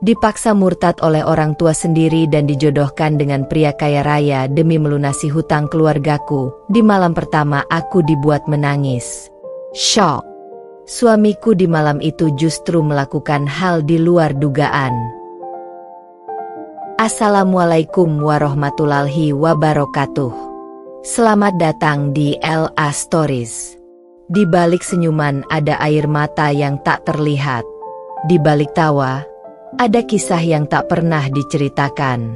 Dipaksa murtad oleh orang tua sendiri dan dijodohkan dengan pria kaya raya demi melunasi hutang keluargaku. Di malam pertama aku dibuat menangis. Syok. Suamiku di malam itu justru melakukan hal di luar dugaan. Assalamualaikum warahmatullahi wabarakatuh. Selamat datang di LA Stories. Di balik senyuman ada air mata yang tak terlihat. Di balik tawa, ada kisah yang tak pernah diceritakan.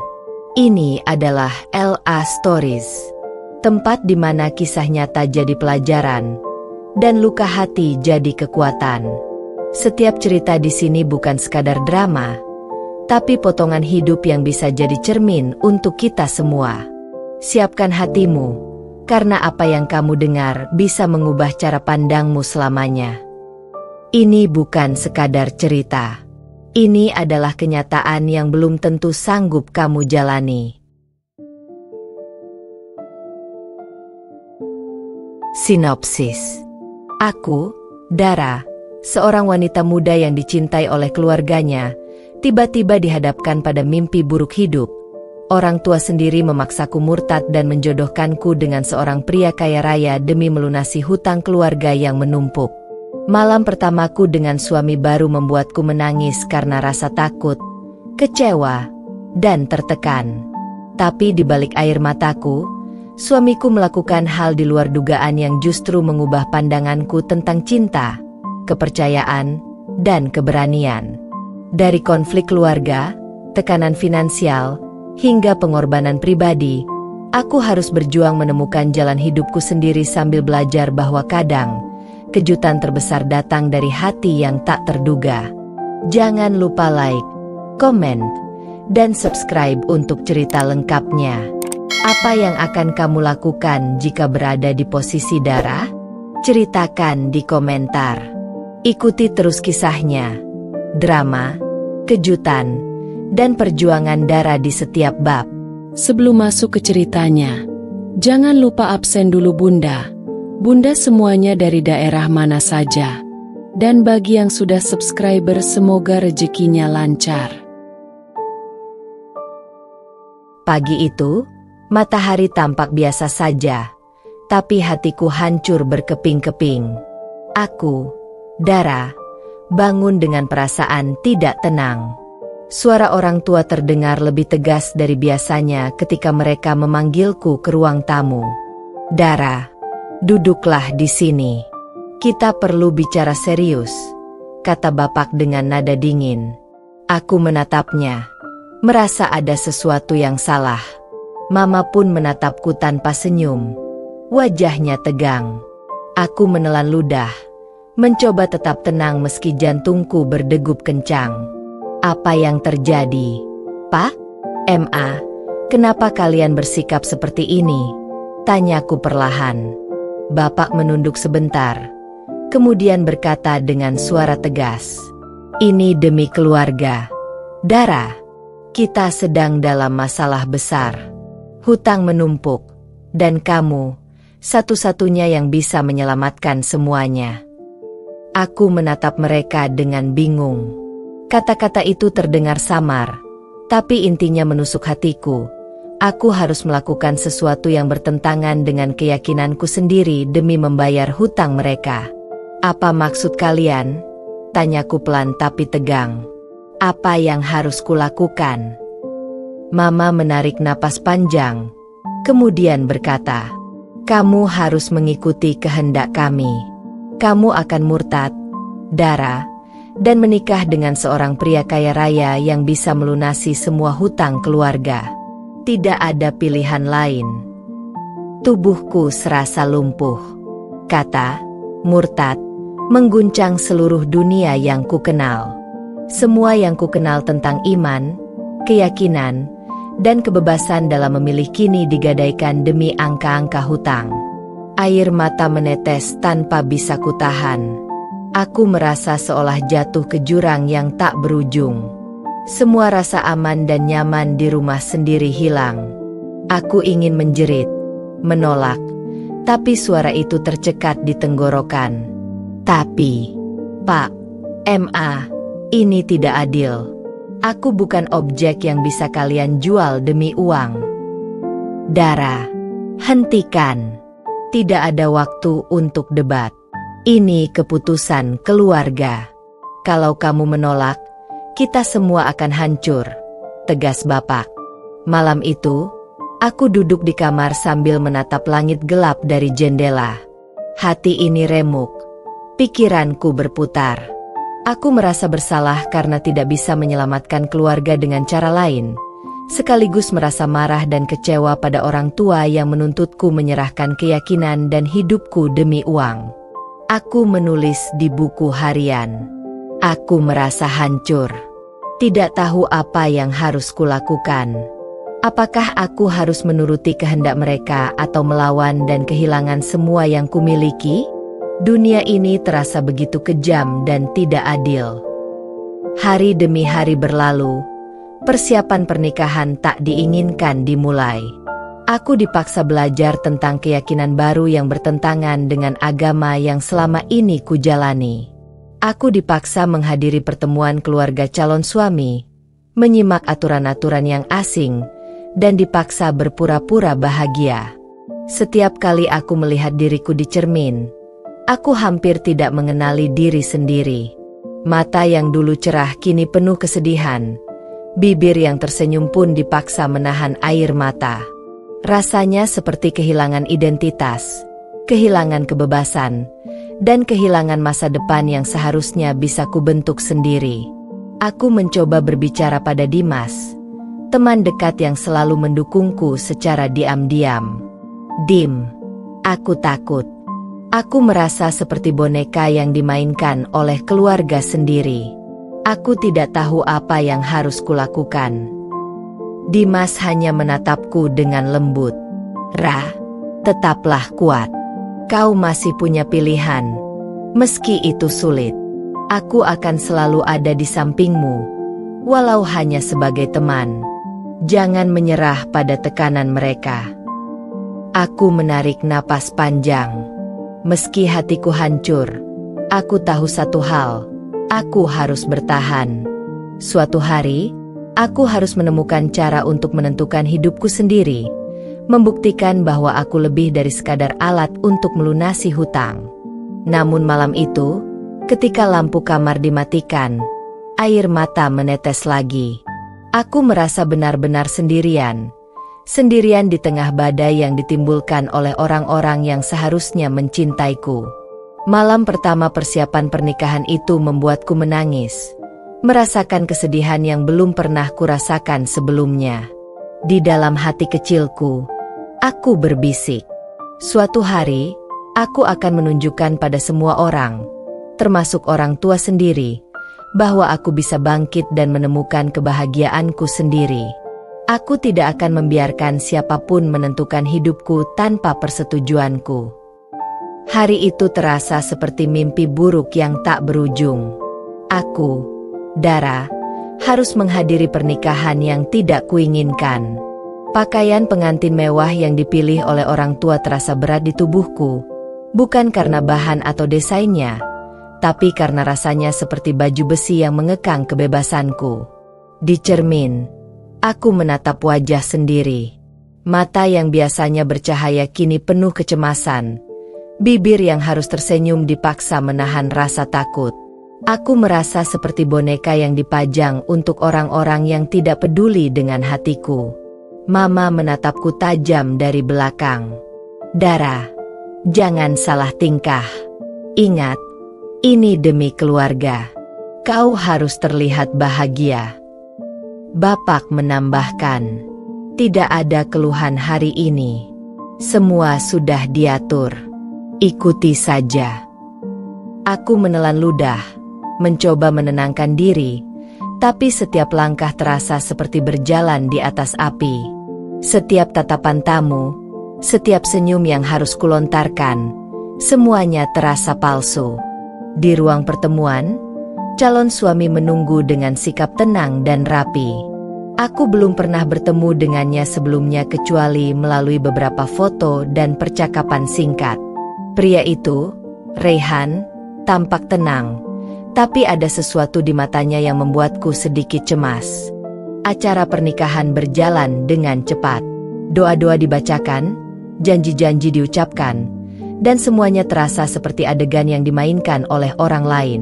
Ini adalah LA Stories, tempat di mana kisah nyata jadi pelajaran, dan luka hati jadi kekuatan. Setiap cerita di sini bukan sekadar drama, tapi potongan hidup yang bisa jadi cermin untuk kita semua. Siapkan hatimu, karena apa yang kamu dengar bisa mengubah cara pandangmu selamanya. Ini bukan sekadar cerita. Ini adalah kenyataan yang belum tentu sanggup kamu jalani. Sinopsis. Aku, Dara, seorang wanita muda yang dicintai oleh keluarganya, tiba-tiba dihadapkan pada mimpi buruk hidup. Orang tua sendiri memaksaku murtad dan menjodohkanku dengan seorang pria kaya raya demi melunasi hutang keluarga yang menumpuk. Malam pertamaku dengan suami baru membuatku menangis karena rasa takut, kecewa, dan tertekan. Tapi di balik air mataku, suamiku melakukan hal di luar dugaan yang justru mengubah pandanganku tentang cinta, kepercayaan, dan keberanian. Dari konflik keluarga, tekanan finansial, hingga pengorbanan pribadi, aku harus berjuang menemukan jalan hidupku sendiri sambil belajar bahwa kadang kejutan terbesar datang dari hati yang tak terduga. Jangan lupa like, komen, dan subscribe untuk cerita lengkapnya. Apa yang akan kamu lakukan jika berada di posisi Dara? Ceritakan di komentar. Ikuti terus kisahnya, drama, kejutan, dan perjuangan Dara di setiap bab. Sebelum masuk ke ceritanya, jangan lupa absen dulu Bunda. Bunda semuanya dari daerah mana saja. Dan bagi yang sudah subscriber semoga rezekinya lancar. Pagi itu, matahari tampak biasa saja, tapi hatiku hancur berkeping-keping. Aku, Dara, bangun dengan perasaan tidak tenang. Suara orang tua terdengar lebih tegas dari biasanya ketika mereka memanggilku ke ruang tamu. Dara, duduklah di sini. Kita perlu bicara serius, kata bapak dengan nada dingin. Aku menatapnya, merasa ada sesuatu yang salah. Mama pun menatapku tanpa senyum. Wajahnya tegang. Aku menelan ludah, mencoba tetap tenang meski jantungku berdegup kencang. Apa yang terjadi? Pak? Ma, kenapa kalian bersikap seperti ini? Tanyaku perlahan. Bapak menunduk sebentar, kemudian berkata dengan suara tegas. Ini demi keluarga. Dara, kita sedang dalam masalah besar. Hutang menumpuk, dan kamu, satu-satunya yang bisa menyelamatkan semuanya. Aku menatap mereka dengan bingung. Kata-kata itu terdengar samar, tapi intinya menusuk hatiku. Aku harus melakukan sesuatu yang bertentangan dengan keyakinanku sendiri demi membayar hutang mereka. Apa maksud kalian? Tanyaku pelan tapi tegang. Apa yang harus kulakukan? Mama menarik napas panjang, kemudian berkata, kamu harus mengikuti kehendak kami. Kamu akan murtad, Dara, dan menikah dengan seorang pria kaya raya yang bisa melunasi semua hutang keluarga. Tidak ada pilihan lain. Tubuhku serasa lumpuh. Kata murtad mengguncang seluruh dunia yang kukenal. Semua yang kukenal tentang iman, keyakinan, dan kebebasan dalam memilih kini digadaikan demi angka-angka hutang. Air mata menetes tanpa bisa kutahan. Aku merasa seolah jatuh ke jurang yang tak berujung. Semua rasa aman dan nyaman di rumah sendiri hilang. Aku ingin menjerit, menolak, tapi suara itu tercekat di tenggorokan. Tapi, Pak, Ma, ini tidak adil. Aku bukan objek yang bisa kalian jual demi uang. Dara, hentikan. Tidak ada waktu untuk debat. Ini keputusan keluarga. Kalau kamu menolak, kita semua akan hancur, tegas bapak. Malam itu, aku duduk di kamar sambil menatap langit gelap dari jendela. Hati ini remuk, pikiranku berputar. Aku merasa bersalah karena tidak bisa menyelamatkan keluarga dengan cara lain, sekaligus merasa marah dan kecewa pada orang tua yang menuntutku menyerahkan keyakinan dan hidupku demi uang. Aku menulis di buku harian. Aku merasa hancur. Tidak tahu apa yang harus kulakukan. Apakah aku harus menuruti kehendak mereka atau melawan dan kehilangan semua yang kumiliki? Dunia ini terasa begitu kejam dan tidak adil. Hari demi hari berlalu, persiapan pernikahan tak diinginkan dimulai. Aku dipaksa belajar tentang keyakinan baru yang bertentangan dengan agama yang selama ini kujalani. Aku dipaksa menghadiri pertemuan keluarga calon suami, menyimak aturan-aturan yang asing, dan dipaksa berpura-pura bahagia. Setiap kali aku melihat diriku di cermin, aku hampir tidak mengenali diri sendiri. Mata yang dulu cerah kini penuh kesedihan. Bibir yang tersenyum pun dipaksa menahan air mata. Rasanya seperti kehilangan identitas, kehilangan kebebasan, dan kehilangan masa depan yang seharusnya bisa kubentuk sendiri. Aku mencoba berbicara pada Dimas, teman dekat yang selalu mendukungku secara diam-diam. Dim, aku takut. Aku merasa seperti boneka yang dimainkan oleh keluarga sendiri. Aku tidak tahu apa yang harus kulakukan. Dimas hanya menatapku dengan lembut. Ra, tetaplah kuat. Kau masih punya pilihan. Meski itu sulit, aku akan selalu ada di sampingmu, walau hanya sebagai teman. Jangan menyerah pada tekanan mereka. Aku menarik napas panjang. Meski hatiku hancur, aku tahu satu hal. Aku harus bertahan. Suatu hari, aku harus menemukan cara untuk menentukan hidupku sendiri, membuktikan bahwa aku lebih dari sekadar alat untuk melunasi hutang. Namun malam itu, ketika lampu kamar dimatikan, air mata menetes lagi. Aku merasa benar-benar sendirian. Sendirian di tengah badai yang ditimbulkan oleh orang-orang yang seharusnya mencintaiku. Malam pertama persiapan pernikahan itu membuatku menangis, merasakan kesedihan yang belum pernah kurasakan sebelumnya. Di dalam hati kecilku, aku berbisik. Suatu hari, aku akan menunjukkan pada semua orang, termasuk orang tua sendiri, bahwa aku bisa bangkit dan menemukan kebahagiaanku sendiri. Aku tidak akan membiarkan siapapun menentukan hidupku tanpa persetujuanku. Hari itu terasa seperti mimpi buruk yang tak berujung. Aku, Dara, harus menghadiri pernikahan yang tidak kuinginkan. Pakaian pengantin mewah yang dipilih oleh orang tua terasa berat di tubuhku, bukan karena bahan atau desainnya, tapi karena rasanya seperti baju besi yang mengekang kebebasanku. Di cermin, aku menatap wajah sendiri. Mata yang biasanya bercahaya kini penuh kecemasan. Bibir yang harus tersenyum dipaksa menahan rasa takut. Aku merasa seperti boneka yang dipajang untuk orang-orang yang tidak peduli dengan hatiku. Mama menatapku tajam dari belakang. Dara, jangan salah tingkah. Ingat, ini demi keluarga. Kau harus terlihat bahagia. Bapak menambahkan, tidak ada keluhan hari ini. Semua sudah diatur. Ikuti saja. Aku menelan ludah, mencoba menenangkan diri, tapi setiap langkah terasa seperti berjalan di atas api. Setiap tatapan tamu, setiap senyum yang harus kulontarkan, semuanya terasa palsu. Di ruang pertemuan, calon suami menunggu dengan sikap tenang dan rapi. Aku belum pernah bertemu dengannya sebelumnya kecuali melalui beberapa foto dan percakapan singkat. Pria itu, Rehan, tampak tenang, Tapi ada sesuatu di matanya yang membuatku sedikit cemas. Acara pernikahan berjalan dengan cepat. Doa-doa dibacakan, janji-janji diucapkan, dan semuanya terasa seperti adegan yang dimainkan oleh orang lain.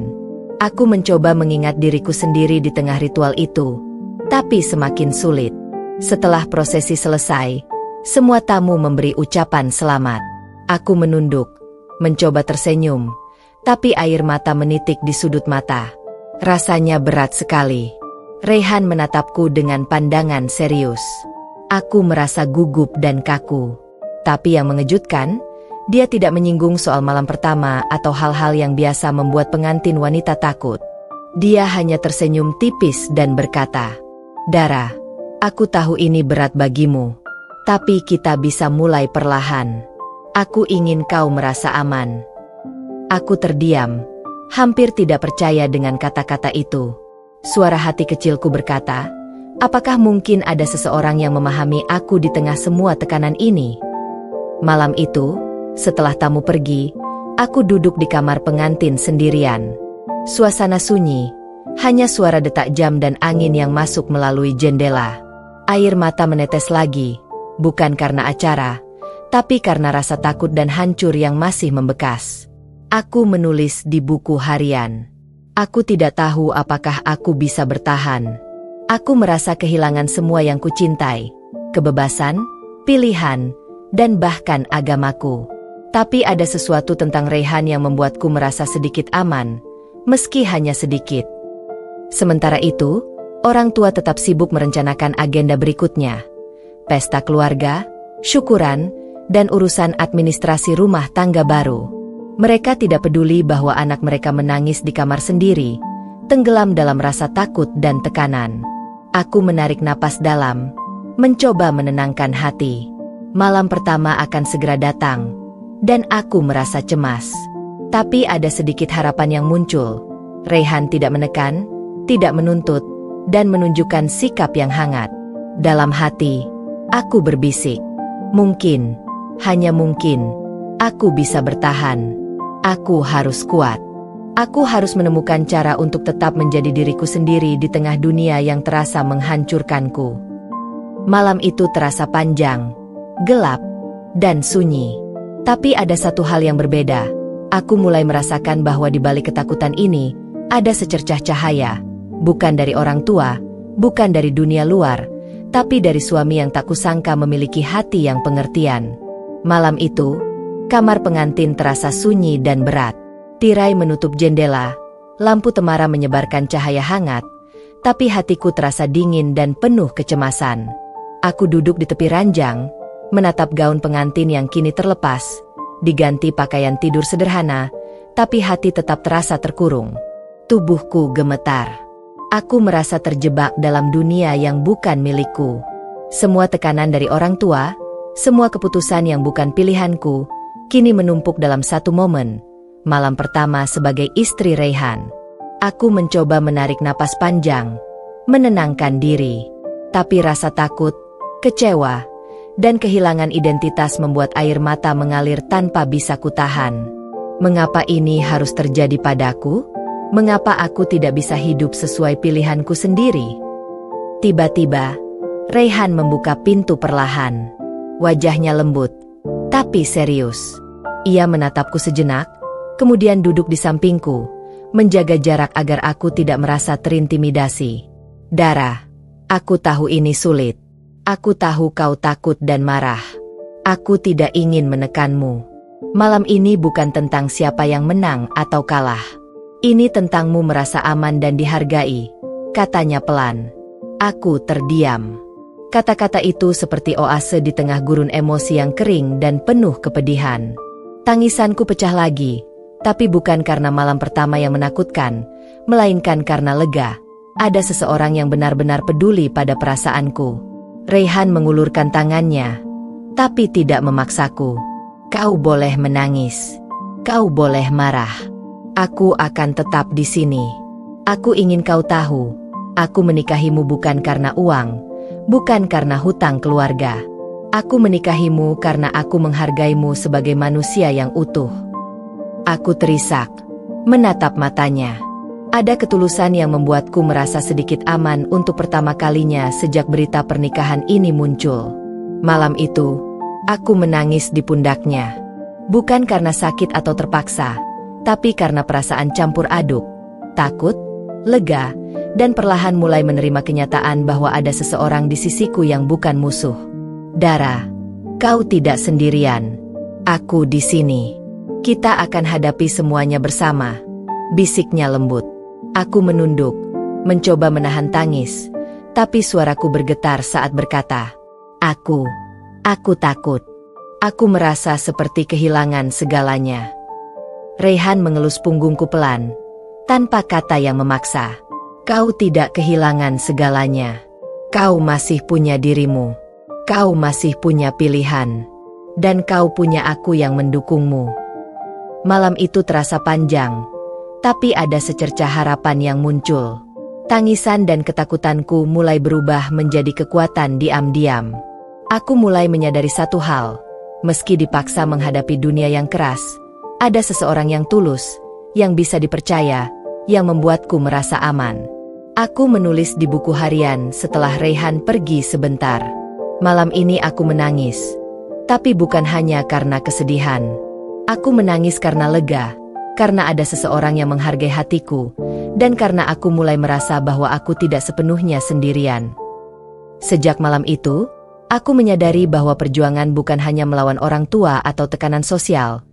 Aku mencoba mengingat diriku sendiri di tengah ritual itu, tapi semakin sulit. Setelah prosesi selesai, semua tamu memberi ucapan selamat. Aku menunduk, mencoba tersenyum, tapi air mata menitik di sudut mata. Rasanya berat sekali. Raihan menatapku dengan pandangan serius. Aku merasa gugup dan kaku. Tapi yang mengejutkan, dia tidak menyinggung soal malam pertama atau hal-hal yang biasa membuat pengantin wanita takut. Dia hanya tersenyum tipis dan berkata, "Dara, aku tahu ini berat bagimu, tapi kita bisa mulai perlahan. Aku ingin kau merasa aman." Aku terdiam, hampir tidak percaya dengan kata-kata itu. Suara hati kecilku berkata, apakah mungkin ada seseorang yang memahami aku di tengah semua tekanan ini? Malam itu, setelah tamu pergi, aku duduk di kamar pengantin sendirian. Suasana sunyi, hanya suara detak jam dan angin yang masuk melalui jendela. Air mata menetes lagi, bukan karena acara, tapi karena rasa takut dan hancur yang masih membekas. Aku menulis di buku harian. Aku tidak tahu apakah aku bisa bertahan. Aku merasa kehilangan semua yang kucintai, kebebasan, pilihan, dan bahkan agamaku. Tapi ada sesuatu tentang Raihan yang membuatku merasa sedikit aman, meski hanya sedikit. Sementara itu, orang tua tetap sibuk merencanakan agenda berikutnya. Pesta keluarga, syukuran, dan urusan administrasi rumah tangga baru. Mereka tidak peduli bahwa anak mereka menangis di kamar sendiri, tenggelam dalam rasa takut dan tekanan. Aku menarik napas dalam, mencoba menenangkan hati. Malam pertama akan segera datang, dan aku merasa cemas. Tapi ada sedikit harapan yang muncul. Raihan tidak menekan, tidak menuntut, dan menunjukkan sikap yang hangat. Dalam hati, aku berbisik, mungkin, hanya mungkin, aku bisa bertahan. Aku harus kuat. Aku harus menemukan cara untuk tetap menjadi diriku sendiri di tengah dunia yang terasa menghancurkanku. Malam itu terasa panjang, gelap, dan sunyi. Tapi ada satu hal yang berbeda. Aku mulai merasakan bahwa di balik ketakutan ini, ada secercah cahaya. Bukan dari orang tua, bukan dari dunia luar, tapi dari suami yang tak kusangka memiliki hati yang pengertian. Malam itu, kamar pengantin terasa sunyi dan berat. Tirai menutup jendela, lampu temara menyebarkan cahaya hangat, tapi hatiku terasa dingin dan penuh kecemasan. Aku duduk di tepi ranjang, menatap gaun pengantin yang kini terlepas, diganti pakaian tidur sederhana, tapi hati tetap terasa terkurung. Tubuhku gemetar. Aku merasa terjebak dalam dunia yang bukan milikku. Semua tekanan dari orang tua, semua keputusan yang bukan pilihanku, kini menumpuk dalam satu momen, malam pertama sebagai istri Raihan. Aku mencoba menarik napas panjang, menenangkan diri. Tapi rasa takut, kecewa, dan kehilangan identitas membuat air mata mengalir tanpa bisa kutahan. Mengapa ini harus terjadi padaku? Mengapa aku tidak bisa hidup sesuai pilihanku sendiri? Tiba-tiba, Raihan membuka pintu perlahan. Wajahnya lembut, tapi serius. Ia menatapku sejenak, kemudian duduk di sampingku, menjaga jarak agar aku tidak merasa terintimidasi. Dara, aku tahu ini sulit. Aku tahu kau takut dan marah. Aku tidak ingin menekanmu. Malam ini bukan tentang siapa yang menang atau kalah. Ini tentangmu merasa aman dan dihargai, katanya pelan. Aku terdiam. Kata-kata itu seperti oase di tengah gurun emosi yang kering dan penuh kepedihan. Tangisanku pecah lagi, tapi bukan karena malam pertama yang menakutkan, melainkan karena lega. Ada seseorang yang benar-benar peduli pada perasaanku. Raihan mengulurkan tangannya, tapi tidak memaksaku. Kau boleh menangis. Kau boleh marah. Aku akan tetap di sini. Aku ingin kau tahu, aku menikahimu bukan karena uang, bukan karena hutang keluarga. Aku menikahimu karena aku menghargaimu sebagai manusia yang utuh. Aku terisak, menatap matanya. Ada ketulusan yang membuatku merasa sedikit aman untuk pertama kalinya sejak berita pernikahan ini muncul. Malam itu, aku menangis di pundaknya. Bukan karena sakit atau terpaksa, tapi karena perasaan campur aduk, takut, lega, dan perlahan mulai menerima kenyataan bahwa ada seseorang di sisiku yang bukan musuh. Dara, kau tidak sendirian. Aku di sini. Kita akan hadapi semuanya bersama, bisiknya lembut. Aku menunduk, mencoba menahan tangis, tapi suaraku bergetar saat berkata, Aku takut. Aku merasa seperti kehilangan segalanya. Raihan mengelus punggungku pelan, tanpa kata yang memaksa. Kau tidak kehilangan segalanya. Kau masih punya dirimu. Kau masih punya pilihan. Dan kau punya aku yang mendukungmu. Malam itu terasa panjang, tapi ada secercah harapan yang muncul. Tangisan dan ketakutanku mulai berubah menjadi kekuatan diam-diam. Aku mulai menyadari satu hal, meski dipaksa menghadapi dunia yang keras, ada seseorang yang tulus, yang bisa dipercaya, yang membuatku merasa aman. Aku menulis di buku harian setelah Raihan pergi sebentar. Malam ini aku menangis, tapi bukan hanya karena kesedihan. Aku menangis karena lega, karena ada seseorang yang menghargai hatiku, dan karena aku mulai merasa bahwa aku tidak sepenuhnya sendirian. Sejak malam itu, aku menyadari bahwa perjuangan bukan hanya melawan orang tua atau tekanan sosial,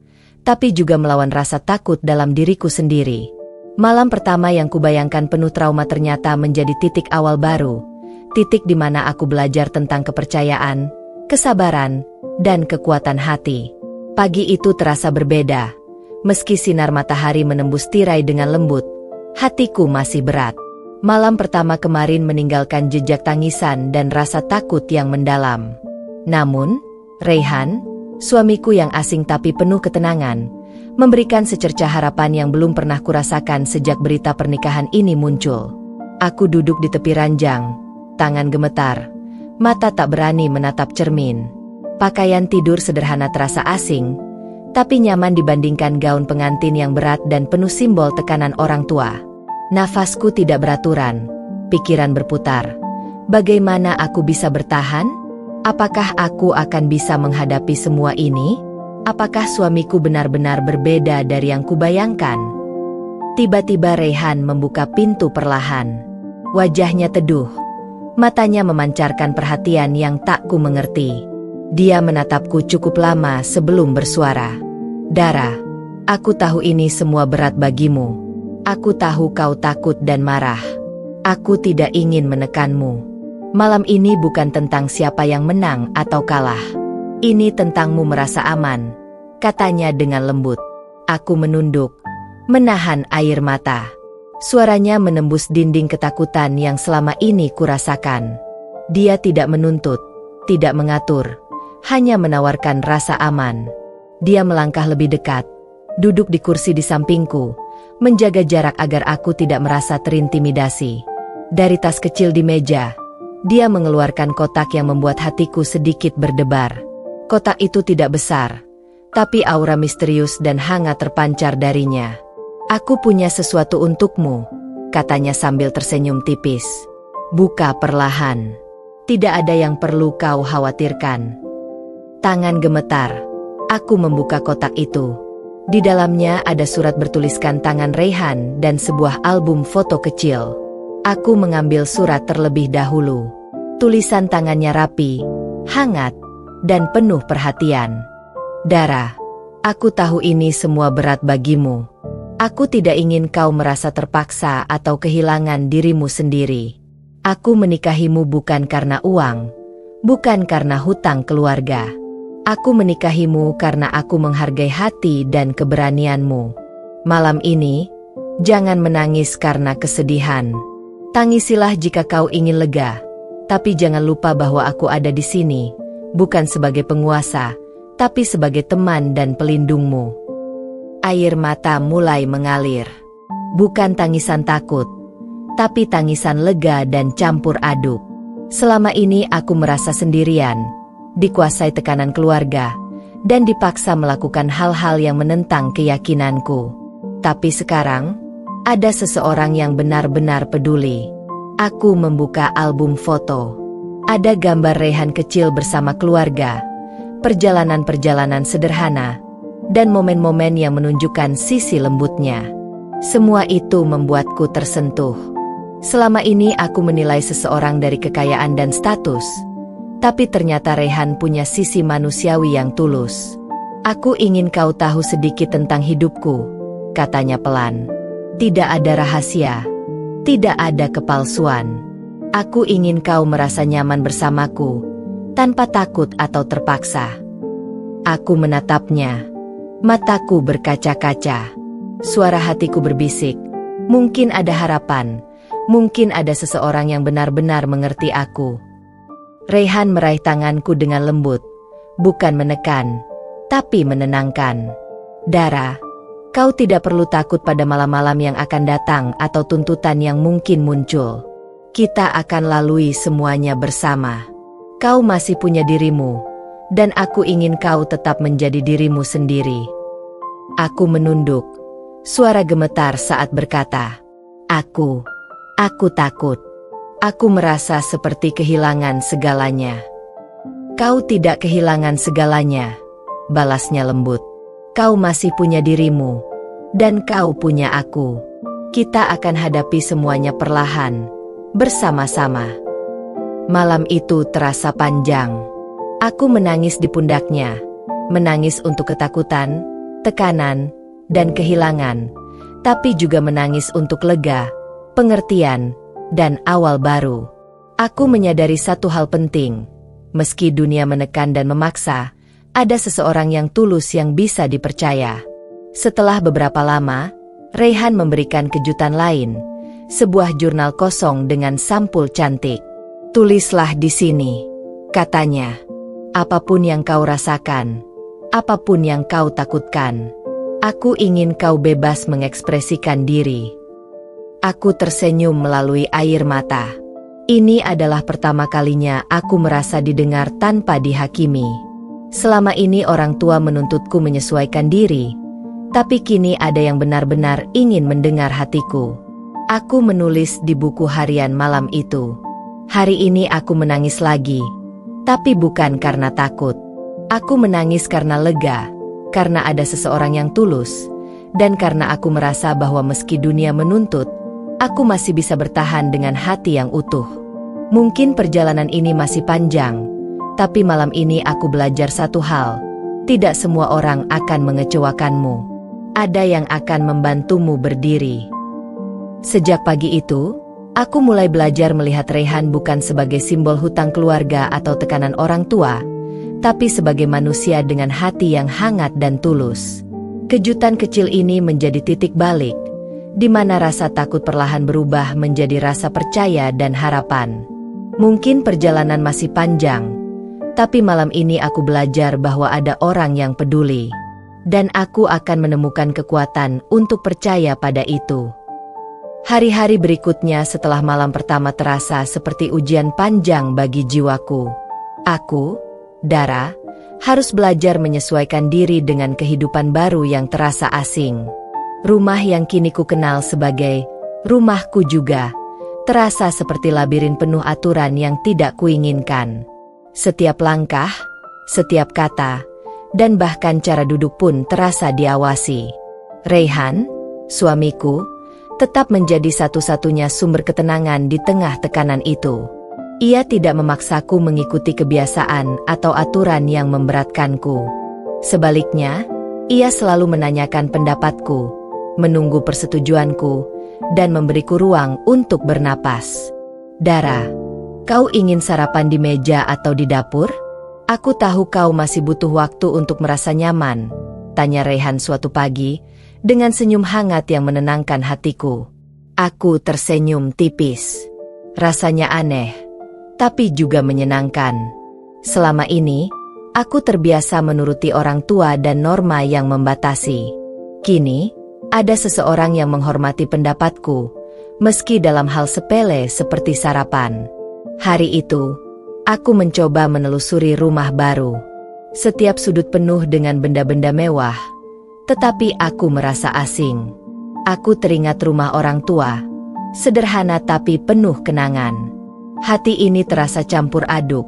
tapi juga melawan rasa takut dalam diriku sendiri. Malam pertama yang kubayangkan penuh trauma ternyata menjadi titik awal baru, titik di mana aku belajar tentang kepercayaan, kesabaran, dan kekuatan hati. Pagi itu terasa berbeda. Meski sinar matahari menembus tirai dengan lembut, hatiku masih berat. Malam pertama kemarin meninggalkan jejak tangisan dan rasa takut yang mendalam. Namun, Raihan, suamiku yang asing tapi penuh ketenangan, memberikan secercah harapan yang belum pernah kurasakan sejak berita pernikahan ini muncul. Aku duduk di tepi ranjang, tangan gemetar, mata tak berani menatap cermin. Pakaian tidur sederhana terasa asing, tapi nyaman dibandingkan gaun pengantin yang berat dan penuh simbol tekanan orang tua. Nafasku tidak beraturan, pikiran berputar. Bagaimana aku bisa bertahan? Apakah aku akan bisa menghadapi semua ini? Apakah suamiku benar-benar berbeda dari yang kubayangkan? Tiba-tiba Raihan membuka pintu perlahan. Wajahnya teduh, matanya memancarkan perhatian yang tak ku mengerti. Dia menatapku cukup lama sebelum bersuara. Dara, aku tahu ini semua berat bagimu. Aku tahu kau takut dan marah. Aku tidak ingin menekanmu. Malam ini bukan tentang siapa yang menang atau kalah. Ini tentangmu merasa aman, katanya dengan lembut. Aku menunduk, menahan air mata. Suaranya menembus dinding ketakutan yang selama ini kurasakan. Dia tidak menuntut, tidak mengatur, hanya menawarkan rasa aman. Dia melangkah lebih dekat, duduk di kursi di sampingku, menjaga jarak agar aku tidak merasa terintimidasi. Dari tas kecil di meja, dia mengeluarkan kotak yang membuat hatiku sedikit berdebar. Kotak itu tidak besar, tapi aura misterius dan hangat terpancar darinya. Aku punya sesuatu untukmu, katanya sambil tersenyum tipis. Buka perlahan. Tidak ada yang perlu kau khawatirkan. Tangan gemetar. Aku membuka kotak itu. Di dalamnya ada surat bertuliskan tangan Raihan dan sebuah album foto kecil. Aku mengambil surat terlebih dahulu. Tulisan tangannya rapi, hangat, dan penuh perhatian. Dara, aku tahu ini semua berat bagimu. Aku tidak ingin kau merasa terpaksa atau kehilangan dirimu sendiri. Aku menikahimu bukan karena uang, bukan karena hutang keluarga. Aku menikahimu karena aku menghargai hati dan keberanianmu. Malam ini, jangan menangis karena kesedihan. Tangisilah jika kau ingin lega, tapi jangan lupa bahwa aku ada di sini, bukan sebagai penguasa, tapi sebagai teman dan pelindungmu. Air mata mulai mengalir. Bukan tangisan takut, tapi tangisan lega dan campur aduk. Selama ini aku merasa sendirian, dikuasai tekanan keluarga, dan dipaksa melakukan hal-hal yang menentang keyakinanku. Tapi sekarang, Ada seseorang yang benar-benar peduli. Aku membuka album foto. Ada gambar Raihan kecil bersama keluarga, perjalanan-perjalanan sederhana, dan momen-momen yang menunjukkan sisi lembutnya. Semua itu membuatku tersentuh. Selama ini aku menilai seseorang dari kekayaan dan status, tapi ternyata Raihan punya sisi manusiawi yang tulus. Aku ingin kau tahu sedikit tentang hidupku, katanya pelan. Tidak ada rahasia, tidak ada kepalsuan. Aku ingin kau merasa nyaman bersamaku, tanpa takut atau terpaksa. Aku menatapnya, mataku berkaca-kaca. Suara hatiku berbisik, mungkin ada harapan, mungkin ada seseorang yang benar-benar mengerti aku. Raihan meraih tanganku dengan lembut, bukan menekan, tapi menenangkan. Dara, kau tidak perlu takut pada malam-malam yang akan datang atau tuntutan yang mungkin muncul. Kita akan lalui semuanya bersama. Kau masih punya dirimu, dan aku ingin kau tetap menjadi dirimu sendiri. Aku menunduk, suara gemetar saat berkata, Aku takut. Aku merasa seperti kehilangan segalanya. Kau tidak kehilangan segalanya, balasnya lembut. Kau masih punya dirimu, dan kau punya aku. Kita akan hadapi semuanya perlahan, bersama-sama. Malam itu terasa panjang. Aku menangis di pundaknya, menangis untuk ketakutan, tekanan, dan kehilangan, tapi juga menangis untuk lega, pengertian, dan awal baru. Aku menyadari satu hal penting, meski dunia menekan dan memaksa, ada seseorang yang tulus yang bisa dipercaya. Setelah beberapa lama, Raihan memberikan kejutan lain, sebuah jurnal kosong dengan sampul cantik. Tulislah di sini, katanya. Apapun yang kau rasakan, apapun yang kau takutkan, aku ingin kau bebas mengekspresikan diri. Aku tersenyum melalui air mata. Ini adalah pertama kalinya aku merasa didengar tanpa dihakimi. Selama ini orang tua menuntutku menyesuaikan diri, tapi kini ada yang benar-benar ingin mendengar hatiku. Aku menulis di buku harian malam itu. Hari ini aku menangis lagi, tapi bukan karena takut. Aku menangis karena lega, karena ada seseorang yang tulus, dan karena aku merasa bahwa meski dunia menuntut, aku masih bisa bertahan dengan hati yang utuh. Mungkin perjalanan ini masih panjang, tapi malam ini aku belajar satu hal. Tidak semua orang akan mengecewakanmu. Ada yang akan membantumu berdiri. Sejak pagi itu, aku mulai belajar melihat Raihan bukan sebagai simbol hutang keluarga atau tekanan orang tua, tapi sebagai manusia dengan hati yang hangat dan tulus. Kejutan kecil ini menjadi titik balik, di mana rasa takut perlahan berubah menjadi rasa percaya dan harapan. Mungkin perjalanan masih panjang, tapi malam ini aku belajar bahwa ada orang yang peduli, dan aku akan menemukan kekuatan untuk percaya pada itu. Hari-hari berikutnya setelah malam pertama terasa seperti ujian panjang bagi jiwaku. Aku, Dara, harus belajar menyesuaikan diri dengan kehidupan baru yang terasa asing. Rumah yang kini ku kenal sebagai rumahku juga terasa seperti labirin penuh aturan yang tidak kuinginkan. Setiap langkah, setiap kata, dan bahkan cara duduk pun terasa diawasi. Raihan, suamiku, tetap menjadi satu-satunya sumber ketenangan di tengah tekanan itu. Ia tidak memaksaku mengikuti kebiasaan atau aturan yang memberatkanku. Sebaliknya, ia selalu menanyakan pendapatku, menunggu persetujuanku, dan memberiku ruang untuk bernapas. Dara, kau ingin sarapan di meja atau di dapur? Aku tahu kau masih butuh waktu untuk merasa nyaman, tanya Raihan suatu pagi, dengan senyum hangat yang menenangkan hatiku. Aku tersenyum tipis. Rasanya aneh, tapi juga menyenangkan. Selama ini, aku terbiasa menuruti orang tua dan norma yang membatasi. Kini, ada seseorang yang menghormati pendapatku, meski dalam hal sepele seperti sarapan. Hari itu, aku mencoba menelusuri rumah baru. Setiap sudut penuh dengan benda-benda mewah, tetapi aku merasa asing. Aku teringat rumah orang tua, sederhana tapi penuh kenangan. Hati ini terasa campur aduk,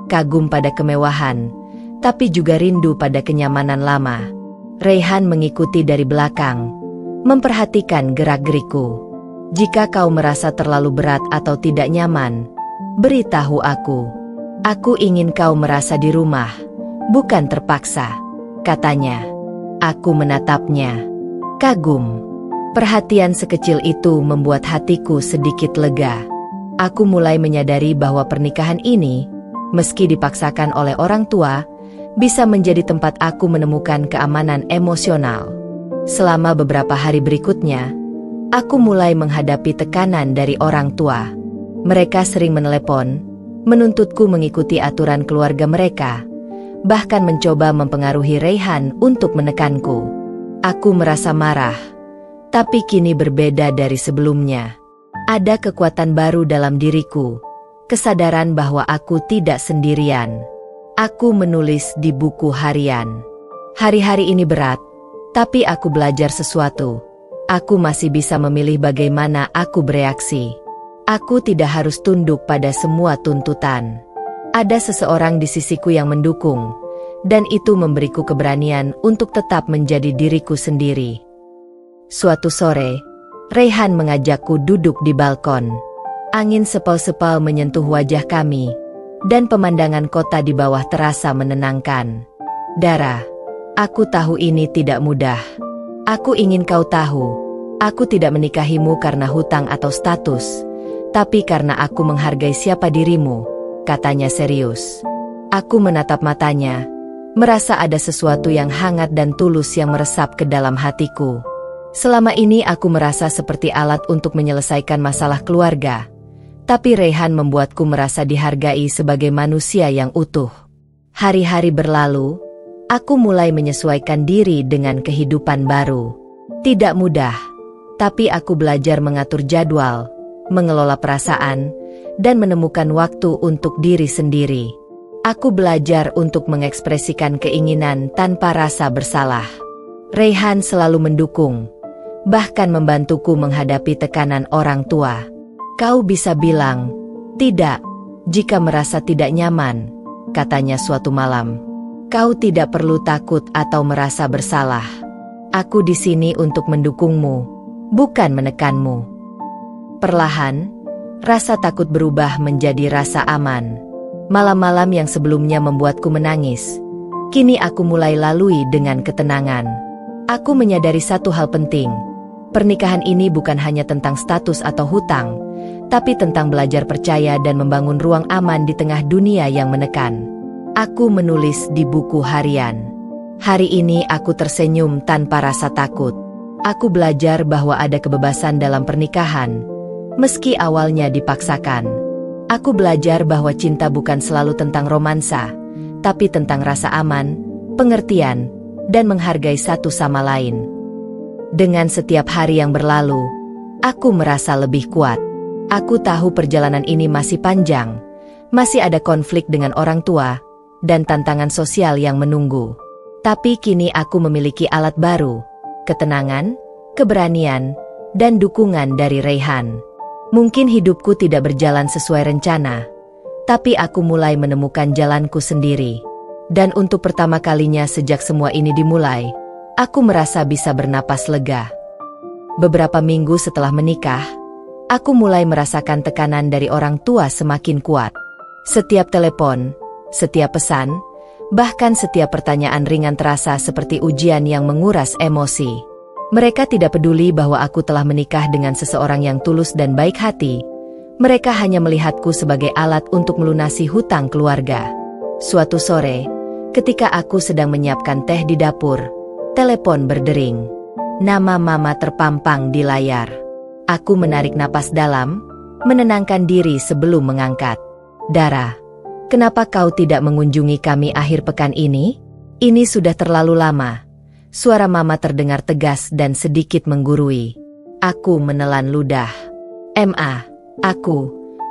kagum pada kemewahan, tapi juga rindu pada kenyamanan lama. Raihan mengikuti dari belakang, memperhatikan gerak-gerikku. Jika kau merasa terlalu berat atau tidak nyaman, beritahu aku. Aku ingin kau merasa di rumah, bukan terpaksa, katanya. Aku menatapnya, kagum. Perhatian sekecil itu membuat hatiku sedikit lega. Aku mulai menyadari bahwa pernikahan ini, meski dipaksakan oleh orang tua, bisa menjadi tempat aku menemukan keamanan emosional. Selama beberapa hari berikutnya, aku mulai menghadapi tekanan dari orang tua. Mereka sering menelepon, menuntutku mengikuti aturan keluarga mereka, bahkan mencoba mempengaruhi Raihan untuk menekanku. Aku merasa marah, tapi kini berbeda dari sebelumnya. Ada kekuatan baru dalam diriku, kesadaran bahwa aku tidak sendirian. Aku menulis di buku harian. Hari-hari ini berat, tapi aku belajar sesuatu. Aku masih bisa memilih bagaimana aku bereaksi. Aku tidak harus tunduk pada semua tuntutan. Ada seseorang di sisiku yang mendukung, dan itu memberiku keberanian untuk tetap menjadi diriku sendiri. Suatu sore, Raihan mengajakku duduk di balkon. Angin sepal-sepal menyentuh wajah kami, dan pemandangan kota di bawah terasa menenangkan. Dara, aku tahu ini tidak mudah. Aku ingin kau tahu, aku tidak menikahimu karena hutang atau status, tapi karena aku menghargai siapa dirimu, katanya serius. Aku menatap matanya, merasa ada sesuatu yang hangat dan tulus yang meresap ke dalam hatiku. Selama ini aku merasa seperti alat untuk menyelesaikan masalah keluarga, tapi Raihan membuatku merasa dihargai sebagai manusia yang utuh. Hari-hari berlalu, aku mulai menyesuaikan diri dengan kehidupan baru. Tidak mudah, tapi aku belajar mengatur jadwal, mengelola perasaan, dan menemukan waktu untuk diri sendiri. Aku belajar untuk mengekspresikan keinginan tanpa rasa bersalah. Raihan selalu mendukung, bahkan membantuku menghadapi tekanan orang tua. Kau bisa bilang, tidak, jika merasa tidak nyaman, katanya suatu malam. Kau tidak perlu takut atau merasa bersalah. Aku di sini untuk mendukungmu, bukan menekanmu. Perlahan, rasa takut berubah menjadi rasa aman. Malam-malam yang sebelumnya membuatku menangis, kini aku mulai lalui dengan ketenangan. Aku menyadari satu hal penting. Pernikahan ini bukan hanya tentang status atau hutang, tapi tentang belajar percaya dan membangun ruang aman di tengah dunia yang menekan. Aku menulis di buku harian. Hari ini aku tersenyum tanpa rasa takut. Aku belajar bahwa ada kebebasan dalam pernikahan, meski awalnya dipaksakan. Aku belajar bahwa cinta bukan selalu tentang romansa, tapi tentang rasa aman, pengertian, dan menghargai satu sama lain. Dengan setiap hari yang berlalu, aku merasa lebih kuat. Aku tahu perjalanan ini masih panjang, masih ada konflik dengan orang tua, dan tantangan sosial yang menunggu. Tapi kini aku memiliki alat baru, ketenangan, keberanian, dan dukungan dari Raihan. Mungkin hidupku tidak berjalan sesuai rencana, tapi aku mulai menemukan jalanku sendiri. Dan untuk pertama kalinya sejak semua ini dimulai, aku merasa bisa bernapas lega. Beberapa minggu setelah menikah, aku mulai merasakan tekanan dari orang tua semakin kuat. Setiap telepon, setiap pesan, bahkan setiap pertanyaan ringan terasa seperti ujian yang menguras emosi. Mereka tidak peduli bahwa aku telah menikah dengan seseorang yang tulus dan baik hati. Mereka hanya melihatku sebagai alat untuk melunasi hutang keluarga. Suatu sore, ketika aku sedang menyiapkan teh di dapur, telepon berdering. Nama mama terpampang di layar. Aku menarik napas dalam, menenangkan diri sebelum mengangkat. Dara, kenapa kau tidak mengunjungi kami akhir pekan ini? Ini sudah terlalu lama. Suara mama terdengar tegas dan sedikit menggurui. Aku menelan ludah.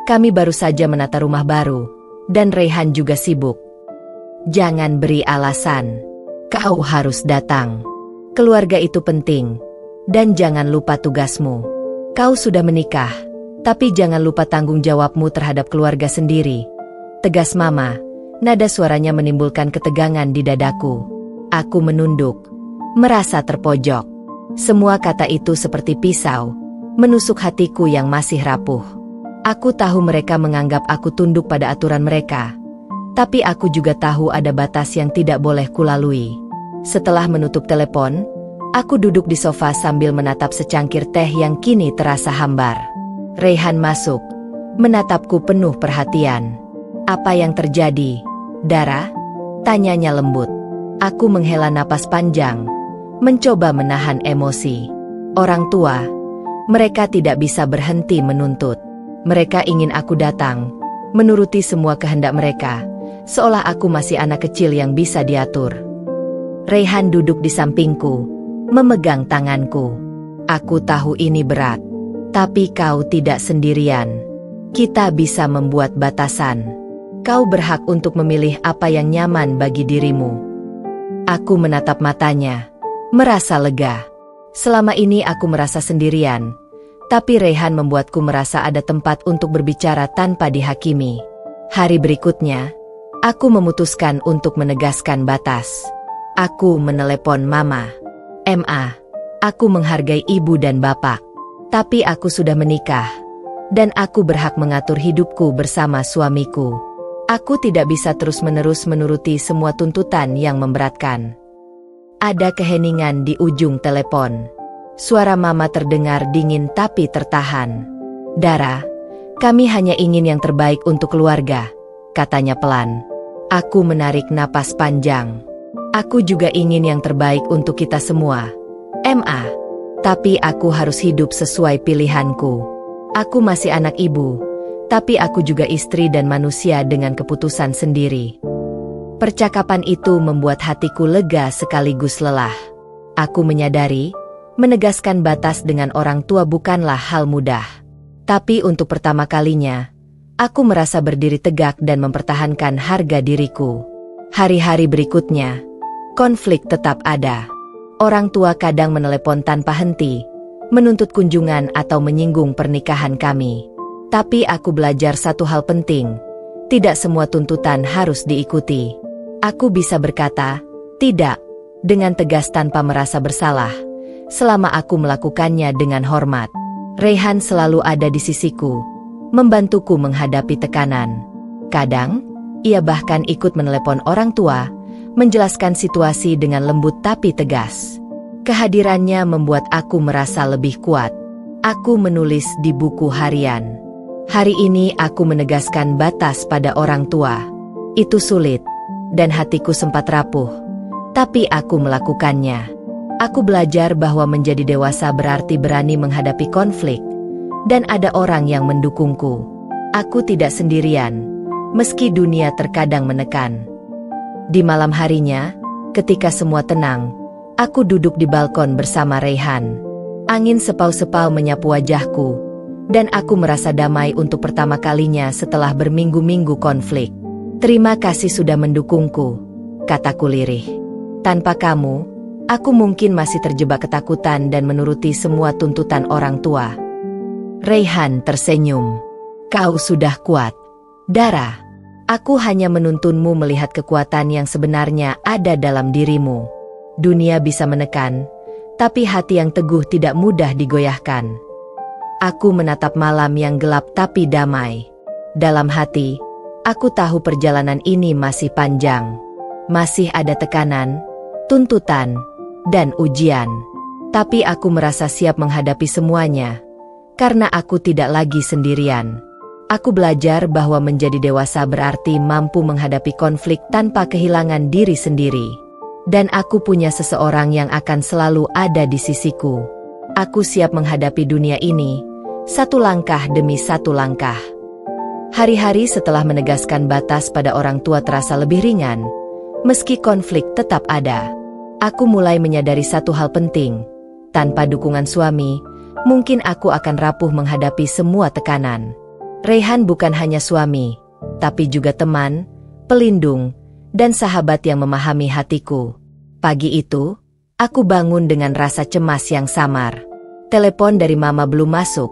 Kami baru saja menata rumah baru, dan Raihan juga sibuk. Jangan beri alasan. Kau harus datang. Keluarga itu penting. Dan jangan lupa tugasmu. Kau sudah menikah, tapi jangan lupa tanggung jawabmu terhadap keluarga sendiri. Tegas Mama. Nada suaranya menimbulkan ketegangan di dadaku. Aku menunduk, merasa terpojok. Semua kata itu seperti pisau, menusuk hatiku yang masih rapuh. Aku tahu mereka menganggap aku tunduk pada aturan mereka. Tapi aku juga tahu ada batas yang tidak boleh kulalui. Setelah menutup telepon, aku duduk di sofa sambil menatap secangkir teh yang kini terasa hambar. Raihan masuk, menatapku penuh perhatian. Apa yang terjadi, Dara? Tanyanya lembut. Aku menghela napas panjang, mencoba menahan emosi. Orang tua, mereka tidak bisa berhenti menuntut. Mereka ingin aku datang, menuruti semua kehendak mereka, seolah aku masih anak kecil yang bisa diatur. Raihan duduk di sampingku, memegang tanganku. Aku tahu ini berat, tapi kau tidak sendirian. Kita bisa membuat batasan. Kau berhak untuk memilih apa yang nyaman bagi dirimu. Aku menatap matanya, merasa lega. Selama ini aku merasa sendirian, tapi Raihan membuatku merasa ada tempat untuk berbicara tanpa dihakimi. Hari berikutnya, aku memutuskan untuk menegaskan batas. Aku menelepon Mama. Ma, aku menghargai ibu dan bapak. Tapi aku sudah menikah, dan aku berhak mengatur hidupku bersama suamiku. Aku tidak bisa terus-menerus menuruti semua tuntutan yang memberatkan. Ada keheningan di ujung telepon. Suara Mama terdengar dingin tapi tertahan. Dara, kami hanya ingin yang terbaik untuk keluarga, katanya pelan. Aku menarik napas panjang. Aku juga ingin yang terbaik untuk kita semua. Ma, tapi aku harus hidup sesuai pilihanku. Aku masih anak ibu, tapi aku juga istri dan manusia dengan keputusan sendiri. Percakapan itu membuat hatiku lega sekaligus lelah. Aku menyadari, menegaskan batas dengan orang tua bukanlah hal mudah. Tapi untuk pertama kalinya, aku merasa berdiri tegak dan mempertahankan harga diriku. Hari-hari berikutnya, konflik tetap ada. Orang tua kadang menelepon tanpa henti, menuntut kunjungan atau menyinggung pernikahan kami. Tapi aku belajar satu hal penting, tidak semua tuntutan harus diikuti. Aku bisa berkata, tidak, dengan tegas tanpa merasa bersalah, selama aku melakukannya dengan hormat. Raihan selalu ada di sisiku, membantuku menghadapi tekanan. Kadang, ia bahkan ikut menelepon orang tua, menjelaskan situasi dengan lembut tapi tegas. Kehadirannya membuat aku merasa lebih kuat. Aku menulis di buku harian. Hari ini aku menegaskan batas pada orang tua. Itu sulit, dan hatiku sempat rapuh. Tapi aku melakukannya. Aku belajar bahwa menjadi dewasa berarti berani menghadapi konflik. Dan ada orang yang mendukungku. Aku tidak sendirian, meski dunia terkadang menekan. Di malam harinya, ketika semua tenang, aku duduk di balkon bersama Raihan. Angin sepau-sepau menyapu wajahku, dan aku merasa damai untuk pertama kalinya setelah berminggu-minggu konflik. Terima kasih sudah mendukungku, kataku lirih. Tanpa kamu, aku mungkin masih terjebak ketakutan dan menuruti semua tuntutan orang tua. Raihan tersenyum. Kau sudah kuat, Dara. Aku hanya menuntunmu melihat kekuatan yang sebenarnya ada dalam dirimu. Dunia bisa menekan, tapi hati yang teguh tidak mudah digoyahkan. Aku menatap malam yang gelap tapi damai. Dalam hati, aku tahu perjalanan ini masih panjang. Masih ada tekanan, tuntutan, dan ujian. Tapi aku merasa siap menghadapi semuanya, karena aku tidak lagi sendirian. Aku belajar bahwa menjadi dewasa berarti mampu menghadapi konflik tanpa kehilangan diri sendiri. Dan aku punya seseorang yang akan selalu ada di sisiku. Aku siap menghadapi dunia ini, satu langkah demi satu langkah. Hari-hari setelah menegaskan batas pada orang tua terasa lebih ringan, meski konflik tetap ada. Aku mulai menyadari satu hal penting. Tanpa dukungan suami, mungkin aku akan rapuh menghadapi semua tekanan. Raihan bukan hanya suami, tapi juga teman, pelindung, dan sahabat yang memahami hatiku. Pagi itu, Aku bangun dengan rasa cemas yang samar. Telepon dari Mama belum masuk,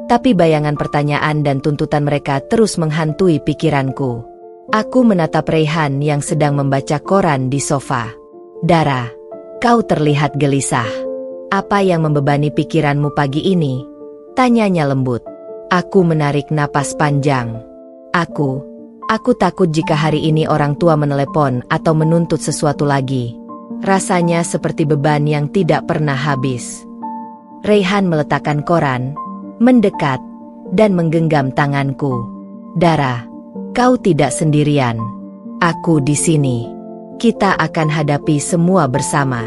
tapi bayangan pertanyaan dan tuntutan mereka terus menghantui pikiranku. Aku menatap Raihan yang sedang membaca koran di sofa. Dara, kau terlihat gelisah. Apa yang membebani pikiranmu pagi ini? Tanyanya lembut. Aku menarik napas panjang. Aku takut jika hari ini orang tua menelepon atau menuntut sesuatu lagi. Rasanya seperti beban yang tidak pernah habis. Raihan meletakkan koran, mendekat, dan menggenggam tanganku. Dara, kau tidak sendirian. Aku di sini. Kita akan hadapi semua bersama.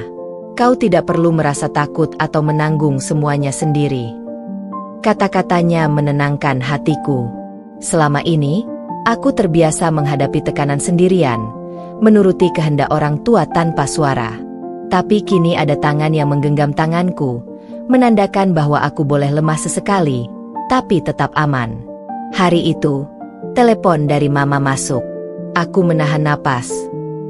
Kau tidak perlu merasa takut atau menanggung semuanya sendiri. Kata-katanya menenangkan hatiku. Selama ini, aku terbiasa menghadapi tekanan sendirian, menuruti kehendak orang tua tanpa suara. Tapi kini ada tangan yang menggenggam tanganku, menandakan bahwa aku boleh lemah sesekali, tapi tetap aman. Hari itu, telepon dari Mama masuk. Aku menahan napas,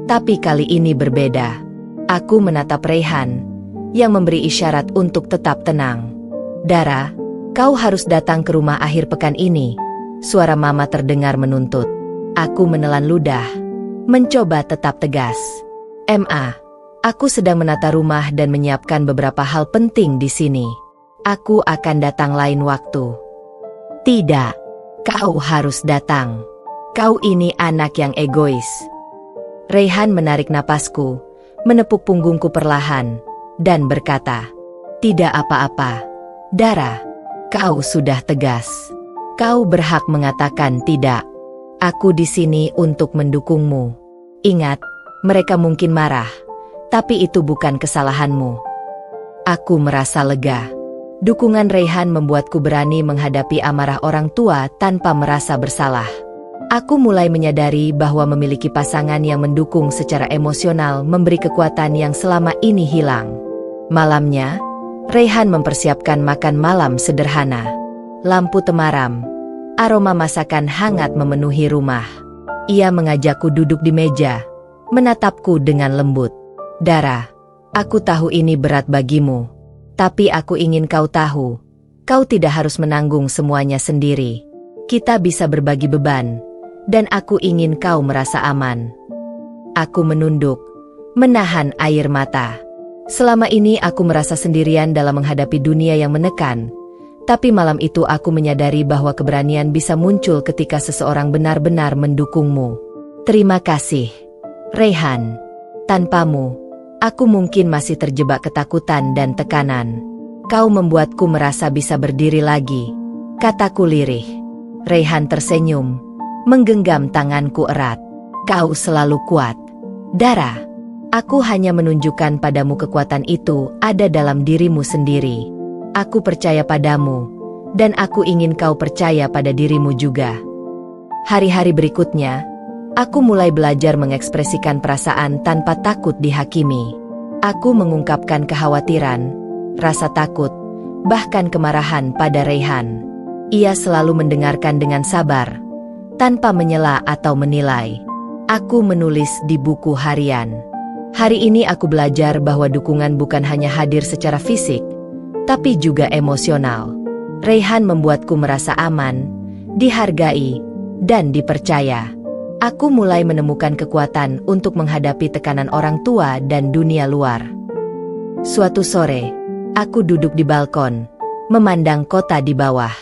tapi kali ini berbeda. Aku menatap Raihan, yang memberi isyarat untuk tetap tenang. Dara, kau harus datang ke rumah akhir pekan ini. Suara Mama terdengar menuntut. Aku menelan ludah, mencoba tetap tegas. Aku sedang menata rumah dan menyiapkan beberapa hal penting di sini. Aku akan datang lain waktu. Tidak, kau harus datang. Kau ini anak yang egois. Raihan menarik napasku, menepuk punggungku perlahan, dan berkata, tidak apa-apa. Dara, kau sudah tegas. Kau berhak mengatakan tidak. Aku di sini untuk mendukungmu. Ingat, mereka mungkin marah, tapi itu bukan kesalahanmu. Aku merasa lega. Dukungan Raihan membuatku berani menghadapi amarah orang tua tanpa merasa bersalah. Aku mulai menyadari bahwa memiliki pasangan yang mendukung secara emosional memberi kekuatan yang selama ini hilang. Malamnya, Raihan mempersiapkan makan malam sederhana. Lampu temaram, aroma masakan hangat memenuhi rumah. Ia mengajakku duduk di meja, menatapku dengan lembut. Dara, aku tahu ini berat bagimu, tapi aku ingin kau tahu, kau tidak harus menanggung semuanya sendiri. Kita bisa berbagi beban, dan aku ingin kau merasa aman. Aku menunduk, menahan air mata. Selama ini aku merasa sendirian dalam menghadapi dunia yang menekan, tapi malam itu aku menyadari bahwa keberanian bisa muncul ketika seseorang benar-benar mendukungmu. Terima kasih, Raihan. Tanpamu, aku mungkin masih terjebak ketakutan dan tekanan. Kau membuatku merasa bisa berdiri lagi, kataku lirih. Raihan tersenyum, menggenggam tanganku erat. Kau selalu kuat. Dara, aku hanya menunjukkan padamu kekuatan itu ada dalam dirimu sendiri. Aku percaya padamu, dan aku ingin kau percaya pada dirimu juga. Hari-hari berikutnya, aku mulai belajar mengekspresikan perasaan tanpa takut dihakimi. Aku mengungkapkan kekhawatiran, rasa takut, bahkan kemarahan pada Raihan. Ia selalu mendengarkan dengan sabar, tanpa menyela atau menilai. Aku menulis di buku harian. Hari ini aku belajar bahwa dukungan bukan hanya hadir secara fisik, tapi juga emosional. Raihan membuatku merasa aman, dihargai, dan dipercaya. Aku mulai menemukan kekuatan untuk menghadapi tekanan orang tua dan dunia luar. Suatu sore, aku duduk di balkon, memandang kota di bawah.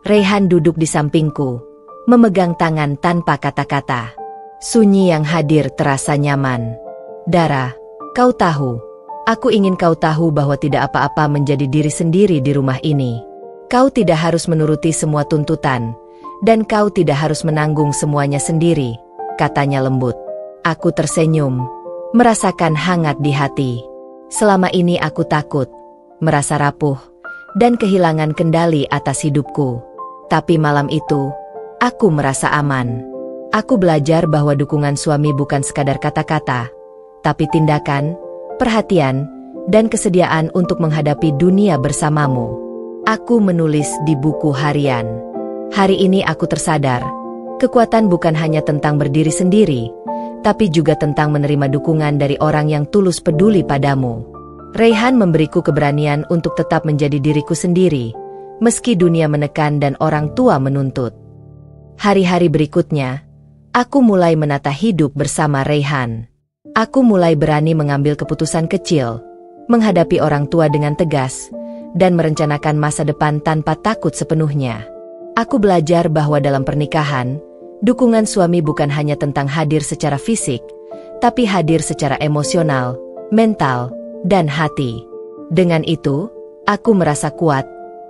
Raihan duduk di sampingku, memegang tangan tanpa kata-kata. Sunyi yang hadir terasa nyaman. Dara, kau tahu, aku ingin kau tahu bahwa tidak apa-apa menjadi diri sendiri di rumah ini. Kau tidak harus menuruti semua tuntutan, dan kau tidak harus menanggung semuanya sendiri, katanya lembut. Aku tersenyum, merasakan hangat di hati. Selama ini aku takut, merasa rapuh, dan kehilangan kendali atas hidupku. Tapi malam itu, aku merasa aman. Aku belajar bahwa dukungan suami bukan sekadar kata-kata, tapi tindakan, perhatian, dan kesediaan untuk menghadapi dunia bersamamu. Aku menulis di buku harian. Hari ini aku tersadar, kekuatan bukan hanya tentang berdiri sendiri, tapi juga tentang menerima dukungan dari orang yang tulus peduli padamu. Raihan memberiku keberanian untuk tetap menjadi diriku sendiri, meski dunia menekan dan orang tua menuntut. Hari-hari berikutnya, aku mulai menata hidup bersama Raihan. Aku mulai berani mengambil keputusan kecil, menghadapi orang tua dengan tegas, dan merencanakan masa depan tanpa takut sepenuhnya. Aku belajar bahwa dalam pernikahan, dukungan suami bukan hanya tentang hadir secara fisik, tapi hadir secara emosional, mental, dan hati. Dengan itu, aku merasa kuat,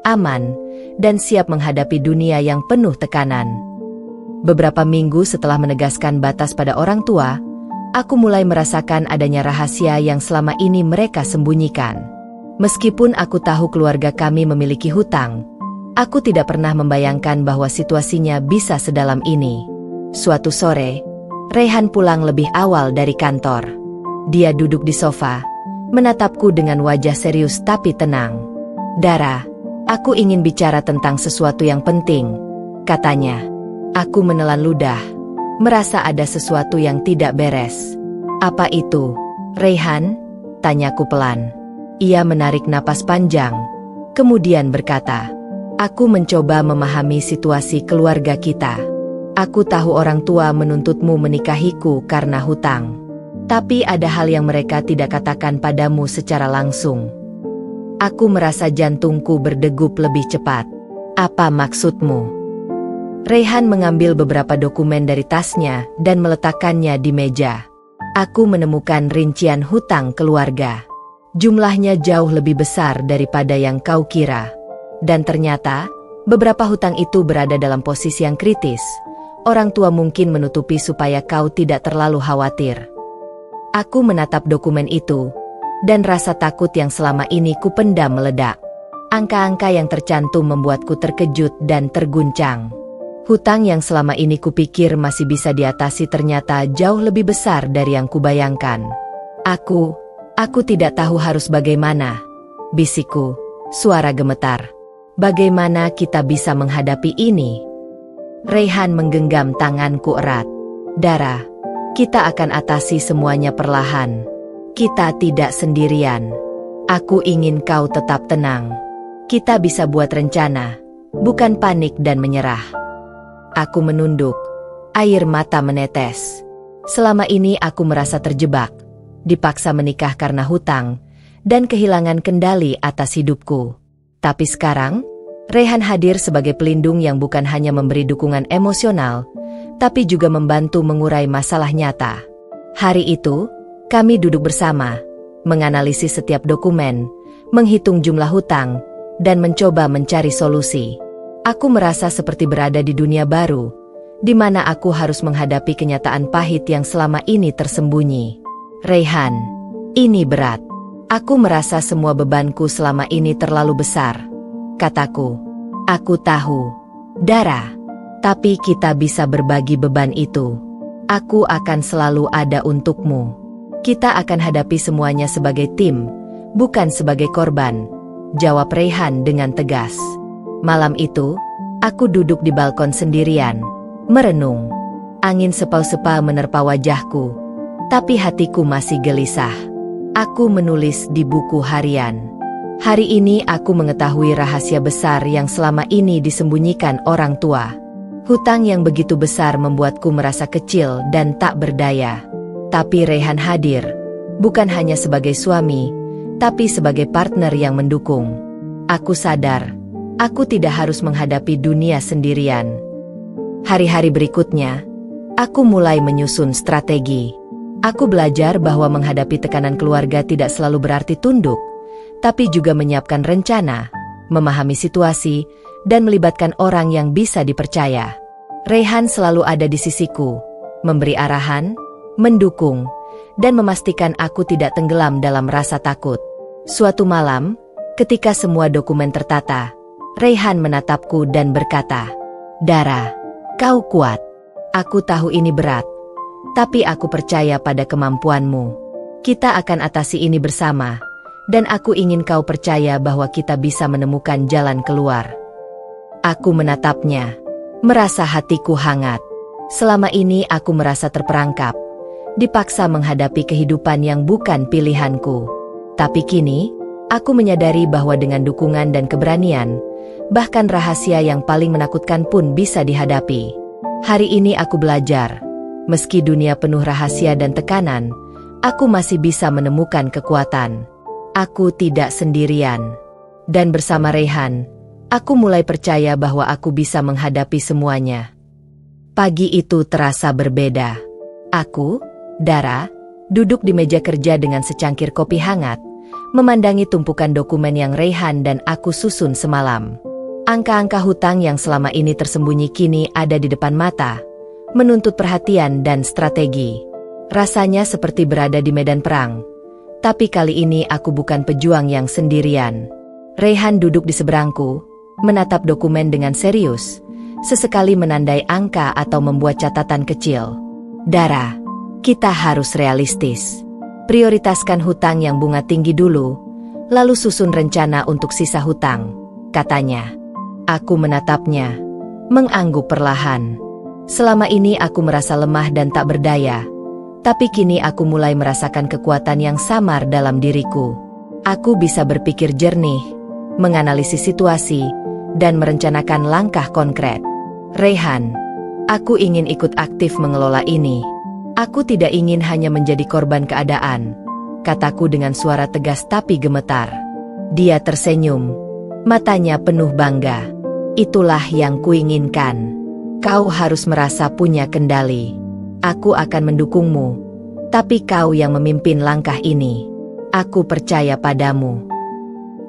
aman, dan siap menghadapi dunia yang penuh tekanan. Beberapa minggu setelah menegaskan batas pada orang tua, aku mulai merasakan adanya rahasia yang selama ini mereka sembunyikan. Meskipun aku tahu keluarga kami memiliki hutang, aku tidak pernah membayangkan bahwa situasinya bisa sedalam ini. Suatu sore, Raihan pulang lebih awal dari kantor. Dia duduk di sofa, menatapku dengan wajah serius tapi tenang. "Dara, aku ingin bicara tentang sesuatu yang penting," katanya. Aku menelan ludah, merasa ada sesuatu yang tidak beres. "Apa itu, Raihan?" tanyaku pelan. Ia menarik napas panjang, kemudian berkata, "Aku mencoba memahami situasi keluarga kita. Aku tahu orang tua menuntutmu menikahiku karena hutang. Tapi ada hal yang mereka tidak katakan padamu secara langsung." Aku merasa jantungku berdegup lebih cepat. "Apa maksudmu?" Raihan mengambil beberapa dokumen dari tasnya dan meletakkannya di meja. Aku menemukan rincian hutang keluarga. Jumlahnya jauh lebih besar daripada yang kau kira. Dan ternyata, beberapa hutang itu berada dalam posisi yang kritis. Orang tua mungkin menutupi supaya kau tidak terlalu khawatir. Aku menatap dokumen itu, dan rasa takut yang selama ini kupendam meledak. Angka-angka yang tercantum membuatku terkejut dan terguncang. Hutang yang selama ini kupikir masih bisa diatasi ternyata jauh lebih besar dari yang kubayangkan. Aku tidak tahu harus bagaimana," bisikku, suara gemetar. "Bagaimana kita bisa menghadapi ini?" Raihan menggenggam tanganku erat. "Dara, kita akan atasi semuanya perlahan. Kita tidak sendirian. Aku ingin kau tetap tenang. Kita bisa buat rencana, bukan panik dan menyerah." Aku menunduk, air mata menetes. Selama ini aku merasa terjebak, dipaksa menikah karena hutang, dan kehilangan kendali atas hidupku. Tapi sekarang, Raihan hadir sebagai pelindung yang bukan hanya memberi dukungan emosional, tapi juga membantu mengurai masalah nyata. Hari itu, kami duduk bersama, menganalisis setiap dokumen, menghitung jumlah hutang, dan mencoba mencari solusi. Aku merasa seperti berada di dunia baru, di mana aku harus menghadapi kenyataan pahit yang selama ini tersembunyi. "Raihan, ini berat. Aku merasa semua bebanku selama ini terlalu besar," kataku. "Aku tahu, Dara, tapi kita bisa berbagi beban itu. Aku akan selalu ada untukmu. Kita akan hadapi semuanya sebagai tim, bukan sebagai korban," jawab Raihan dengan tegas. Malam itu, aku duduk di balkon sendirian, merenung. Angin sepau-sepau menerpa wajahku, tapi hatiku masih gelisah. Aku menulis di buku harian. Hari ini aku mengetahui rahasia besar yang selama ini disembunyikan orang tua. Hutang yang begitu besar membuatku merasa kecil dan tak berdaya. Tapi Raihan hadir, bukan hanya sebagai suami, tapi sebagai partner yang mendukung. Aku sadar, aku tidak harus menghadapi dunia sendirian. Hari-hari berikutnya, aku mulai menyusun strategi. Aku belajar bahwa menghadapi tekanan keluarga tidak selalu berarti tunduk, tapi juga menyiapkan rencana, memahami situasi, dan melibatkan orang yang bisa dipercaya. Raihan selalu ada di sisiku, memberi arahan, mendukung, dan memastikan aku tidak tenggelam dalam rasa takut. Suatu malam, ketika semua dokumen tertata, Raihan menatapku dan berkata, "Dara, kau kuat. Aku tahu ini berat, tapi aku percaya pada kemampuanmu. Kita akan atasi ini bersama, dan aku ingin kau percaya bahwa kita bisa menemukan jalan keluar." Aku menatapnya, merasa hatiku hangat. Selama ini aku merasa terperangkap, dipaksa menghadapi kehidupan yang bukan pilihanku. Tapi kini, aku menyadari bahwa dengan dukungan dan keberanian, bahkan rahasia yang paling menakutkan pun bisa dihadapi. Hari ini aku belajar, meski dunia penuh rahasia dan tekanan, aku masih bisa menemukan kekuatan. Aku tidak sendirian. Dan bersama Raihan, aku mulai percaya bahwa aku bisa menghadapi semuanya. Pagi itu terasa berbeda. Aku, Dara, duduk di meja kerja dengan secangkir kopi hangat, memandangi tumpukan dokumen yang Raihan dan aku susun semalam. Angka-angka hutang yang selama ini tersembunyi kini ada di depan mata, menuntut perhatian dan strategi. Rasanya seperti berada di medan perang. Tapi kali ini aku bukan pejuang yang sendirian. Raihan duduk di seberangku, menatap dokumen dengan serius, sesekali menandai angka atau membuat catatan kecil. Dara, kita harus realistis. Prioritaskan hutang yang bunga tinggi dulu, lalu susun rencana untuk sisa hutang, katanya. Aku menatapnya, mengangguk perlahan. Selama ini aku merasa lemah dan tak berdaya, tapi kini aku mulai merasakan kekuatan yang samar dalam diriku. Aku bisa berpikir jernih, menganalisis situasi, dan merencanakan langkah konkret. Raihan, aku ingin ikut aktif mengelola ini. Aku tidak ingin hanya menjadi korban keadaan, kataku dengan suara tegas tapi gemetar. Dia tersenyum, matanya penuh bangga. Itulah yang kuinginkan. Kau harus merasa punya kendali. Aku akan mendukungmu, tapi kau yang memimpin langkah ini. Aku percaya padamu.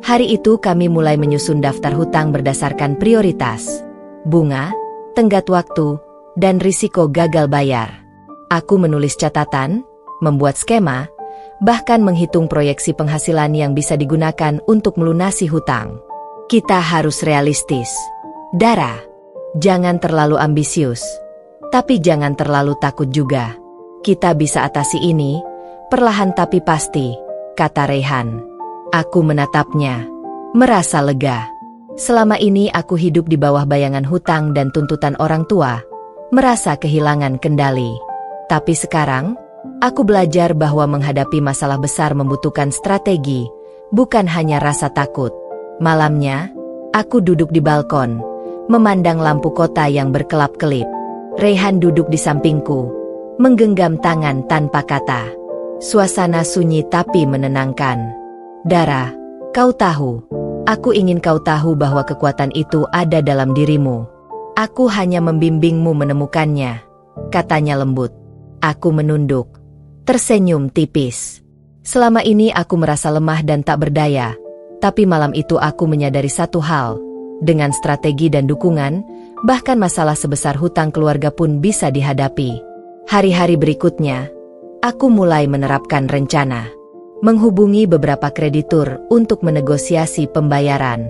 Hari itu kami mulai menyusun daftar hutang berdasarkan prioritas, bunga, tenggat waktu, dan risiko gagal bayar. Aku menulis catatan, membuat skema, bahkan menghitung proyeksi penghasilan yang bisa digunakan untuk melunasi hutang. Kita harus realistis. Dara, jangan terlalu ambisius, tapi jangan terlalu takut juga. Kita bisa atasi ini, perlahan tapi pasti, kata Raihan. Aku menatapnya, merasa lega. Selama ini aku hidup di bawah bayangan hutang dan tuntutan orang tua, merasa kehilangan kendali. Tapi sekarang, aku belajar bahwa menghadapi masalah besar membutuhkan strategi, bukan hanya rasa takut. Malamnya, aku duduk di balkon, memandang lampu kota yang berkelap-kelip. Raihan duduk di sampingku, menggenggam tangan tanpa kata. Suasana sunyi tapi menenangkan. Dara, kau tahu, aku ingin kau tahu bahwa kekuatan itu ada dalam dirimu. Aku hanya membimbingmu menemukannya, katanya lembut. Aku menunduk, tersenyum tipis. Selama ini aku merasa lemah dan tak berdaya, tapi malam itu aku menyadari satu hal. Dengan strategi dan dukungan, bahkan masalah sebesar hutang keluarga pun bisa dihadapi. Hari-hari berikutnya, aku mulai menerapkan rencana. Menghubungi beberapa kreditur untuk menegosiasi pembayaran.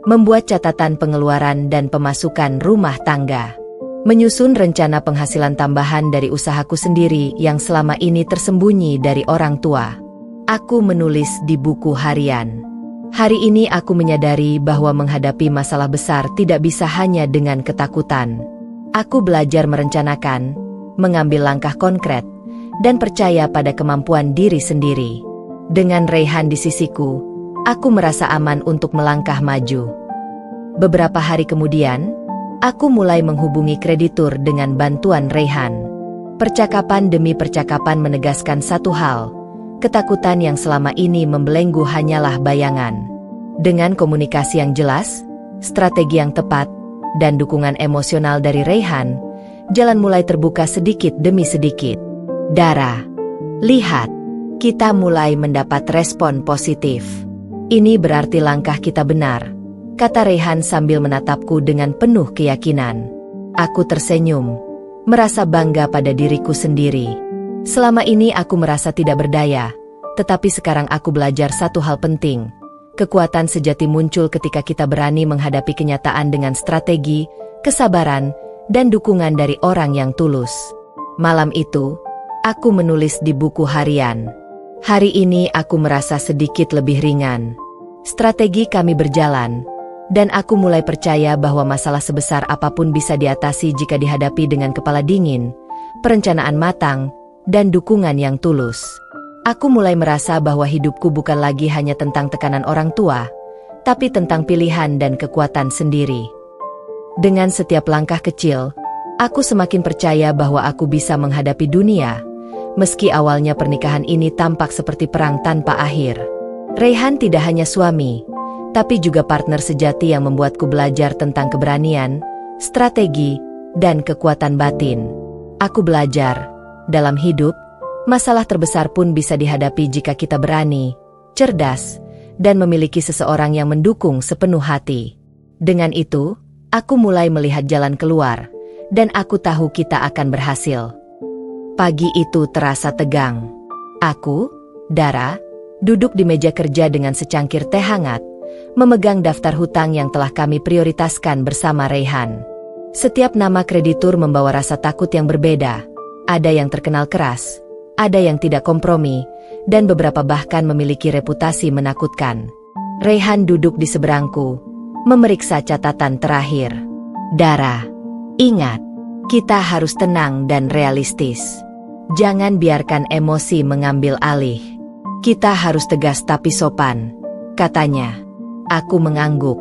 Membuat catatan pengeluaran dan pemasukan rumah tangga. Menyusun rencana penghasilan tambahan dari usahaku sendiri yang selama ini tersembunyi dari orang tua. Aku menulis di buku harian. Hari ini aku menyadari bahwa menghadapi masalah besar tidak bisa hanya dengan ketakutan. Aku belajar merencanakan, mengambil langkah konkret, dan percaya pada kemampuan diri sendiri. Dengan Raihan di sisiku, aku merasa aman untuk melangkah maju. Beberapa hari kemudian, aku mulai menghubungi kreditur dengan bantuan Raihan. Percakapan demi percakapan menegaskan satu hal. Ketakutan yang selama ini membelenggu hanyalah bayangan. Dengan komunikasi yang jelas, strategi yang tepat, dan dukungan emosional dari Raihan, jalan mulai terbuka sedikit demi sedikit. Dara, lihat, kita mulai mendapat respon positif. Ini berarti langkah kita benar, kata Raihan sambil menatapku dengan penuh keyakinan. Aku tersenyum, merasa bangga pada diriku sendiri. Selama ini aku merasa tidak berdaya, tetapi sekarang aku belajar satu hal penting. Kekuatan sejati muncul ketika kita berani menghadapi kenyataan dengan strategi, kesabaran, dan dukungan dari orang yang tulus. Malam itu, aku menulis di buku harian. Hari ini aku merasa sedikit lebih ringan. Strategi kami berjalan, dan aku mulai percaya bahwa masalah sebesar apapun bisa diatasi jika dihadapi dengan kepala dingin, perencanaan matang, dan dukungan yang tulus. Aku mulai merasa bahwa hidupku bukan lagi hanya tentang tekanan orang tua, tapi tentang pilihan dan kekuatan sendiri. Dengan setiap langkah kecil, aku semakin percaya bahwa aku bisa menghadapi dunia, meski awalnya pernikahan ini tampak seperti perang tanpa akhir. Raihan tidak hanya suami, tapi juga partner sejati yang membuatku belajar tentang keberanian, strategi, dan kekuatan batin. Aku belajar, dalam hidup, masalah terbesar pun bisa dihadapi jika kita berani, cerdas, dan memiliki seseorang yang mendukung sepenuh hati. Dengan itu, aku mulai melihat jalan keluar, dan aku tahu kita akan berhasil. Pagi itu terasa tegang. Aku, Dara, duduk di meja kerja dengan secangkir teh hangat, memegang daftar hutang yang telah kami prioritaskan bersama Raihan. Setiap nama kreditur membawa rasa takut yang berbeda. Ada yang terkenal keras, ada yang tidak kompromi, dan beberapa bahkan memiliki reputasi menakutkan. Raihan duduk di seberangku, memeriksa catatan terakhir. Dara, ingat, kita harus tenang dan realistis. Jangan biarkan emosi mengambil alih. Kita harus tegas tapi sopan, katanya. Aku mengangguk,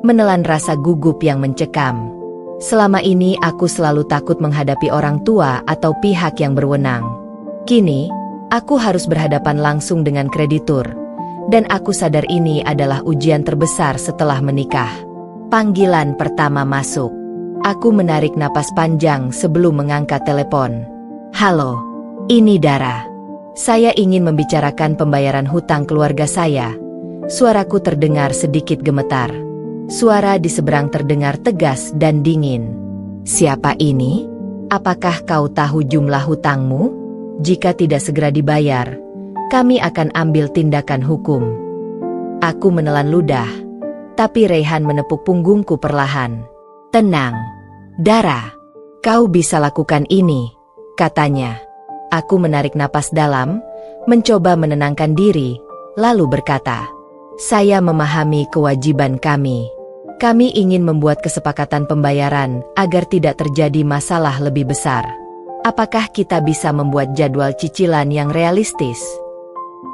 menelan rasa gugup yang mencekam. Selama ini aku selalu takut menghadapi orang tua atau pihak yang berwenang. Kini, aku harus berhadapan langsung dengan kreditur, dan aku sadar ini adalah ujian terbesar setelah menikah. Panggilan pertama masuk. Aku menarik napas panjang sebelum mengangkat telepon. Halo, ini Dara. Saya ingin membicarakan pembayaran hutang keluarga saya. Suaraku terdengar sedikit gemetar. Suara di seberang terdengar tegas dan dingin. Siapa ini? Apakah kau tahu jumlah hutangmu? Jika tidak segera dibayar, kami akan ambil tindakan hukum. Aku menelan ludah, tapi Raihan menepuk punggungku perlahan. Tenang, Dara, kau bisa lakukan ini, katanya. Aku menarik napas dalam, mencoba menenangkan diri, lalu berkata, saya memahami kewajiban kami. Kami ingin membuat kesepakatan pembayaran agar tidak terjadi masalah lebih besar. Apakah kita bisa membuat jadwal cicilan yang realistis?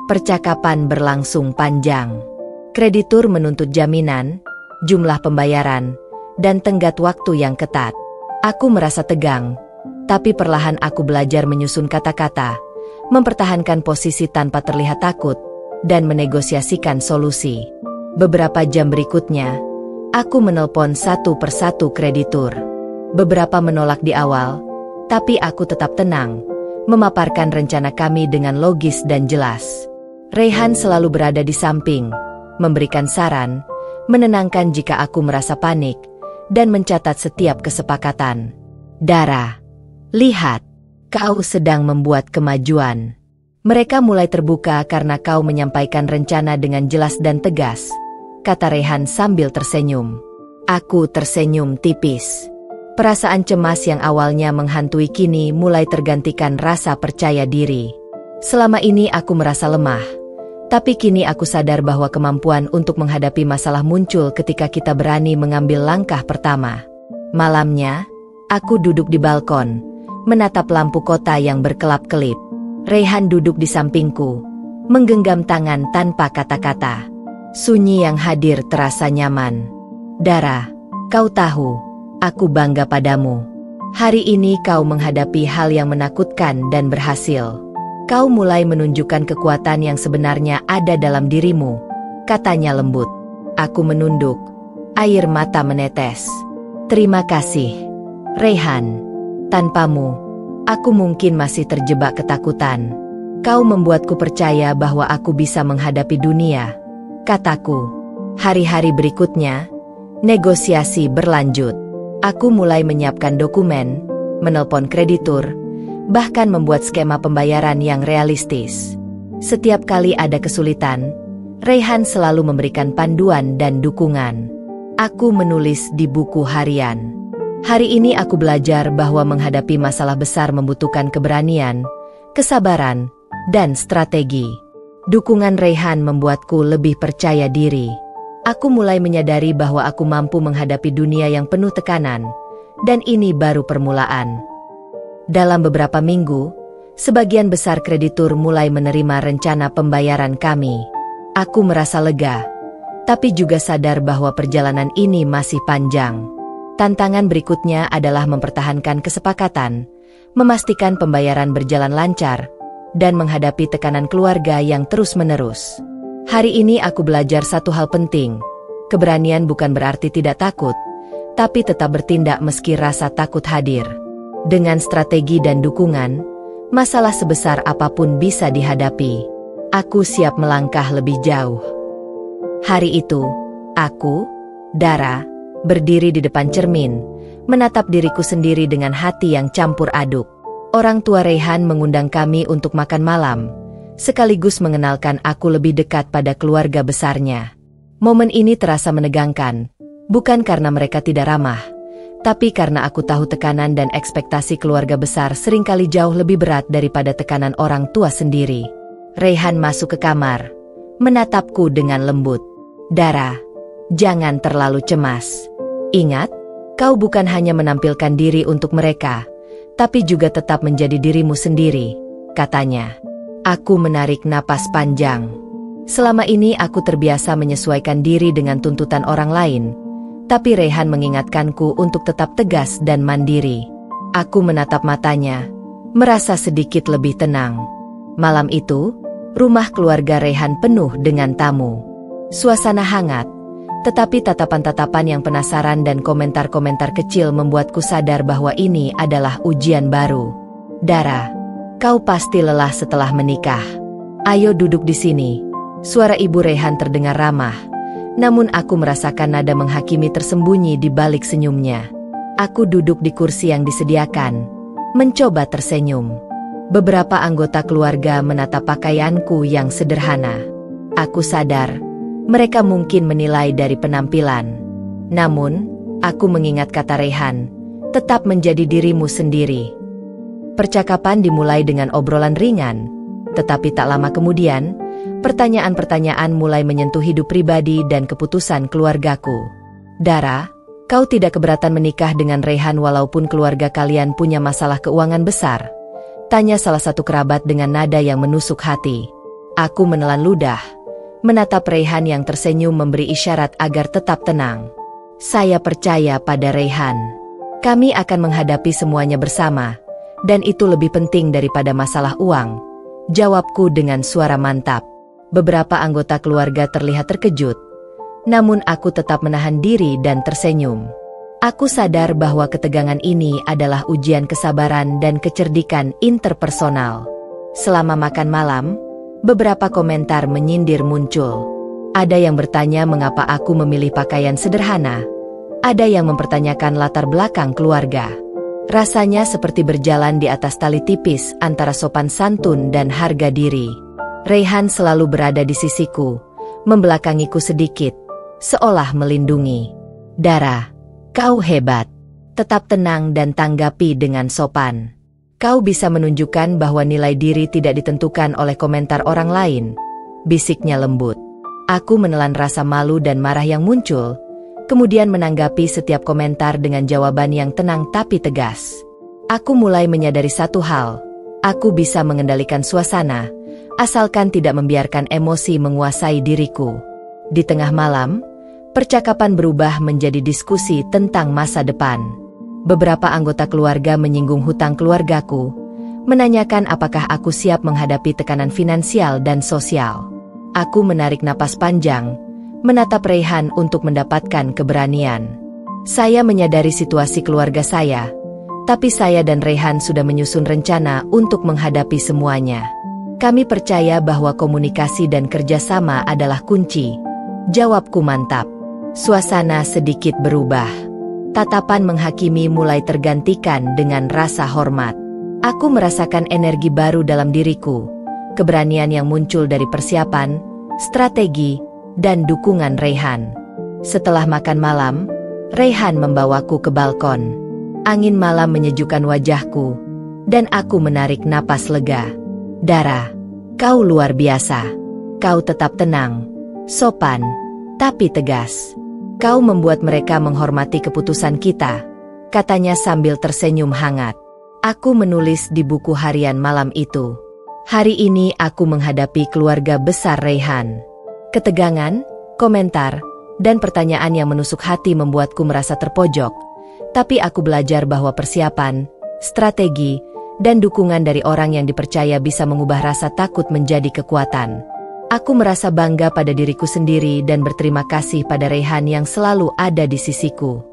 Percakapan berlangsung panjang. Kreditur menuntut jaminan, jumlah pembayaran, dan tenggat waktu yang ketat. Aku merasa tegang, tapi perlahan aku belajar menyusun kata-kata, mempertahankan posisi tanpa terlihat takut, dan menegosiasikan solusi. Beberapa jam berikutnya, aku menelpon satu persatu kreditur. Beberapa menolak di awal, tapi aku tetap tenang, memaparkan rencana kami dengan logis dan jelas. Raihan selalu berada di samping, memberikan saran, menenangkan jika aku merasa panik, dan mencatat setiap kesepakatan. Dara, lihat, kau sedang membuat kemajuan. Mereka mulai terbuka karena kau menyampaikan rencana dengan jelas dan tegas, kata Raihan sambil tersenyum. Aku tersenyum tipis. Perasaan cemas yang awalnya menghantui kini mulai tergantikan rasa percaya diri. Selama ini aku merasa lemah, tapi kini aku sadar bahwa kemampuan untuk menghadapi masalah muncul ketika kita berani mengambil langkah pertama. Malamnya, aku duduk di balkon, menatap lampu kota yang berkelap-kelip. Raihan duduk di sampingku, menggenggam tangan tanpa kata-kata. Sunyi yang hadir terasa nyaman. Dara, kau tahu, aku bangga padamu. Hari ini kau menghadapi hal yang menakutkan dan berhasil. Kau mulai menunjukkan kekuatan yang sebenarnya ada dalam dirimu, katanya lembut. Aku menunduk, air mata menetes. Terima kasih, Raihan. Tanpamu, aku mungkin masih terjebak ketakutan. Kau membuatku percaya bahwa aku bisa menghadapi dunia, kataku. Hari-hari berikutnya, negosiasi berlanjut. Aku mulai menyiapkan dokumen, menelpon kreditur, bahkan membuat skema pembayaran yang realistis. Setiap kali ada kesulitan, Raihan selalu memberikan panduan dan dukungan. Aku menulis di buku harian. Hari ini aku belajar bahwa menghadapi masalah besar membutuhkan keberanian, kesabaran, dan strategi. Dukungan Raihan membuatku lebih percaya diri. Aku mulai menyadari bahwa aku mampu menghadapi dunia yang penuh tekanan, dan ini baru permulaan. Dalam beberapa minggu, sebagian besar kreditur mulai menerima rencana pembayaran kami. Aku merasa lega, tapi juga sadar bahwa perjalanan ini masih panjang. Tantangan berikutnya adalah mempertahankan kesepakatan, memastikan pembayaran berjalan lancar, dan menghadapi tekanan keluarga yang terus-menerus. Hari ini aku belajar satu hal penting. Keberanian bukan berarti tidak takut, tapi tetap bertindak meski rasa takut hadir. Dengan strategi dan dukungan, masalah sebesar apapun bisa dihadapi. Aku siap melangkah lebih jauh. Hari itu, aku, Dara, berdiri di depan cermin, menatap diriku sendiri dengan hati yang campur aduk. Orang tua Raihan mengundang kami untuk makan malam, sekaligus mengenalkan aku lebih dekat pada keluarga besarnya. Momen ini terasa menegangkan, bukan karena mereka tidak ramah, tapi karena aku tahu tekanan dan ekspektasi keluarga besar seringkali jauh lebih berat daripada tekanan orang tua sendiri. Raihan masuk ke kamar, menatapku dengan lembut. Dara, jangan terlalu cemas. Ingat, kau bukan hanya menampilkan diri untuk mereka, tapi juga tetap menjadi dirimu sendiri, katanya. Aku menarik napas panjang. Selama ini aku terbiasa menyesuaikan diri dengan tuntutan orang lain, tapi Raihan mengingatkanku untuk tetap tegas dan mandiri. Aku menatap matanya, merasa sedikit lebih tenang. Malam itu, rumah keluarga Raihan penuh dengan tamu. Suasana hangat, tetapi tatapan-tatapan yang penasaran dan komentar-komentar kecil membuatku sadar bahwa ini adalah ujian baru. Dara, kau pasti lelah setelah menikah. Ayo duduk di sini. Suara ibu Raihan terdengar ramah, namun aku merasakan nada menghakimi tersembunyi di balik senyumnya. Aku duduk di kursi yang disediakan, mencoba tersenyum. Beberapa anggota keluarga menatap pakaianku yang sederhana. Aku sadar, mereka mungkin menilai dari penampilan. Namun, aku mengingat kata Raihan, tetap menjadi dirimu sendiri. Percakapan dimulai dengan obrolan ringan, tetapi tak lama kemudian, pertanyaan-pertanyaan mulai menyentuh hidup pribadi dan keputusan keluargaku. Dara, kau tidak keberatan menikah dengan Raihan walaupun keluarga kalian punya masalah keuangan besar? Tanya salah satu kerabat dengan nada yang menusuk hati. Aku menelan ludah, menatap Raihan yang tersenyum memberi isyarat agar tetap tenang. Saya percaya pada Raihan. Kami akan menghadapi semuanya bersama, dan itu lebih penting daripada masalah uang, jawabku dengan suara mantap. Beberapa anggota keluarga terlihat terkejut, namun aku tetap menahan diri dan tersenyum. Aku sadar bahwa ketegangan ini adalah ujian kesabaran dan kecerdikan interpersonal. Selama makan malam, beberapa komentar menyindir muncul. Ada yang bertanya mengapa aku memilih pakaian sederhana. Ada yang mempertanyakan latar belakang keluarga. Rasanya seperti berjalan di atas tali tipis antara sopan santun dan harga diri. Raihan selalu berada di sisiku, membelakangiku sedikit, seolah melindungi. Dara, kau hebat. Tetap tenang dan tanggapi dengan sopan. Kau bisa menunjukkan bahwa nilai diri tidak ditentukan oleh komentar orang lain, bisiknya lembut. Aku menelan rasa malu dan marah yang muncul, kemudian menanggapi setiap komentar dengan jawaban yang tenang tapi tegas. Aku mulai menyadari satu hal, aku bisa mengendalikan suasana, asalkan tidak membiarkan emosi menguasai diriku. Di tengah malam, percakapan berubah menjadi diskusi tentang masa depan. Beberapa anggota keluarga menyinggung hutang keluargaku, menanyakan apakah aku siap menghadapi tekanan finansial dan sosial. Aku menarik napas panjang, menatap Raihan untuk mendapatkan keberanian. Saya menyadari situasi keluarga saya, tapi saya dan Raihan sudah menyusun rencana untuk menghadapi semuanya. Kami percaya bahwa komunikasi dan kerjasama adalah kunci, jawabku mantap. Suasana sedikit berubah. Tatapan menghakimi mulai tergantikan dengan rasa hormat. Aku merasakan energi baru dalam diriku, keberanian yang muncul dari persiapan, strategi, dan dukungan Raihan. Setelah makan malam, Raihan membawaku ke balkon. Angin malam menyejukkan wajahku, dan aku menarik napas lega. Dara, kau luar biasa. Kau tetap tenang, sopan, tapi tegas. Kau membuat mereka menghormati keputusan kita, katanya sambil tersenyum hangat. Aku menulis di buku harian malam itu. Hari ini aku menghadapi keluarga besar Raihan. Ketegangan, komentar, dan pertanyaan yang menusuk hati membuatku merasa terpojok. Tapi aku belajar bahwa persiapan, strategi, dan dukungan dari orang yang dipercaya bisa mengubah rasa takut menjadi kekuatan. Aku merasa bangga pada diriku sendiri dan berterima kasih pada Raihan yang selalu ada di sisiku.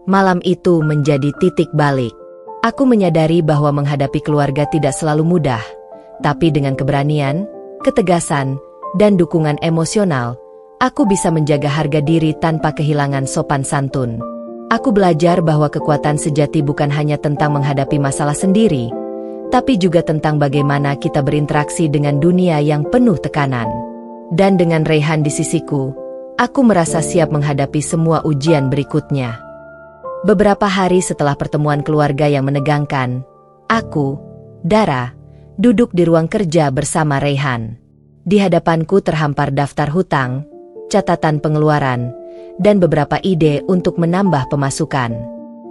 Malam itu menjadi titik balik. Aku menyadari bahwa menghadapi keluarga tidak selalu mudah, tapi dengan keberanian, ketegasan, dan dukungan emosional, aku bisa menjaga harga diri tanpa kehilangan sopan santun. Aku belajar bahwa kekuatan sejati bukan hanya tentang menghadapi masalah sendiri, tapi juga tentang bagaimana kita berinteraksi dengan dunia yang penuh tekanan. Dan dengan Raihan di sisiku, aku merasa siap menghadapi semua ujian berikutnya. Beberapa hari setelah pertemuan keluarga yang menegangkan, aku, Dara, duduk di ruang kerja bersama Raihan. Di hadapanku terhampar daftar hutang, catatan pengeluaran, dan beberapa ide untuk menambah pemasukan.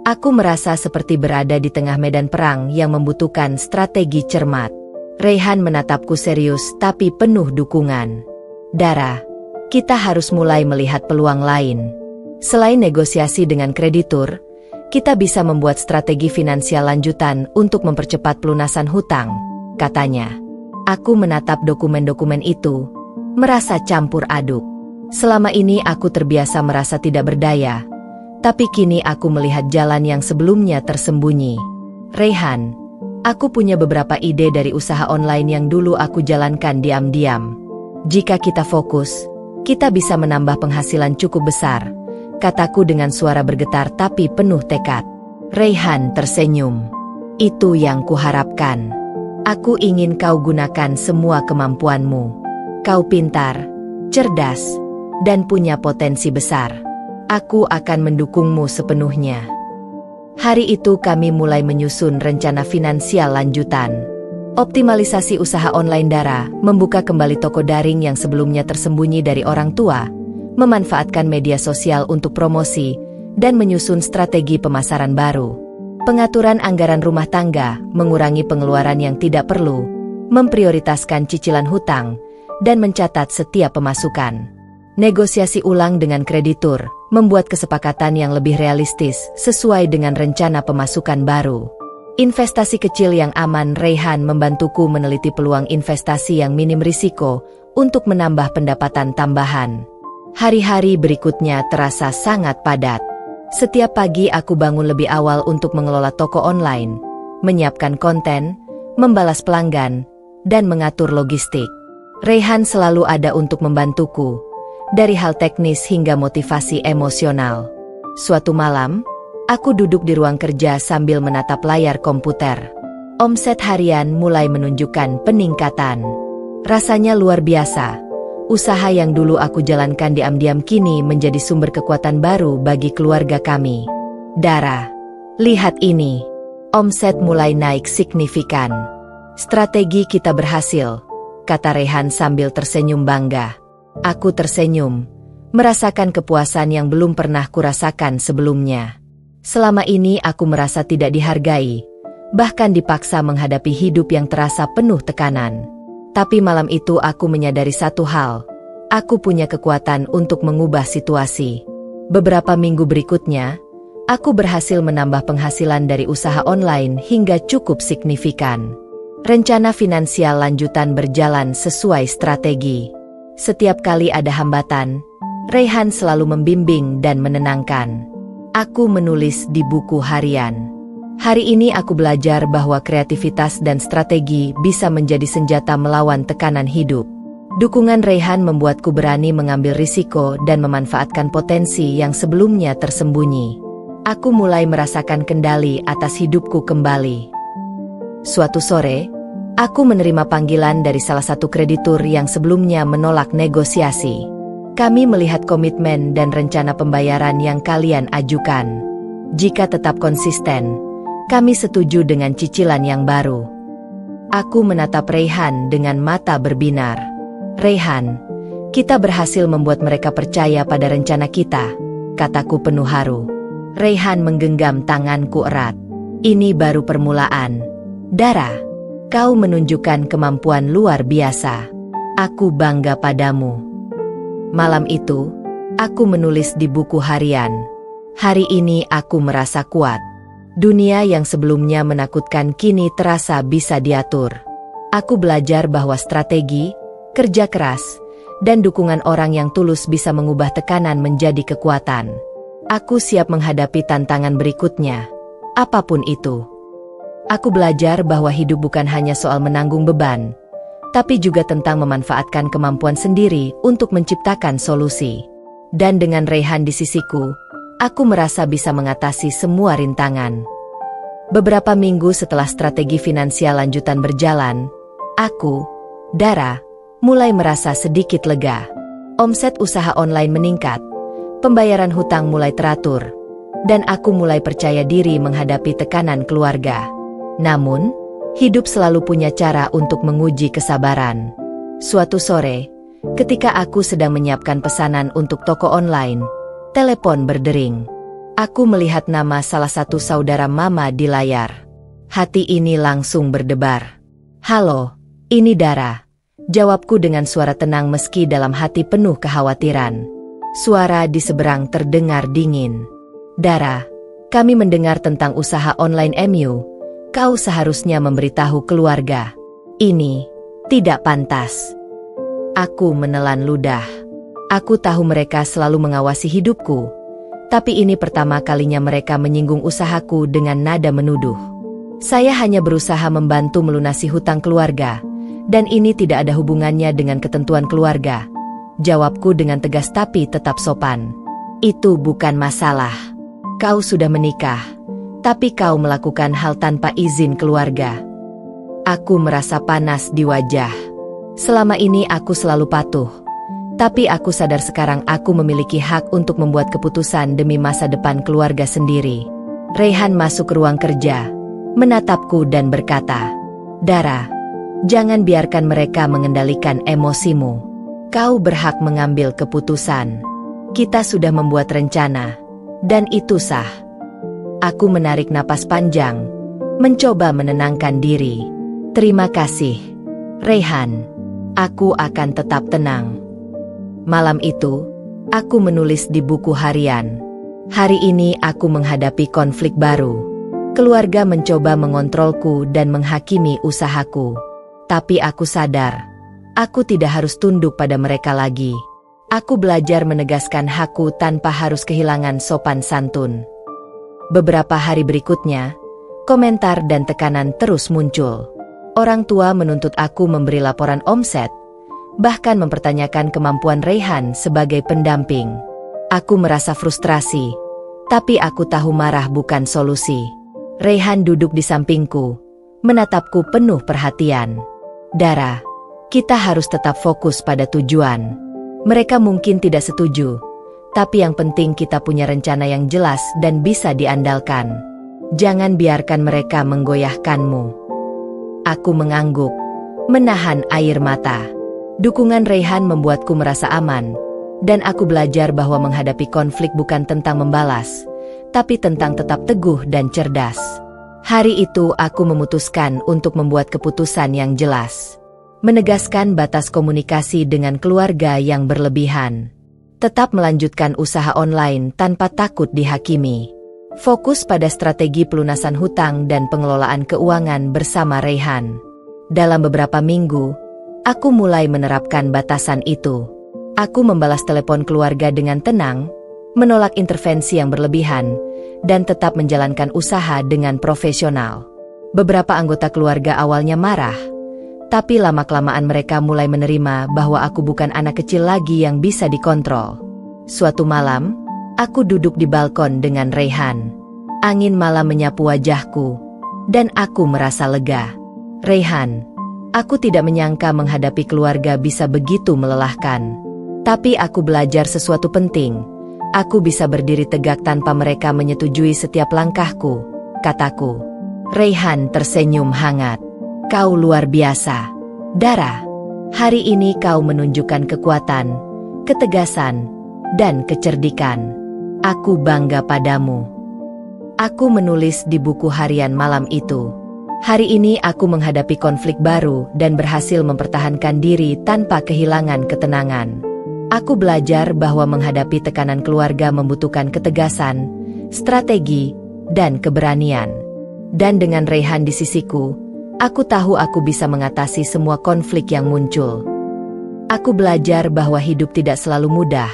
Aku merasa seperti berada di tengah medan perang yang membutuhkan strategi cermat. Raihan menatapku serius tapi penuh dukungan. Dara, kita harus mulai melihat peluang lain. Selain negosiasi dengan kreditur, kita bisa membuat strategi finansial lanjutan untuk mempercepat pelunasan hutang, katanya. Aku menatap dokumen-dokumen itu, merasa campur aduk. Selama ini aku terbiasa merasa tidak berdaya, tapi kini aku melihat jalan yang sebelumnya tersembunyi. Raihan, aku punya beberapa ide dari usaha online yang dulu aku jalankan diam-diam. Jika kita fokus, kita bisa menambah penghasilan cukup besar, kataku dengan suara bergetar tapi penuh tekad. Raihan tersenyum. Itu yang kuharapkan. Aku ingin kau gunakan semua kemampuanmu. Kau pintar, cerdas, dan punya potensi besar. Aku akan mendukungmu sepenuhnya. Hari itu kami mulai menyusun rencana finansial lanjutan. Optimalisasi usaha online Dara, membuka kembali toko daring yang sebelumnya tersembunyi dari orang tua, memanfaatkan media sosial untuk promosi, dan menyusun strategi pemasaran baru. Pengaturan anggaran rumah tangga, mengurangi pengeluaran yang tidak perlu, memprioritaskan cicilan hutang, dan mencatat setiap pemasukan. Negosiasi ulang dengan kreditur, membuat kesepakatan yang lebih realistis sesuai dengan rencana pemasukan baru. Investasi kecil yang aman. Raihan membantuku meneliti peluang investasi yang minim risiko untuk menambah pendapatan tambahan. Hari-hari berikutnya terasa sangat padat. Setiap pagi aku bangun lebih awal untuk mengelola toko online, menyiapkan konten, membalas pelanggan, dan mengatur logistik. Raihan selalu ada untuk membantuku, dari hal teknis hingga motivasi emosional. Suatu malam, aku duduk di ruang kerja sambil menatap layar komputer. Omset harian mulai menunjukkan peningkatan. Rasanya luar biasa. Usaha yang dulu aku jalankan diam-diam kini menjadi sumber kekuatan baru bagi keluarga kami. Dara, lihat ini. Omset mulai naik signifikan. Strategi kita berhasil, kata Raihan sambil tersenyum bangga. Aku tersenyum, merasakan kepuasan yang belum pernah kurasakan sebelumnya. Selama ini aku merasa tidak dihargai, bahkan dipaksa menghadapi hidup yang terasa penuh tekanan. Tapi malam itu aku menyadari satu hal, aku punya kekuatan untuk mengubah situasi. Beberapa minggu berikutnya, aku berhasil menambah penghasilan dari usaha online hingga cukup signifikan. Rencana finansial lanjutan berjalan sesuai strategi. Setiap kali ada hambatan, Raihan selalu membimbing dan menenangkan. Aku menulis di buku harian. Hari ini aku belajar bahwa kreativitas dan strategi bisa menjadi senjata melawan tekanan hidup. Dukungan Raihan membuatku berani mengambil risiko dan memanfaatkan potensi yang sebelumnya tersembunyi. Aku mulai merasakan kendali atas hidupku kembali. Suatu sore, aku menerima panggilan dari salah satu kreditur yang sebelumnya menolak negosiasi. Kami melihat komitmen dan rencana pembayaran yang kalian ajukan. Jika tetap konsisten, kami setuju dengan cicilan yang baru. Aku menatap Raihan dengan mata berbinar. Raihan, kita berhasil membuat mereka percaya pada rencana kita, kataku penuh haru. Raihan menggenggam tanganku erat. Ini baru permulaan. Dara, kau menunjukkan kemampuan luar biasa. Aku bangga padamu. Malam itu, aku menulis di buku harian. Hari ini aku merasa kuat. Dunia yang sebelumnya menakutkan kini terasa bisa diatur. Aku belajar bahwa strategi, kerja keras, dan dukungan orang yang tulus bisa mengubah tekanan menjadi kekuatan. Aku siap menghadapi tantangan berikutnya, apapun itu. Aku belajar bahwa hidup bukan hanya soal menanggung beban, tapi juga tentang memanfaatkan kemampuan sendiri untuk menciptakan solusi. Dan dengan Raihan di sisiku, aku merasa bisa mengatasi semua rintangan. Beberapa minggu setelah strategi finansial lanjutan berjalan, aku, Dara, mulai merasa sedikit lega. Omset usaha online meningkat, pembayaran hutang mulai teratur, dan aku mulai percaya diri menghadapi tekanan keluarga. Namun, hidup selalu punya cara untuk menguji kesabaran. Suatu sore, ketika aku sedang menyiapkan pesanan untuk toko online, telepon berdering. Aku melihat nama salah satu saudara mama di layar. Hati ini langsung berdebar. "Halo, ini Dara," jawabku dengan suara tenang meski dalam hati penuh kekhawatiran. Suara di seberang terdengar dingin. "Dara, kami mendengar tentang usaha online MU. Kau seharusnya memberitahu keluarga. Ini tidak pantas." Aku menelan ludah. Aku tahu mereka selalu mengawasi hidupku, tapi ini pertama kalinya mereka menyinggung usahaku dengan nada menuduh. Saya hanya berusaha membantu melunasi hutang keluarga, dan ini tidak ada hubungannya dengan ketentuan keluarga, jawabku dengan tegas tapi tetap sopan. "Itu bukan masalah. Kau sudah menikah, tapi kau melakukan hal tanpa izin keluarga." Aku merasa panas di wajah. Selama ini aku selalu patuh, tapi aku sadar sekarang aku memiliki hak untuk membuat keputusan demi masa depan keluarga sendiri. Raihan masuk ke ruang kerja, menatapku dan berkata, "Dara, jangan biarkan mereka mengendalikan emosimu. Kau berhak mengambil keputusan. Kita sudah membuat rencana, dan itu sah." Aku menarik napas panjang, mencoba menenangkan diri. "Terima kasih, Raihan. Aku akan tetap tenang." Malam itu, aku menulis di buku harian. Hari ini aku menghadapi konflik baru. Keluarga mencoba mengontrolku dan menghakimi usahaku. Tapi aku sadar, aku tidak harus tunduk pada mereka lagi. Aku belajar menegaskan hakku tanpa harus kehilangan sopan santun. Beberapa hari berikutnya, komentar dan tekanan terus muncul. Orang tua menuntut aku memberi laporan omset, bahkan mempertanyakan kemampuan Raihan sebagai pendamping. Aku merasa frustrasi, tapi aku tahu marah bukan solusi. Raihan duduk di sampingku, menatapku penuh perhatian. "Dara, kita harus tetap fokus pada tujuan. Mereka mungkin tidak setuju, tapi yang penting kita punya rencana yang jelas dan bisa diandalkan. Jangan biarkan mereka menggoyahkanmu." Aku mengangguk, menahan air mata. Dukungan Raihan membuatku merasa aman, dan aku belajar bahwa menghadapi konflik bukan tentang membalas, tapi tentang tetap teguh dan cerdas. Hari itu aku memutuskan untuk membuat keputusan yang jelas. Menegaskan batas komunikasi dengan keluarga yang berlebihan. Tetap melanjutkan usaha online tanpa takut dihakimi. Fokus pada strategi pelunasan hutang dan pengelolaan keuangan bersama Raihan. Dalam beberapa minggu, aku mulai menerapkan batasan itu. Aku membalas telepon keluarga dengan tenang, menolak intervensi yang berlebihan, dan tetap menjalankan usaha dengan profesional. Beberapa anggota keluarga awalnya marah, tapi lama-kelamaan mereka mulai menerima bahwa aku bukan anak kecil lagi yang bisa dikontrol. Suatu malam, aku duduk di balkon dengan Raihan. Angin malam menyapu wajahku, dan aku merasa lega. "Raihan, aku tidak menyangka menghadapi keluarga bisa begitu melelahkan. Tapi aku belajar sesuatu penting. Aku bisa berdiri tegak tanpa mereka menyetujui setiap langkahku," kataku. Raihan tersenyum hangat. "Kau luar biasa, Dara. Hari ini kau menunjukkan kekuatan, ketegasan, dan kecerdikan. Aku bangga padamu." Aku menulis di buku harian malam itu. Hari ini aku menghadapi konflik baru dan berhasil mempertahankan diri tanpa kehilangan ketenangan. Aku belajar bahwa menghadapi tekanan keluarga membutuhkan ketegasan, strategi, dan keberanian. Dan dengan Raihan di sisiku, aku tahu aku bisa mengatasi semua konflik yang muncul. Aku belajar bahwa hidup tidak selalu mudah,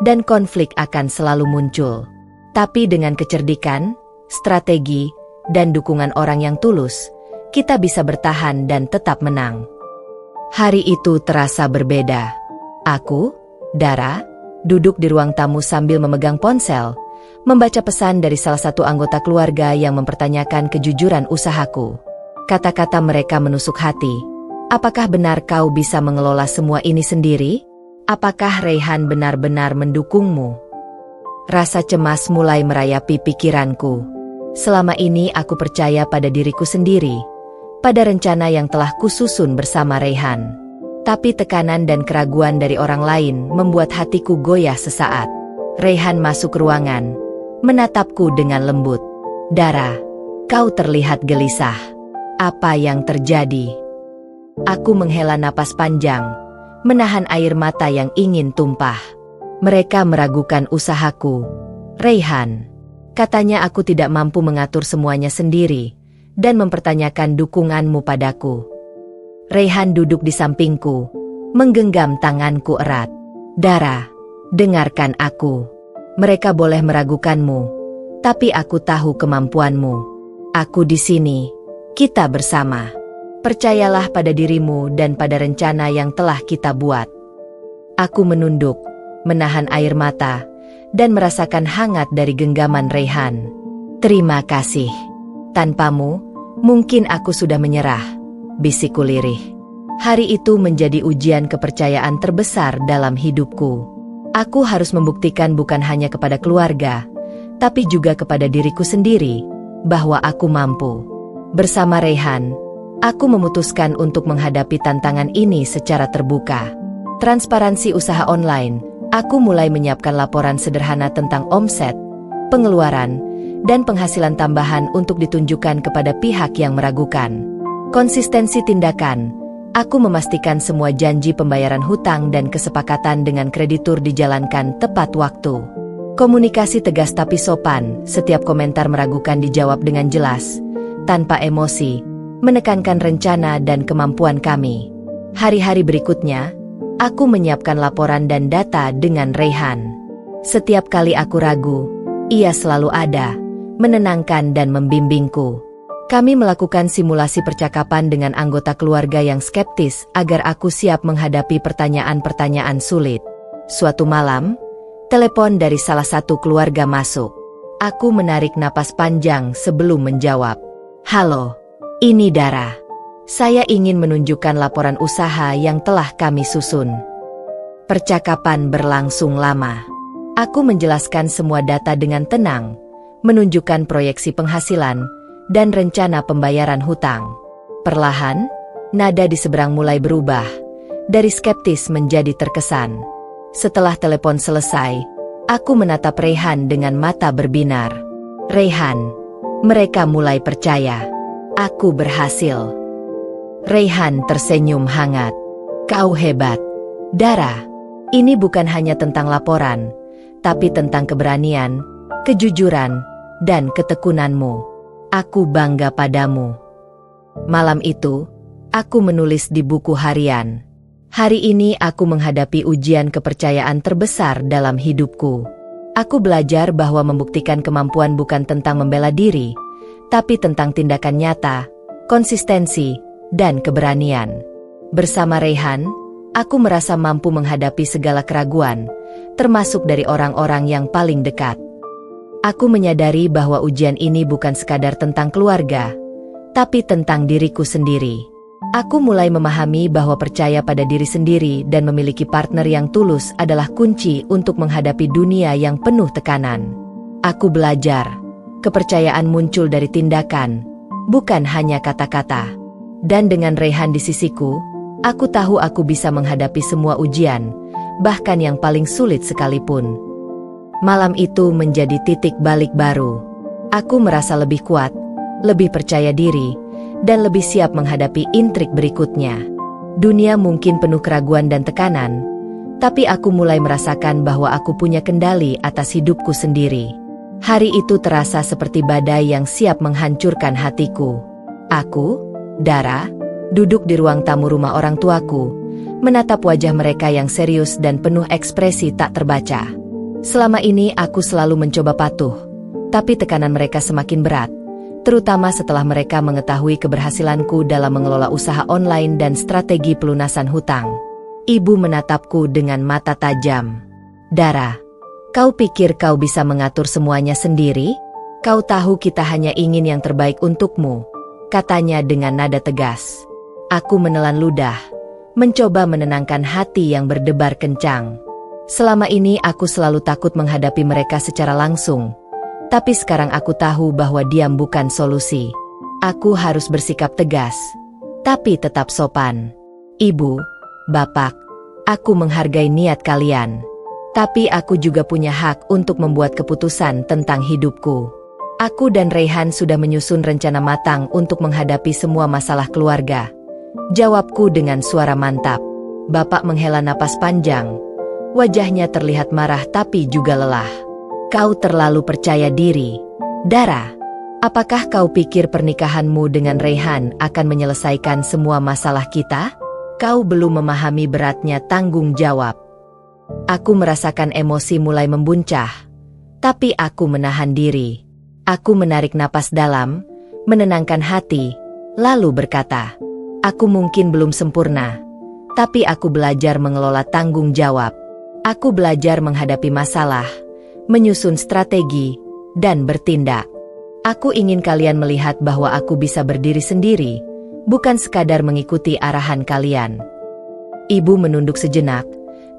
dan konflik akan selalu muncul. Tapi dengan kecerdikan, strategi, dan dukungan orang yang tulus, kita bisa bertahan dan tetap menang. Hari itu terasa berbeda. Aku, Dara, duduk di ruang tamu sambil memegang ponsel, membaca pesan dari salah satu anggota keluarga yang mempertanyakan kejujuran usahaku. Kata-kata mereka menusuk hati. Apakah benar kau bisa mengelola semua ini sendiri? Apakah Raihan benar-benar mendukungmu? Rasa cemas mulai merayapi pikiranku. Selama ini aku percaya pada diriku sendiri, pada rencana yang telah kususun bersama Raihan. Tapi tekanan dan keraguan dari orang lain membuat hatiku goyah sesaat. Raihan masuk ruangan, menatapku dengan lembut. Dara, kau terlihat gelisah. Apa yang terjadi? Aku menghela napas panjang, menahan air mata yang ingin tumpah. Mereka meragukan usahaku. Raihan, katanya aku tidak mampu mengatur semuanya sendiri, dan mempertanyakan dukunganmu padaku. Raihan duduk di sampingku, menggenggam tanganku erat. Dara, dengarkan aku. Mereka boleh meragukanmu, tapi aku tahu kemampuanmu. Aku di sini, kita bersama. Percayalah pada dirimu dan pada rencana yang telah kita buat. Aku menunduk, menahan air mata, dan merasakan hangat dari genggaman Raihan. Terima kasih. Tanpamu, mungkin aku sudah menyerah, bisikku lirih. Hari itu menjadi ujian kepercayaan terbesar dalam hidupku. Aku harus membuktikan bukan hanya kepada keluarga, tapi juga kepada diriku sendiri, bahwa aku mampu. Bersama Raihan, aku memutuskan untuk menghadapi tantangan ini secara terbuka. Transparansi usaha online. Aku mulai menyiapkan laporan sederhana tentang omset, pengeluaran, dan penghasilan tambahan untuk ditunjukkan kepada pihak yang meragukan. Konsistensi tindakan. Aku memastikan semua janji pembayaran hutang dan kesepakatan dengan kreditur dijalankan tepat waktu. Komunikasi tegas tapi sopan, setiap komentar meragukan dijawab dengan jelas, tanpa emosi, menekankan rencana dan kemampuan kami. Hari-hari berikutnya, aku menyiapkan laporan dan data dengan Raihan. Setiap kali aku ragu, ia selalu ada, menenangkan dan membimbingku. Kami melakukan simulasi percakapan dengan anggota keluarga yang skeptis agar aku siap menghadapi pertanyaan-pertanyaan sulit. Suatu malam, telepon dari salah satu keluarga masuk. Aku menarik napas panjang sebelum menjawab. Halo, ini Dara. Saya ingin menunjukkan laporan usaha yang telah kami susun. Percakapan berlangsung lama. Aku menjelaskan semua data dengan tenang, menunjukkan proyeksi penghasilan, dan rencana pembayaran hutang. Perlahan, nada di seberang mulai berubah, dari skeptis menjadi terkesan. Setelah telepon selesai, aku menatap Raihan dengan mata berbinar. Raihan, mereka mulai percaya. Aku berhasil. Raihan tersenyum hangat. Kau hebat. Dara, ini bukan hanya tentang laporan, tapi tentang keberanian, kejujuran, dan ketekunanmu. Aku bangga padamu. Malam itu, aku menulis di buku harian. Hari ini aku menghadapi ujian kepercayaan terbesar dalam hidupku. Aku belajar bahwa membuktikan kemampuan bukan tentang membela diri, tapi tentang tindakan nyata, konsistensi, dan keberanian. Bersama Raihan, aku merasa mampu menghadapi segala keraguan, termasuk dari orang-orang yang paling dekat. Aku menyadari bahwa ujian ini bukan sekadar tentang keluarga, tapi tentang diriku sendiri. Aku mulai memahami bahwa percaya pada diri sendiri dan memiliki partner yang tulus adalah kunci untuk menghadapi dunia yang penuh tekanan. Aku belajar, kepercayaan muncul dari tindakan, bukan hanya kata-kata. Dan dengan Raihan di sisiku, aku tahu aku bisa menghadapi semua ujian, bahkan yang paling sulit sekalipun. Malam itu menjadi titik balik baru. Aku merasa lebih kuat, lebih percaya diri, dan lebih siap menghadapi intrik berikutnya. Dunia mungkin penuh keraguan dan tekanan, tapi aku mulai merasakan bahwa aku punya kendali atas hidupku sendiri. Hari itu terasa seperti badai yang siap menghancurkan hatiku. Aku, Dara, duduk di ruang tamu rumah orang tuaku, menatap wajah mereka yang serius dan penuh ekspresi tak terbaca. Selama ini aku selalu mencoba patuh, tapi tekanan mereka semakin berat, terutama setelah mereka mengetahui keberhasilanku dalam mengelola usaha online dan strategi pelunasan hutang. Ibu menatapku dengan mata tajam. Dara, kau pikir kau bisa mengatur semuanya sendiri? Kau tahu kita hanya ingin yang terbaik untukmu, katanya dengan nada tegas. Aku menelan ludah, mencoba menenangkan hati yang berdebar kencang. Selama ini aku selalu takut menghadapi mereka secara langsung, tapi sekarang aku tahu bahwa diam bukan solusi. Aku harus bersikap tegas, tapi tetap sopan. Ibu, Bapak, aku menghargai niat kalian, tapi aku juga punya hak untuk membuat keputusan tentang hidupku. Aku dan Raihan sudah menyusun rencana matang untuk menghadapi semua masalah keluarga. Jawabku dengan suara mantap. Bapak menghela napas panjang. Wajahnya terlihat marah tapi juga lelah. Kau terlalu percaya diri. Dara, apakah kau pikir pernikahanmu dengan Raihan akan menyelesaikan semua masalah kita? Kau belum memahami beratnya tanggung jawab. Aku merasakan emosi mulai membuncah, tapi aku menahan diri. Aku menarik napas dalam, menenangkan hati, lalu berkata, aku mungkin belum sempurna, tapi aku belajar mengelola tanggung jawab. Aku belajar menghadapi masalah, menyusun strategi, dan bertindak. Aku ingin kalian melihat bahwa aku bisa berdiri sendiri, bukan sekadar mengikuti arahan kalian. Ibu menunduk sejenak,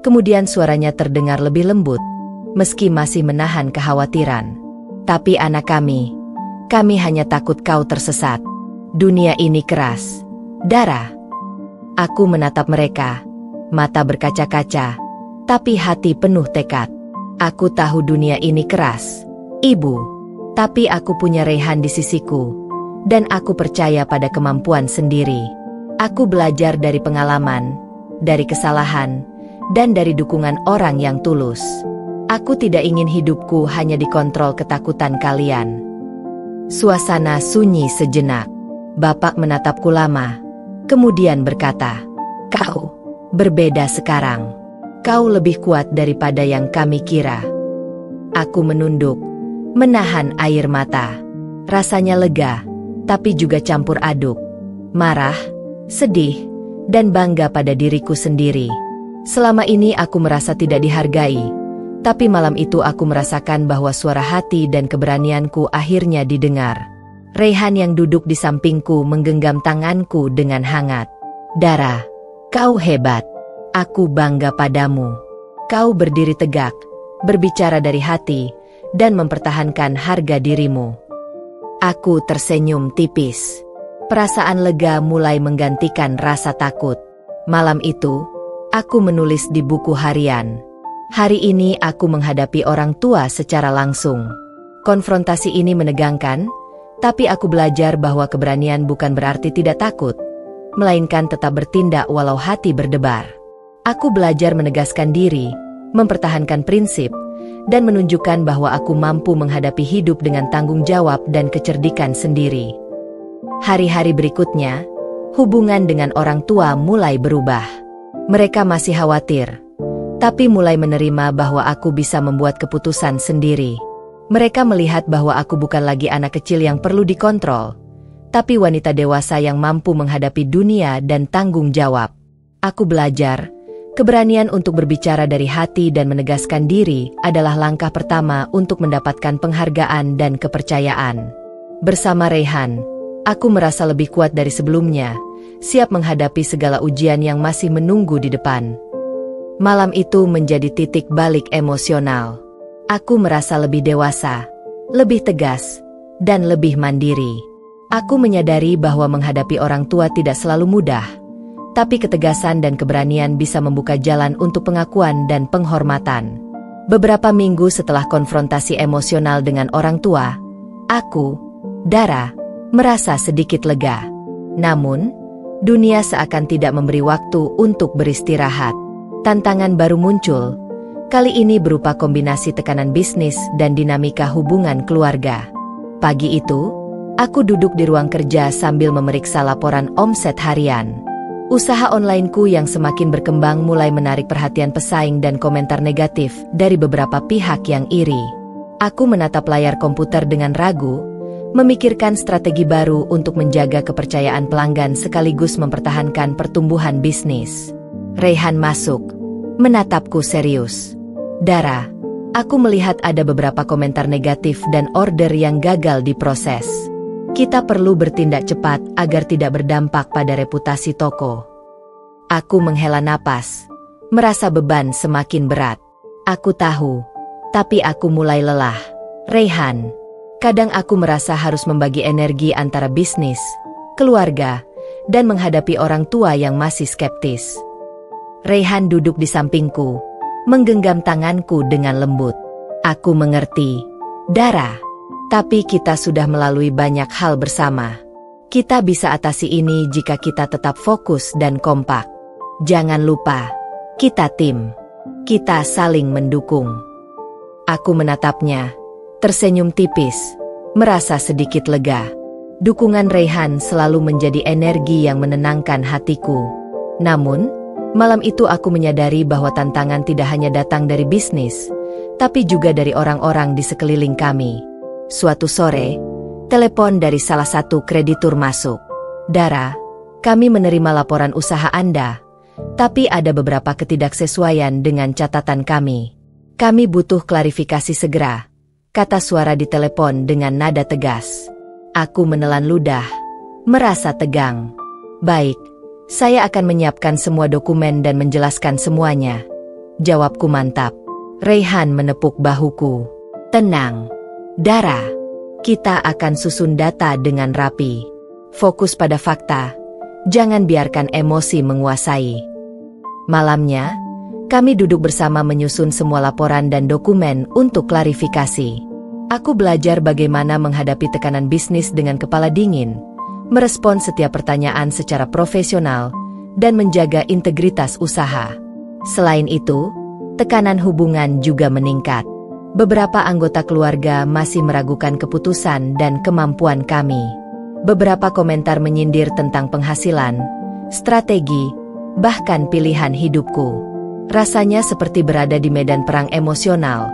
kemudian suaranya terdengar lebih lembut, meski masih menahan kekhawatiran. Tapi anak kami hanya takut kau tersesat. Dunia ini keras. Dara. Aku menatap mereka, mata berkaca-kaca, tapi hati penuh tekad. Aku tahu dunia ini keras, Ibu, tapi aku punya Raihan di sisiku, dan aku percaya pada kemampuan sendiri. Aku belajar dari pengalaman, dari kesalahan, dan dari dukungan orang yang tulus. Aku tidak ingin hidupku hanya dikontrol ketakutan kalian. Suasana sunyi sejenak. Bapak menatapku lama, kemudian berkata, kau berbeda sekarang. Kau lebih kuat daripada yang kami kira. Aku menunduk, menahan air mata. Rasanya lega, tapi juga campur aduk. Marah, sedih, dan bangga pada diriku sendiri. Selama ini aku merasa tidak dihargai, tapi malam itu aku merasakan bahwa suara hati dan keberanianku akhirnya didengar. Raihan yang duduk di sampingku menggenggam tanganku dengan hangat. Dara, kau hebat. Aku bangga padamu. Kau berdiri tegak, berbicara dari hati, dan mempertahankan harga dirimu. Aku tersenyum tipis. Perasaan lega mulai menggantikan rasa takut. Malam itu, aku menulis di buku harian. Hari ini aku menghadapi orang tua secara langsung. Konfrontasi ini menegangkan, tapi aku belajar bahwa keberanian bukan berarti tidak takut, melainkan tetap bertindak walau hati berdebar. Aku belajar menegaskan diri, mempertahankan prinsip, dan menunjukkan bahwa aku mampu menghadapi hidup dengan tanggung jawab dan kecerdikan sendiri. Hari-hari berikutnya, hubungan dengan orang tua mulai berubah. Mereka masih khawatir, tapi mulai menerima bahwa aku bisa membuat keputusan sendiri. Mereka melihat bahwa aku bukan lagi anak kecil yang perlu dikontrol, tapi wanita dewasa yang mampu menghadapi dunia dan tanggung jawab. Aku belajar, keberanian untuk berbicara dari hati dan menegaskan diri adalah langkah pertama untuk mendapatkan penghargaan dan kepercayaan. Bersama Raihan, aku merasa lebih kuat dari sebelumnya, siap menghadapi segala ujian yang masih menunggu di depan. Malam itu menjadi titik balik emosional. Aku merasa lebih dewasa, lebih tegas, dan lebih mandiri. Aku menyadari bahwa menghadapi orang tua tidak selalu mudah, tapi ketegasan dan keberanian bisa membuka jalan untuk pengakuan dan penghormatan. Beberapa minggu setelah konfrontasi emosional dengan orang tua, Aku, Dara, merasa sedikit lega. Namun, dunia seakan tidak memberi waktu untuk beristirahat. Tantangan baru muncul, kali ini berupa kombinasi tekanan bisnis dan dinamika hubungan keluarga. Pagi itu, aku duduk di ruang kerja sambil memeriksa laporan omset harian. Usaha onlineku yang semakin berkembang mulai menarik perhatian pesaing dan komentar negatif dari beberapa pihak yang iri. Aku menatap layar komputer dengan ragu, memikirkan strategi baru untuk menjaga kepercayaan pelanggan sekaligus mempertahankan pertumbuhan bisnis. Raihan masuk, menatapku serius. Dara, aku melihat ada beberapa komentar negatif dan order yang gagal diproses. Kita perlu bertindak cepat agar tidak berdampak pada reputasi toko. Aku menghela napas, merasa beban semakin berat. Aku tahu, tapi aku mulai lelah. Raihan, kadang aku merasa harus membagi energi antara bisnis, keluarga, dan menghadapi orang tua yang masih skeptis. Raihan duduk di sampingku, menggenggam tanganku dengan lembut. Aku mengerti, Dara. Tapi kita sudah melalui banyak hal bersama. Kita bisa atasi ini jika kita tetap fokus dan kompak. Jangan lupa, kita tim. Kita saling mendukung. Aku menatapnya, tersenyum tipis, merasa sedikit lega. Dukungan Raihan selalu menjadi energi yang menenangkan hatiku. Namun, malam itu aku menyadari bahwa tantangan tidak hanya datang dari bisnis, tapi juga dari orang-orang di sekeliling kami. Suatu sore, telepon dari salah satu kreditur masuk. Dara, kami menerima laporan usaha Anda, tapi ada beberapa ketidaksesuaian dengan catatan kami. Kami butuh klarifikasi segera, kata suara di telepon dengan nada tegas. Aku menelan ludah, merasa tegang. Baik, saya akan menyiapkan semua dokumen dan menjelaskan semuanya. Jawabku mantap. Raihan menepuk bahuku. Tenang, Dara, kita akan susun data dengan rapi. Fokus pada fakta, jangan biarkan emosi menguasai. Malamnya, kami duduk bersama menyusun semua laporan dan dokumen untuk klarifikasi. Aku belajar bagaimana menghadapi tekanan bisnis dengan kepala dingin, merespon setiap pertanyaan secara profesional, dan menjaga integritas usaha. Selain itu, tekanan hubungan juga meningkat. Beberapa anggota keluarga masih meragukan keputusan dan kemampuan kami. Beberapa komentar menyindir tentang penghasilan, strategi, bahkan pilihan hidupku. Rasanya seperti berada di medan perang emosional,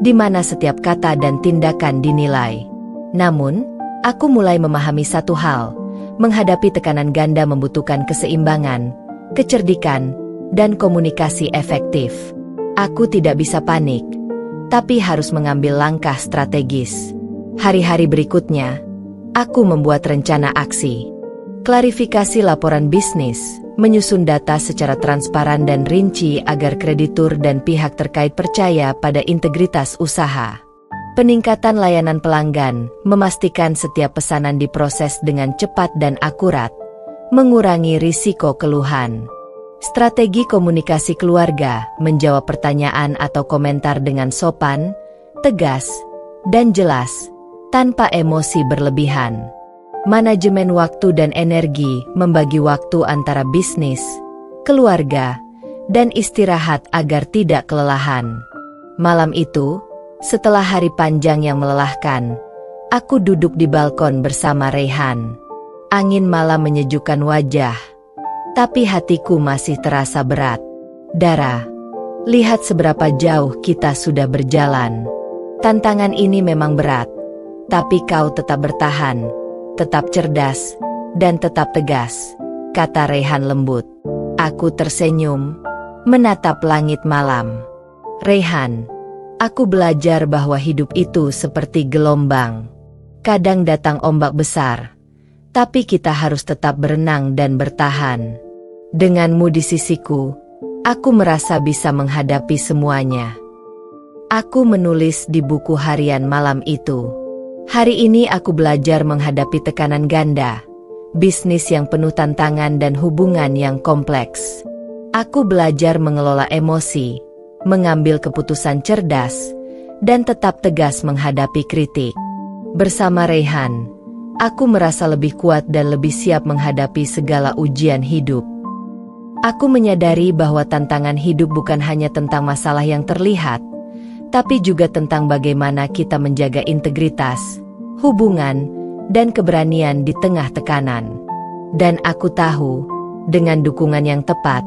di mana setiap kata dan tindakan dinilai. Namun, aku mulai memahami satu hal, menghadapi tekanan ganda membutuhkan keseimbangan, kecerdikan, dan komunikasi efektif. Aku tidak bisa panik, tapi harus mengambil langkah strategis. Hari-hari berikutnya, aku membuat rencana aksi. Klarifikasi laporan bisnis, menyusun data secara transparan dan rinci agar kreditur dan pihak terkait percaya pada integritas usaha. Peningkatan layanan pelanggan, memastikan setiap pesanan diproses dengan cepat dan akurat, mengurangi risiko keluhan. Strategi komunikasi keluarga, menjawab pertanyaan atau komentar dengan sopan, tegas, dan jelas, tanpa emosi berlebihan. Manajemen waktu dan energi, membagi waktu antara bisnis, keluarga, dan istirahat agar tidak kelelahan. Malam itu, setelah hari panjang yang melelahkan, aku duduk di balkon bersama Raihan. Angin malam menyejukkan wajah, tapi hatiku masih terasa berat. Dara, lihat seberapa jauh kita sudah berjalan. Tantangan ini memang berat, tapi kau tetap bertahan, tetap cerdas, dan tetap tegas, kata Raihan lembut. Aku tersenyum, menatap langit malam. Raihan, aku belajar bahwa hidup itu seperti gelombang. Kadang datang ombak besar, tapi kita harus tetap berenang dan bertahan. Denganmu di sisiku, aku merasa bisa menghadapi semuanya. Aku menulis di buku harian malam itu. Hari ini aku belajar menghadapi tekanan ganda, bisnis yang penuh tantangan dan hubungan yang kompleks. Aku belajar mengelola emosi, mengambil keputusan cerdas, dan tetap tegas menghadapi kritik. Bersama Raihan, aku merasa lebih kuat dan lebih siap menghadapi segala ujian hidup. Aku menyadari bahwa tantangan hidup bukan hanya tentang masalah yang terlihat, tapi juga tentang bagaimana kita menjaga integritas, hubungan, dan keberanian di tengah tekanan. Dan aku tahu, dengan dukungan yang tepat,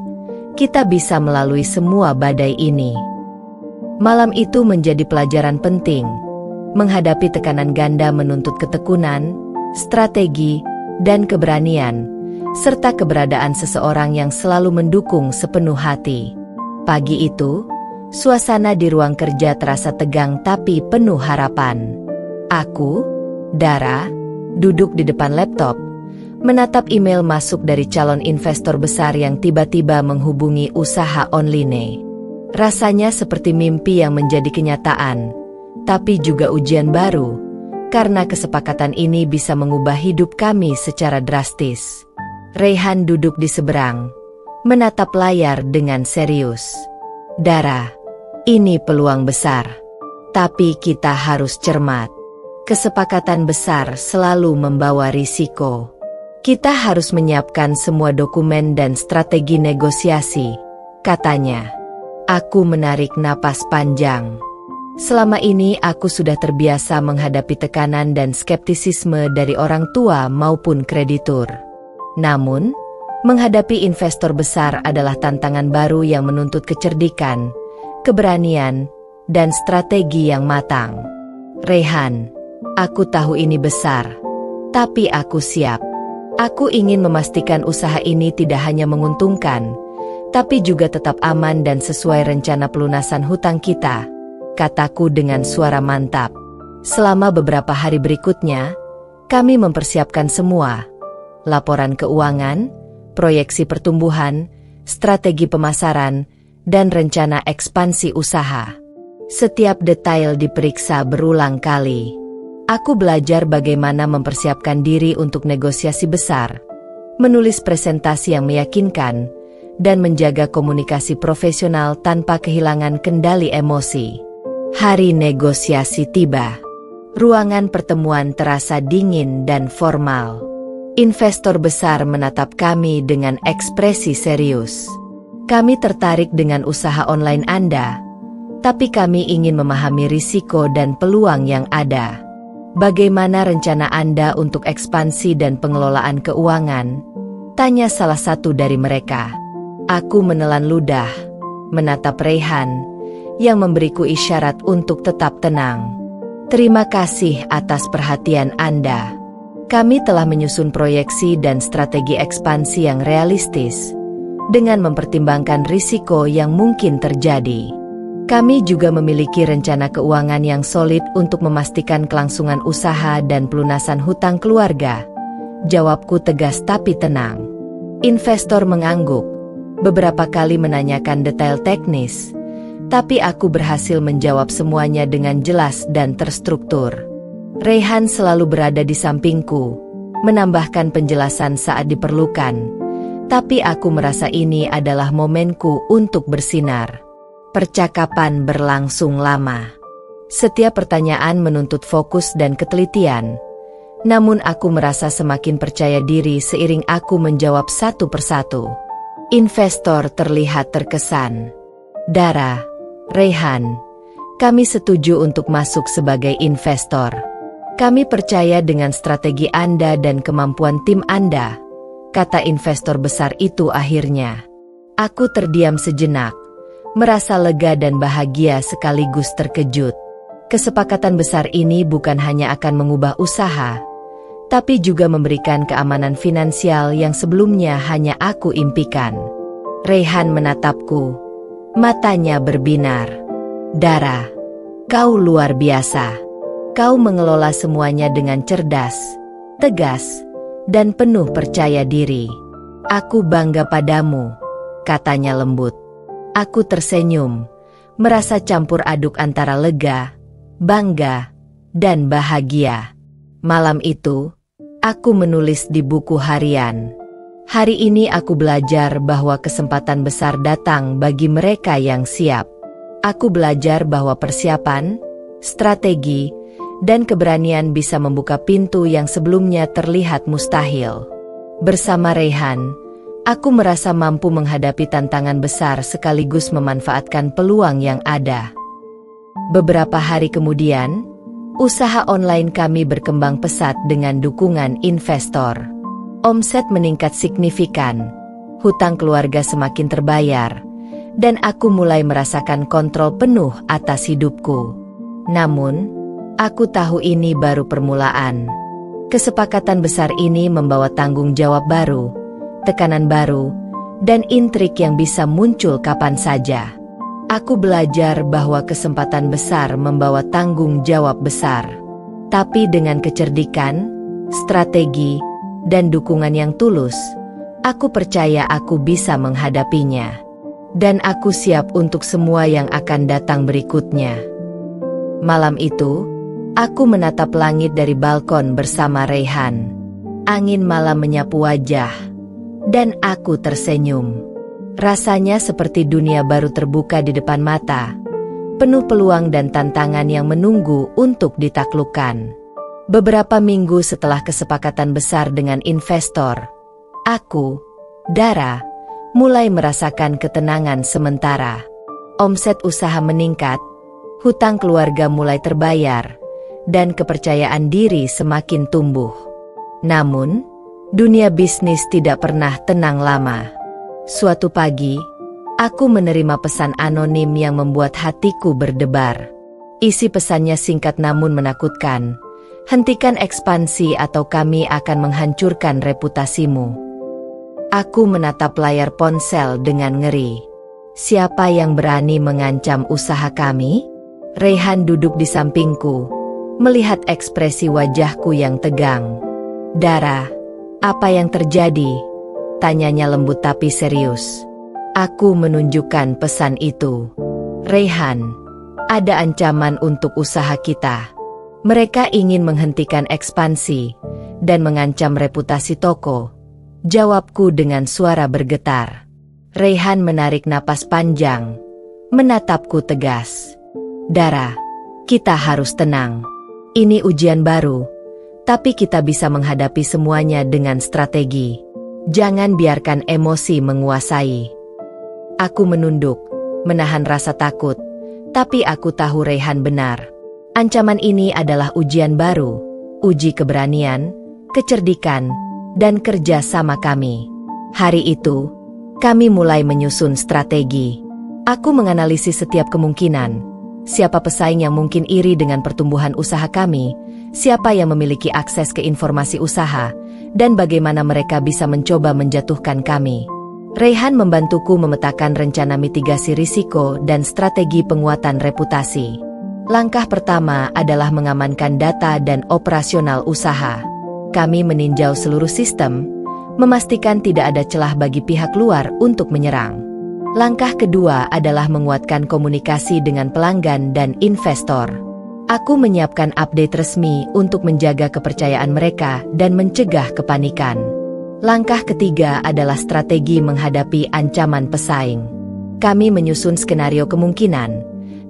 kita bisa melalui semua badai ini. Malam itu menjadi pelajaran penting. Menghadapi tekanan ganda menuntut ketekunan, strategi, dan keberanian, serta keberadaan seseorang yang selalu mendukung sepenuh hati. Pagi itu, suasana di ruang kerja terasa tegang tapi penuh harapan. Aku, Dara, duduk di depan laptop, menatap email masuk dari calon investor besar yang tiba-tiba menghubungi usaha online. Rasanya seperti mimpi yang menjadi kenyataan, tapi juga ujian baru, karena kesepakatan ini bisa mengubah hidup kami secara drastis. Raihan duduk di seberang, menatap layar dengan serius. Dara, ini peluang besar, tapi kita harus cermat. Kesepakatan besar selalu membawa risiko. Kita harus menyiapkan semua dokumen dan strategi negosiasi, katanya. Aku menarik napas panjang. Selama ini aku sudah terbiasa menghadapi tekanan dan skeptisisme dari orang tua maupun kreditur. Namun, menghadapi investor besar adalah tantangan baru yang menuntut kecerdikan, keberanian, dan strategi yang matang. Raihan, aku tahu ini besar, tapi aku siap. Aku ingin memastikan usaha ini tidak hanya menguntungkan, tapi juga tetap aman dan sesuai rencana pelunasan hutang kita, kataku dengan suara mantap. Selama beberapa hari berikutnya, kami mempersiapkan semua. Laporan keuangan, proyeksi pertumbuhan, strategi pemasaran, dan rencana ekspansi usaha. Setiap detail diperiksa berulang kali. Aku belajar bagaimana mempersiapkan diri untuk negosiasi besar, menulis presentasi yang meyakinkan, dan menjaga komunikasi profesional tanpa kehilangan kendali emosi. Hari negosiasi tiba. Ruangan pertemuan terasa dingin dan formal. Investor besar menatap kami dengan ekspresi serius. Kami tertarik dengan usaha online Anda, tapi kami ingin memahami risiko dan peluang yang ada. Bagaimana rencana Anda untuk ekspansi dan pengelolaan keuangan? Tanya salah satu dari mereka. Aku menelan ludah, menatap Raihan, yang memberiku isyarat untuk tetap tenang. Terima kasih atas perhatian Anda. Kami telah menyusun proyeksi dan strategi ekspansi yang realistis, dengan mempertimbangkan risiko yang mungkin terjadi. Kami juga memiliki rencana keuangan yang solid untuk memastikan kelangsungan usaha dan pelunasan hutang keluarga. Jawabku tegas tapi tenang. Investor mengangguk, beberapa kali menanyakan detail teknis, tapi aku berhasil menjawab semuanya dengan jelas dan terstruktur. Raihan selalu berada di sampingku, menambahkan penjelasan saat diperlukan, tapi aku merasa ini adalah momenku untuk bersinar. Percakapan berlangsung lama. Setiap pertanyaan menuntut fokus dan ketelitian, namun aku merasa semakin percaya diri seiring aku menjawab satu persatu. Investor terlihat terkesan. Dara, Raihan, kami setuju untuk masuk sebagai investor. Kami percaya dengan strategi Anda dan kemampuan tim Anda, kata investor besar itu akhirnya. Aku terdiam sejenak, merasa lega dan bahagia sekaligus terkejut. Kesepakatan besar ini bukan hanya akan mengubah usaha, tapi juga memberikan keamanan finansial yang sebelumnya hanya aku impikan. Raihan menatapku, matanya berbinar. Dara, kau luar biasa. Kau mengelola semuanya dengan cerdas, tegas, dan penuh percaya diri. Aku bangga padamu, katanya lembut. Aku tersenyum, merasa campur aduk antara lega, bangga, dan bahagia. Malam itu, aku menulis di buku harian. Hari ini aku belajar bahwa kesempatan besar datang bagi mereka yang siap. Aku belajar bahwa persiapan, strategi, dan keberanian bisa membuka pintu yang sebelumnya terlihat mustahil. Bersama Raihan, aku merasa mampu menghadapi tantangan besar sekaligus memanfaatkan peluang yang ada. Beberapa hari kemudian, usaha online kami berkembang pesat dengan dukungan investor. Omset meningkat signifikan, hutang keluarga semakin terbayar, dan aku mulai merasakan kontrol penuh atas hidupku. Namun, aku tahu ini baru permulaan. Kesepakatan besar ini membawa tanggung jawab baru, tekanan baru, dan intrik yang bisa muncul kapan saja. Aku belajar bahwa kesempatan besar membawa tanggung jawab besar. Tapi dengan kecerdikan, strategi, dan dukungan yang tulus, aku percaya aku bisa menghadapinya. Dan aku siap untuk semua yang akan datang berikutnya. Malam itu, aku menatap langit dari balkon bersama Raihan. Angin malam menyapu wajah, dan aku tersenyum. Rasanya seperti dunia baru terbuka di depan mata, penuh peluang dan tantangan yang menunggu untuk ditaklukkan. Beberapa minggu setelah kesepakatan besar dengan investor, aku, Dara, mulai merasakan ketenangan sementara. Omset usaha meningkat, hutang keluarga mulai terbayar, dan kepercayaan diri semakin tumbuh. Namun, dunia bisnis tidak pernah tenang lama. Suatu pagi, aku menerima pesan anonim yang membuat hatiku berdebar. Isi pesannya singkat namun menakutkan. Hentikan ekspansi atau kami akan menghancurkan reputasimu. Aku menatap layar ponsel dengan ngeri. Siapa yang berani mengancam usaha kami? Raihan duduk di sampingku, melihat ekspresi wajahku yang tegang. Dara, apa yang terjadi? Tanyanya lembut tapi serius. Aku menunjukkan pesan itu. Raihan, ada ancaman untuk usaha kita. Mereka ingin menghentikan ekspansi dan mengancam reputasi toko. Jawabku dengan suara bergetar. Raihan menarik napas panjang, menatapku tegas. Dara, kita harus tenang. Ini ujian baru, tapi kita bisa menghadapi semuanya dengan strategi. Jangan biarkan emosi menguasai. Aku menunduk, menahan rasa takut, tapi aku tahu Raihan benar. Ancaman ini adalah ujian baru, uji keberanian, kecerdikan, dan kerja sama kami. Hari itu, kami mulai menyusun strategi. Aku menganalisis setiap kemungkinan. Siapa pesaing yang mungkin iri dengan pertumbuhan usaha kami, siapa yang memiliki akses ke informasi usaha, dan bagaimana mereka bisa mencoba menjatuhkan kami. Raihan membantuku memetakan rencana mitigasi risiko dan strategi penguatan reputasi. Langkah pertama adalah mengamankan data dan operasional usaha. Kami meninjau seluruh sistem, memastikan tidak ada celah bagi pihak luar untuk menyerang. Langkah kedua adalah menguatkan komunikasi dengan pelanggan dan investor. Aku menyiapkan update resmi untuk menjaga kepercayaan mereka dan mencegah kepanikan. Langkah ketiga adalah strategi menghadapi ancaman pesaing. Kami menyusun skenario kemungkinan,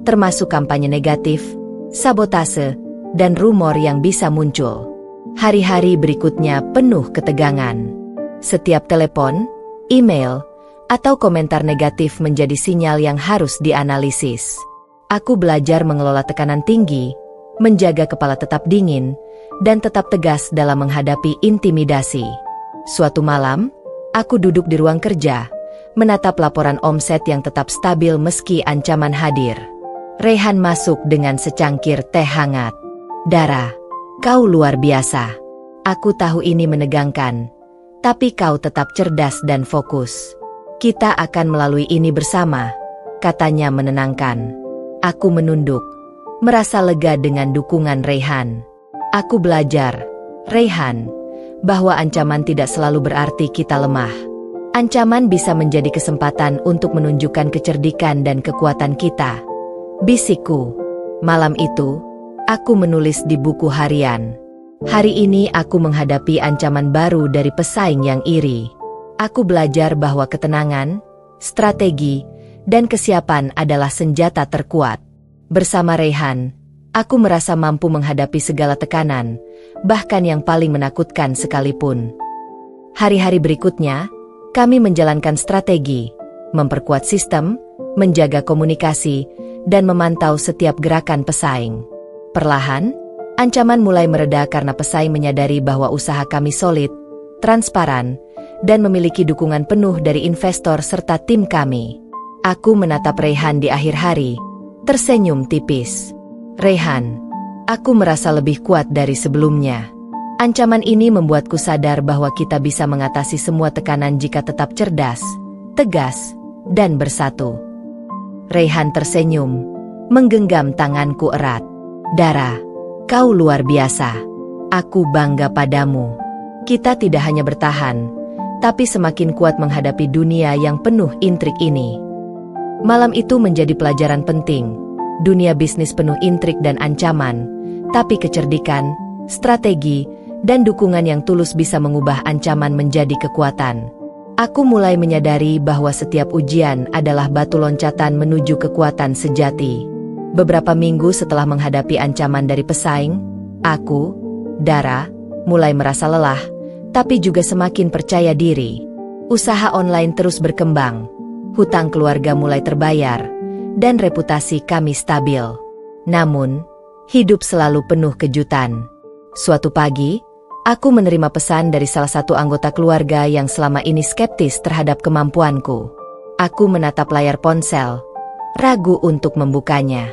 termasuk kampanye negatif, sabotase, dan rumor yang bisa muncul. Hari-hari berikutnya penuh ketegangan. Setiap telepon, email, atau komentar negatif menjadi sinyal yang harus dianalisis. Aku belajar mengelola tekanan tinggi, menjaga kepala tetap dingin, dan tetap tegas dalam menghadapi intimidasi. Suatu malam, aku duduk di ruang kerja, menatap laporan omset yang tetap stabil meski ancaman hadir. Raihan masuk dengan secangkir teh hangat. Dara, kau luar biasa. Aku tahu ini menegangkan, tapi kau tetap cerdas dan fokus. Kita akan melalui ini bersama, katanya menenangkan. Aku menunduk, merasa lega dengan dukungan Raihan. Aku belajar, Raihan, bahwa ancaman tidak selalu berarti kita lemah. Ancaman bisa menjadi kesempatan untuk menunjukkan kecerdikan dan kekuatan kita. Bisikku. Malam itu, aku menulis di buku harian. Hari ini aku menghadapi ancaman baru dari pesaing yang iri. Aku belajar bahwa ketenangan, strategi, dan kesiapan adalah senjata terkuat. Bersama Raihan, Aku merasa mampu menghadapi segala tekanan, bahkan yang paling menakutkan sekalipun. Hari-hari berikutnya, kami menjalankan strategi, memperkuat sistem, menjaga komunikasi, dan memantau setiap gerakan pesaing. Perlahan, ancaman mulai mereda karena pesaing menyadari bahwa usaha kami solid, transparan, dan memiliki dukungan penuh dari investor serta tim kami. Aku menatap Raihan di akhir hari, tersenyum tipis. Raihan, aku merasa lebih kuat dari sebelumnya. Ancaman ini membuatku sadar bahwa kita bisa mengatasi semua tekanan jika tetap cerdas, tegas, dan bersatu. Raihan tersenyum, menggenggam tanganku erat. Dara, kau luar biasa. Aku bangga padamu. Kita tidak hanya bertahan, tapi semakin kuat menghadapi dunia yang penuh intrik ini. Malam itu menjadi pelajaran penting. Dunia bisnis penuh intrik dan ancaman, tapi kecerdikan, strategi, dan dukungan yang tulus bisa mengubah ancaman menjadi kekuatan. Aku mulai menyadari bahwa setiap ujian adalah batu loncatan menuju kekuatan sejati. Beberapa minggu setelah menghadapi ancaman dari pesaing, aku, Dara, mulai merasa lelah, tapi juga semakin percaya diri. Usaha online terus berkembang, hutang keluarga mulai terbayar, dan reputasi kami stabil. Namun, hidup selalu penuh kejutan. Suatu pagi, aku menerima pesan dari salah satu anggota keluarga yang selama ini skeptis terhadap kemampuanku. Aku menatap layar ponsel, ragu untuk membukanya.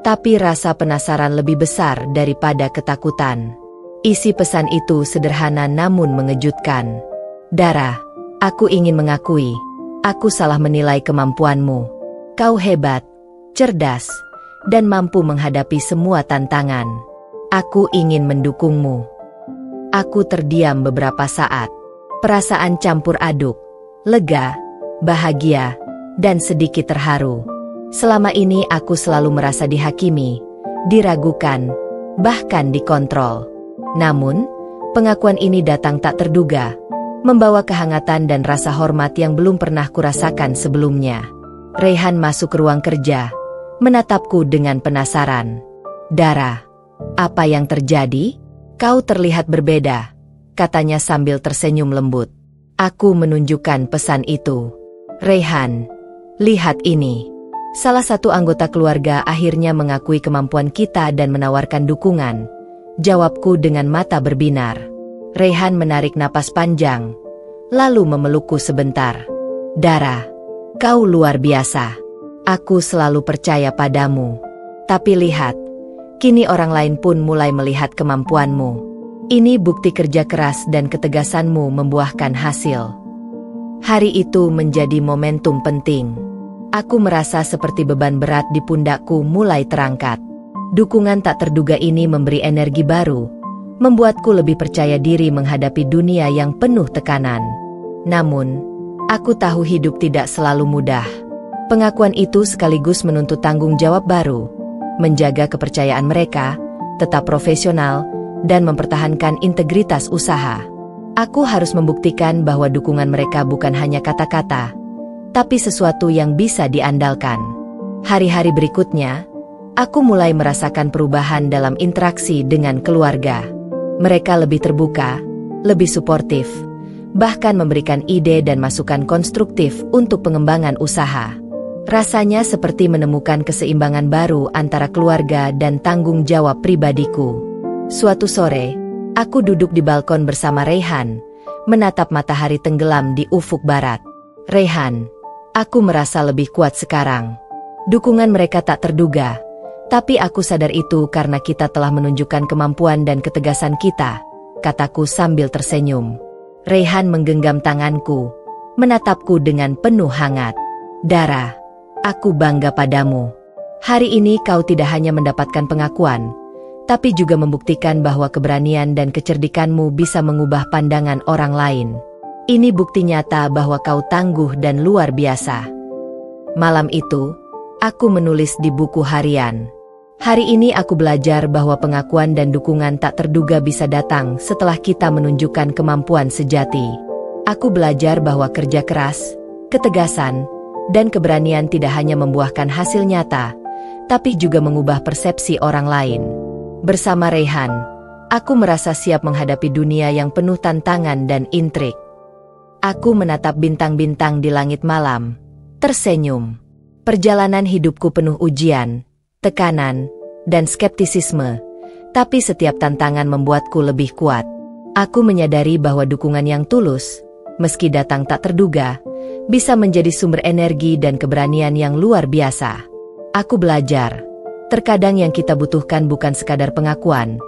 Tapi rasa penasaran lebih besar daripada ketakutan. Isi pesan itu sederhana namun mengejutkan. Dara, aku ingin mengakui, aku salah menilai kemampuanmu. Kau hebat, cerdas, dan mampu menghadapi semua tantangan. Aku ingin mendukungmu. Aku terdiam beberapa saat. Perasaan campur aduk, lega, bahagia, dan sedikit terharu. Selama ini aku selalu merasa dihakimi, diragukan, bahkan dikontrol. Namun, pengakuan ini datang tak terduga, membawa kehangatan dan rasa hormat yang belum pernah kurasakan sebelumnya. Raihan masuk ke ruang kerja, menatapku dengan penasaran. Dara, apa yang terjadi? Kau terlihat berbeda, katanya sambil tersenyum lembut. Aku menunjukkan pesan itu. Raihan, lihat ini. Salah satu anggota keluarga akhirnya mengakui kemampuan kita dan menawarkan dukungan. Jawabku dengan mata berbinar. Raihan menarik napas panjang, lalu memelukku sebentar. Dara, kau luar biasa. Aku selalu percaya padamu. Tapi lihat, kini orang lain pun mulai melihat kemampuanmu. Ini bukti kerja keras dan ketegasanmu membuahkan hasil. Hari itu menjadi momentum penting. Aku merasa seperti beban berat di pundakku mulai terangkat. Dukungan tak terduga ini memberi energi baru, membuatku lebih percaya diri menghadapi dunia yang penuh tekanan. Namun, aku tahu hidup tidak selalu mudah. Pengakuan itu sekaligus menuntut tanggung jawab baru, menjaga kepercayaan mereka, tetap profesional, dan mempertahankan integritas usaha. Aku harus membuktikan bahwa dukungan mereka bukan hanya kata-kata, tapi sesuatu yang bisa diandalkan. Hari-hari berikutnya, aku mulai merasakan perubahan dalam interaksi dengan keluarga. Mereka lebih terbuka, lebih suportif, bahkan memberikan ide dan masukan konstruktif untuk pengembangan usaha. Rasanya seperti menemukan keseimbangan baru antara keluarga dan tanggung jawab pribadiku. Suatu sore, aku duduk di balkon bersama Raihan, menatap matahari tenggelam di ufuk barat. Raihan, aku merasa lebih kuat sekarang. Dukungan mereka tak terduga, tapi aku sadar itu karena kita telah menunjukkan kemampuan dan ketegasan kita, kataku sambil tersenyum. Raihan menggenggam tanganku, menatapku dengan penuh hangat. Dara, aku bangga padamu. Hari ini kau tidak hanya mendapatkan pengakuan, tapi juga membuktikan bahwa keberanian dan kecerdikanmu bisa mengubah pandangan orang lain. Ini bukti nyata bahwa kau tangguh dan luar biasa. Malam itu, aku menulis di buku harian. Hari ini aku belajar bahwa pengakuan dan dukungan tak terduga bisa datang setelah kita menunjukkan kemampuan sejati. Aku belajar bahwa kerja keras, ketegasan, dan keberanian tidak hanya membuahkan hasil nyata, tapi juga mengubah persepsi orang lain. Bersama Raihan, aku merasa siap menghadapi dunia yang penuh tantangan dan intrik. Aku menatap bintang-bintang di langit malam, tersenyum. Perjalanan hidupku penuh ujian, tekanan, dan skeptisisme, tapi setiap tantangan membuatku lebih kuat. Aku menyadari bahwa dukungan yang tulus, meski datang tak terduga, bisa menjadi sumber energi dan keberanian yang luar biasa. Aku belajar, terkadang yang kita butuhkan bukan sekadar pengakuan,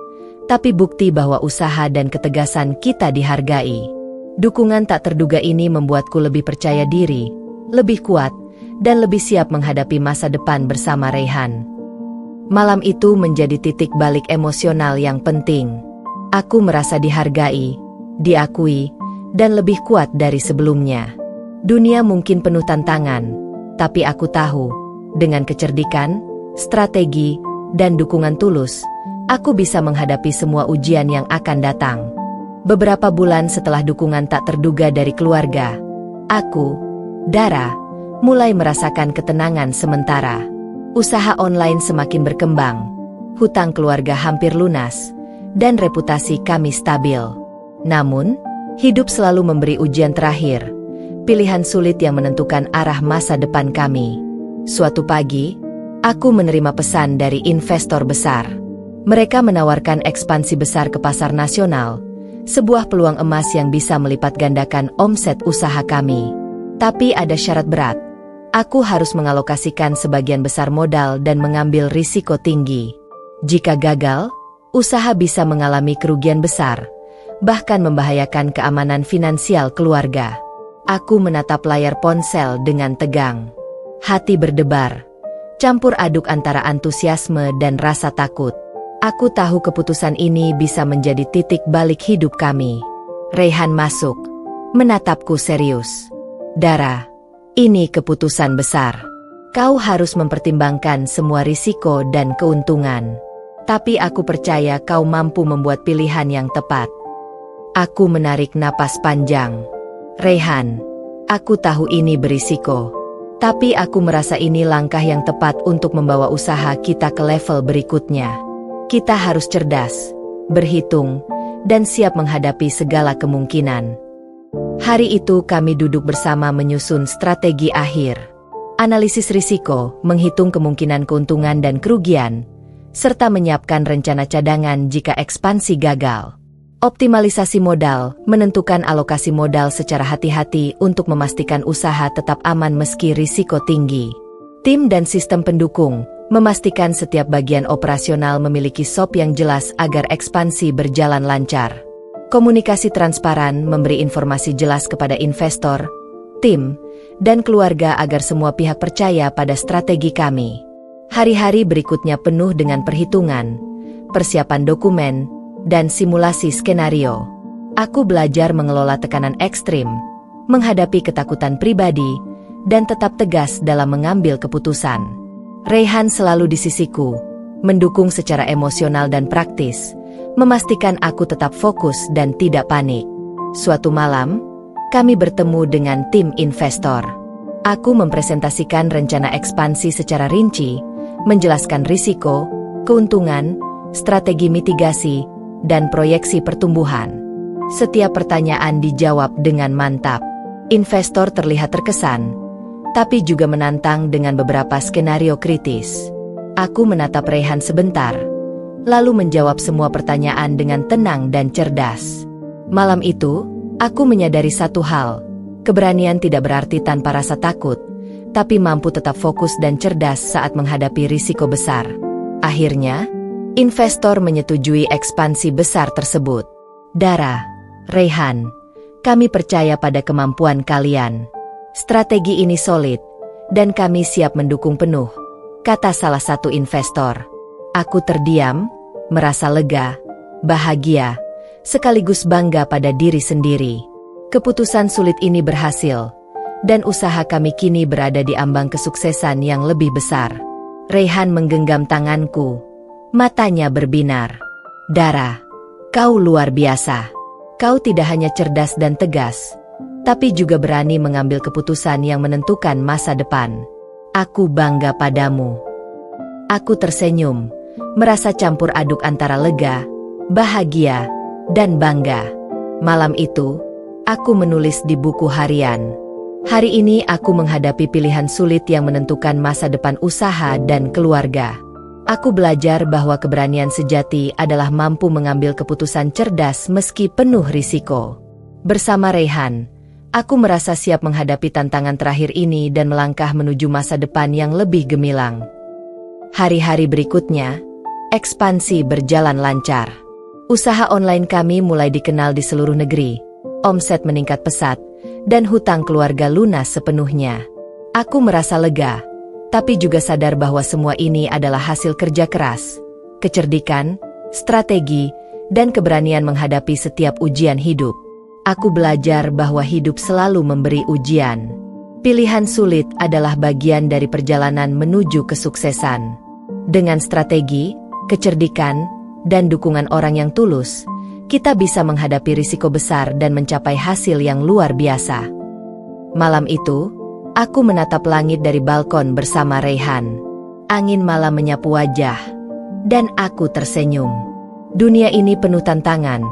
tapi bukti bahwa usaha dan ketegasan kita dihargai. Dukungan tak terduga ini membuatku lebih percaya diri, lebih kuat, dan lebih siap menghadapi masa depan bersama Raihan. Malam itu menjadi titik balik emosional yang penting. Aku merasa dihargai, diakui, dan lebih kuat dari sebelumnya. Dunia mungkin penuh tantangan, tapi aku tahu, dengan kecerdikan, strategi, dan dukungan tulus, aku bisa menghadapi semua ujian yang akan datang. Beberapa bulan setelah dukungan tak terduga dari keluarga, aku, Dara, mulai merasakan ketenangan sementara. Usaha online semakin berkembang, hutang keluarga hampir lunas, dan reputasi kami stabil. Namun, hidup selalu memberi ujian terakhir, pilihan sulit yang menentukan arah masa depan kami. Suatu pagi, aku menerima pesan dari investor besar. Mereka menawarkan ekspansi besar ke pasar nasional, sebuah peluang emas yang bisa melipat gandakan omset usaha kami. Tapi ada syarat berat. Aku harus mengalokasikan sebagian besar modal dan mengambil risiko tinggi. Jika gagal, usaha bisa mengalami kerugian besar, bahkan membahayakan keamanan finansial keluarga. Aku menatap layar ponsel dengan tegang. Hati berdebar, campur aduk antara antusiasme dan rasa takut. Aku tahu keputusan ini bisa menjadi titik balik hidup kami. Raihan masuk, menatapku serius. Dara, ini keputusan besar. Kau harus mempertimbangkan semua risiko dan keuntungan. Tapi aku percaya kau mampu membuat pilihan yang tepat. Aku menarik napas panjang. Raihan, aku tahu ini berisiko. Tapi aku merasa ini langkah yang tepat untuk membawa usaha kita ke level berikutnya. Kita harus cerdas, berhitung, dan siap menghadapi segala kemungkinan. Hari itu kami duduk bersama menyusun strategi akhir. Analisis risiko, menghitung kemungkinan keuntungan dan kerugian, serta menyiapkan rencana cadangan jika ekspansi gagal. Optimalisasi modal, menentukan alokasi modal secara hati-hati untuk memastikan usaha tetap aman meski risiko tinggi. Tim dan sistem pendukung, memastikan setiap bagian operasional memiliki SOP yang jelas agar ekspansi berjalan lancar. Komunikasi transparan, memberi informasi jelas kepada investor, tim, dan keluarga agar semua pihak percaya pada strategi kami. Hari-hari berikutnya penuh dengan perhitungan, persiapan dokumen, dan simulasi skenario. Aku belajar mengelola tekanan ekstrim, menghadapi ketakutan pribadi, dan tetap tegas dalam mengambil keputusan. Raihan selalu di sisiku, mendukung secara emosional dan praktis, memastikan aku tetap fokus dan tidak panik. Suatu malam, kami bertemu dengan tim investor. Aku mempresentasikan rencana ekspansi secara rinci, menjelaskan risiko, keuntungan, strategi mitigasi, dan proyeksi pertumbuhan. Setiap pertanyaan dijawab dengan mantap. Investor terlihat terkesan, tapi juga menantang dengan beberapa skenario kritis. Aku menatap Raihan sebentar, lalu menjawab semua pertanyaan dengan tenang dan cerdas. Malam itu, aku menyadari satu hal, keberanian tidak berarti tanpa rasa takut, tapi mampu tetap fokus dan cerdas saat menghadapi risiko besar. Akhirnya, investor menyetujui ekspansi besar tersebut. Dara, Raihan, kami percaya pada kemampuan kalian. Strategi ini solid, dan kami siap mendukung penuh, kata salah satu investor. Aku terdiam, merasa lega, bahagia, sekaligus bangga pada diri sendiri. Keputusan sulit ini berhasil, dan usaha kami kini berada di ambang kesuksesan yang lebih besar. Raihan menggenggam tanganku, matanya berbinar. Dara, kau luar biasa. Kau tidak hanya cerdas dan tegas, tapi juga berani mengambil keputusan yang menentukan masa depan. Aku bangga padamu. Aku tersenyum, merasa campur aduk antara lega, bahagia, dan bangga. Malam itu, aku menulis di buku harian. Hari ini aku menghadapi pilihan sulit yang menentukan masa depan usaha dan keluarga. Aku belajar bahwa keberanian sejati adalah mampu mengambil keputusan cerdas meski penuh risiko. Bersama Reyhan, aku merasa siap menghadapi tantangan terakhir ini dan melangkah menuju masa depan yang lebih gemilang. Hari-hari berikutnya, ekspansi berjalan lancar. Usaha online kami mulai dikenal di seluruh negeri, omset meningkat pesat, dan hutang keluarga lunas sepenuhnya. Aku merasa lega, tapi juga sadar bahwa semua ini adalah hasil kerja keras, kecerdikan, strategi, dan keberanian menghadapi setiap ujian hidup. Aku belajar bahwa hidup selalu memberi ujian. Pilihan sulit adalah bagian dari perjalanan menuju kesuksesan. Dengan strategi, kecerdikan, dan dukungan orang yang tulus, kita bisa menghadapi risiko besar dan mencapai hasil yang luar biasa. Malam itu, aku menatap langit dari balkon bersama Reyhan. Angin malam menyapu wajah, dan aku tersenyum. Dunia ini penuh tantangan,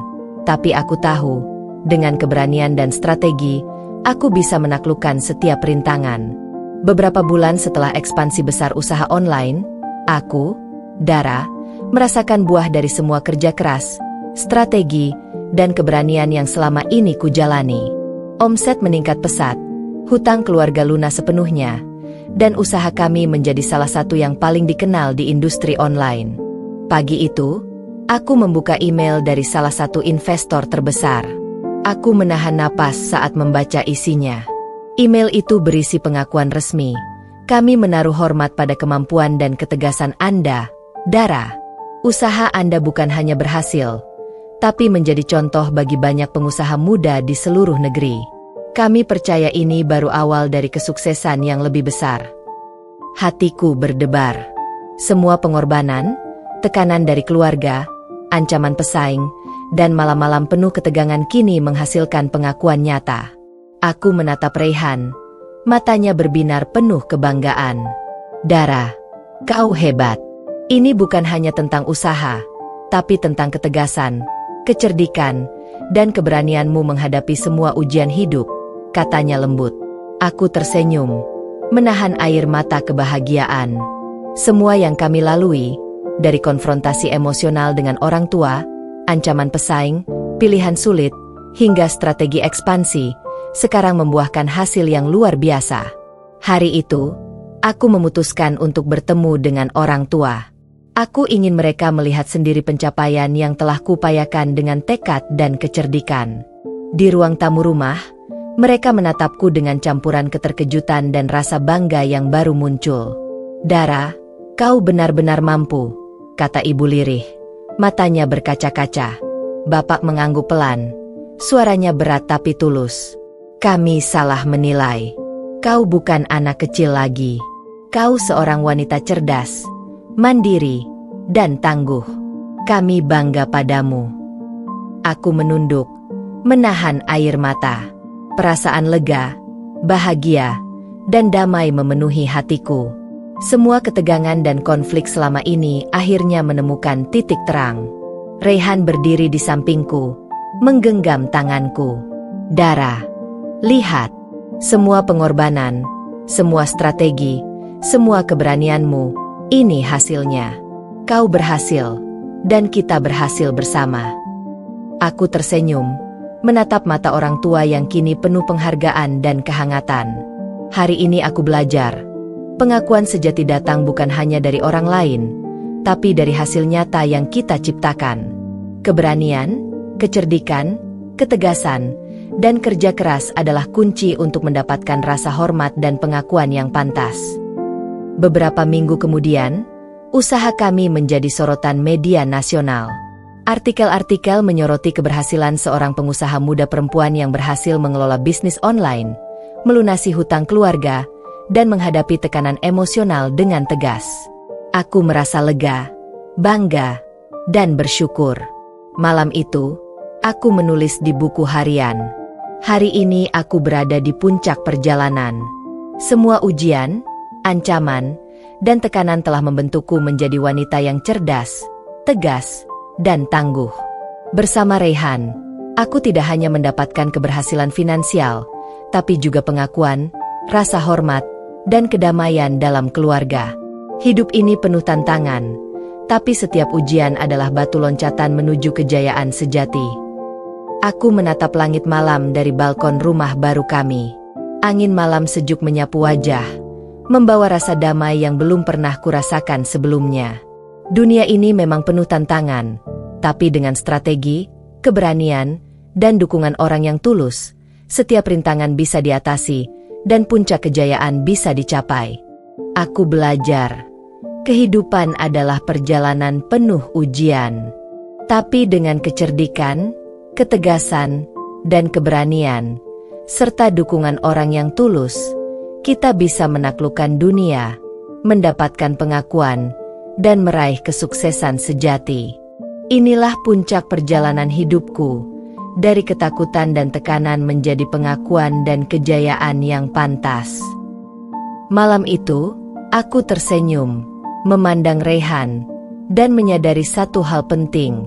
tapi aku tahu, dengan keberanian dan strategi, aku bisa menaklukkan setiap rintangan. Beberapa bulan setelah ekspansi besar usaha online, aku, Dara, merasakan buah dari semua kerja keras, strategi, dan keberanian yang selama ini kujalani. Omset meningkat pesat, hutang keluarga lunas sepenuhnya, dan usaha kami menjadi salah satu yang paling dikenal di industri online. Pagi itu, aku membuka email dari salah satu investor terbesar. Aku menahan napas saat membaca isinya. Email itu berisi pengakuan resmi. Kami menaruh hormat pada kemampuan dan ketegasan Anda, Dara. Usaha Anda bukan hanya berhasil, tapi menjadi contoh bagi banyak pengusaha muda di seluruh negeri. Kami percaya ini baru awal dari kesuksesan yang lebih besar. Hatiku berdebar. Semua pengorbanan, tekanan dari keluarga, ancaman pesaing, dan malam-malam penuh ketegangan kini menghasilkan pengakuan nyata. Aku menatap Reyhan, matanya berbinar penuh kebanggaan. Dara, kau hebat. Ini bukan hanya tentang usaha, tapi tentang ketegasan, kecerdikan, dan keberanianmu menghadapi semua ujian hidup, katanya lembut. Aku tersenyum, menahan air mata kebahagiaan. Semua yang kami lalui, dari konfrontasi emosional dengan orang tua, ancaman pesaing, pilihan sulit, hingga strategi ekspansi, sekarang membuahkan hasil yang luar biasa. Hari itu, aku memutuskan untuk bertemu dengan orang tua. Aku ingin mereka melihat sendiri pencapaian yang telah kupayakan dengan tekad dan kecerdikan. Di ruang tamu rumah, mereka menatapku dengan campuran keterkejutan dan rasa bangga yang baru muncul. Dara, kau benar-benar mampu, kata ibu lirih. Matanya berkaca-kaca. Bapak mengangguk pelan. Suaranya berat tapi tulus. Kami salah menilai. Kau bukan anak kecil lagi. Kau seorang wanita cerdas, mandiri, dan tangguh. Kami bangga padamu. Aku menunduk, menahan air mata. Perasaan lega, bahagia, dan damai memenuhi hatiku. Semua ketegangan dan konflik selama ini akhirnya menemukan titik terang. Reyhan berdiri di sampingku, menggenggam tanganku. Dara, lihat, semua pengorbanan, semua strategi, semua keberanianmu, ini hasilnya. Kau berhasil, dan kita berhasil bersama. Aku tersenyum, menatap mata orang tua yang kini penuh penghargaan dan kehangatan. Hari ini aku belajar, pengakuan sejati datang bukan hanya dari orang lain, tapi dari hasil nyata yang kita ciptakan. Keberanian, kecerdikan, ketegasan, dan kerja keras adalah kunci untuk mendapatkan rasa hormat dan pengakuan yang pantas. Beberapa minggu kemudian, usaha kami menjadi sorotan media nasional. Artikel-artikel menyoroti keberhasilan seorang pengusaha muda perempuan yang berhasil mengelola bisnis online, melunasi hutang keluarga, dan menghadapi tekanan emosional dengan tegas. Aku merasa lega, bangga, dan bersyukur. Malam itu, aku menulis di buku harian. Hari ini aku berada di puncak perjalanan. Semua ujian, ancaman, dan tekanan telah membentukku menjadi wanita yang cerdas, tegas, dan tangguh. Bersama Raihan, aku tidak hanya mendapatkan keberhasilan finansial, tapi juga pengakuan, rasa hormat, dan kedamaian dalam keluarga. Hidup ini penuh tantangan, tapi setiap ujian adalah batu loncatan menuju kejayaan sejati. Aku menatap langit malam dari balkon rumah baru kami. Angin malam sejuk menyapu wajah, membawa rasa damai yang belum pernah kurasakan sebelumnya. Dunia ini memang penuh tantangan, tapi dengan strategi, keberanian, dan dukungan orang yang tulus, setiap rintangan bisa diatasi, dan puncak kejayaan bisa dicapai. Aku belajar, kehidupan adalah perjalanan penuh ujian. Tapi dengan kecerdikan, ketegasan, dan keberanian, serta dukungan orang yang tulus, kita bisa menaklukkan dunia, mendapatkan pengakuan, dan meraih kesuksesan sejati. Inilah puncak perjalanan hidupku, dari ketakutan dan tekanan menjadi pengakuan dan kejayaan yang pantas. Malam itu, aku tersenyum, memandang Raihan, dan menyadari satu hal penting.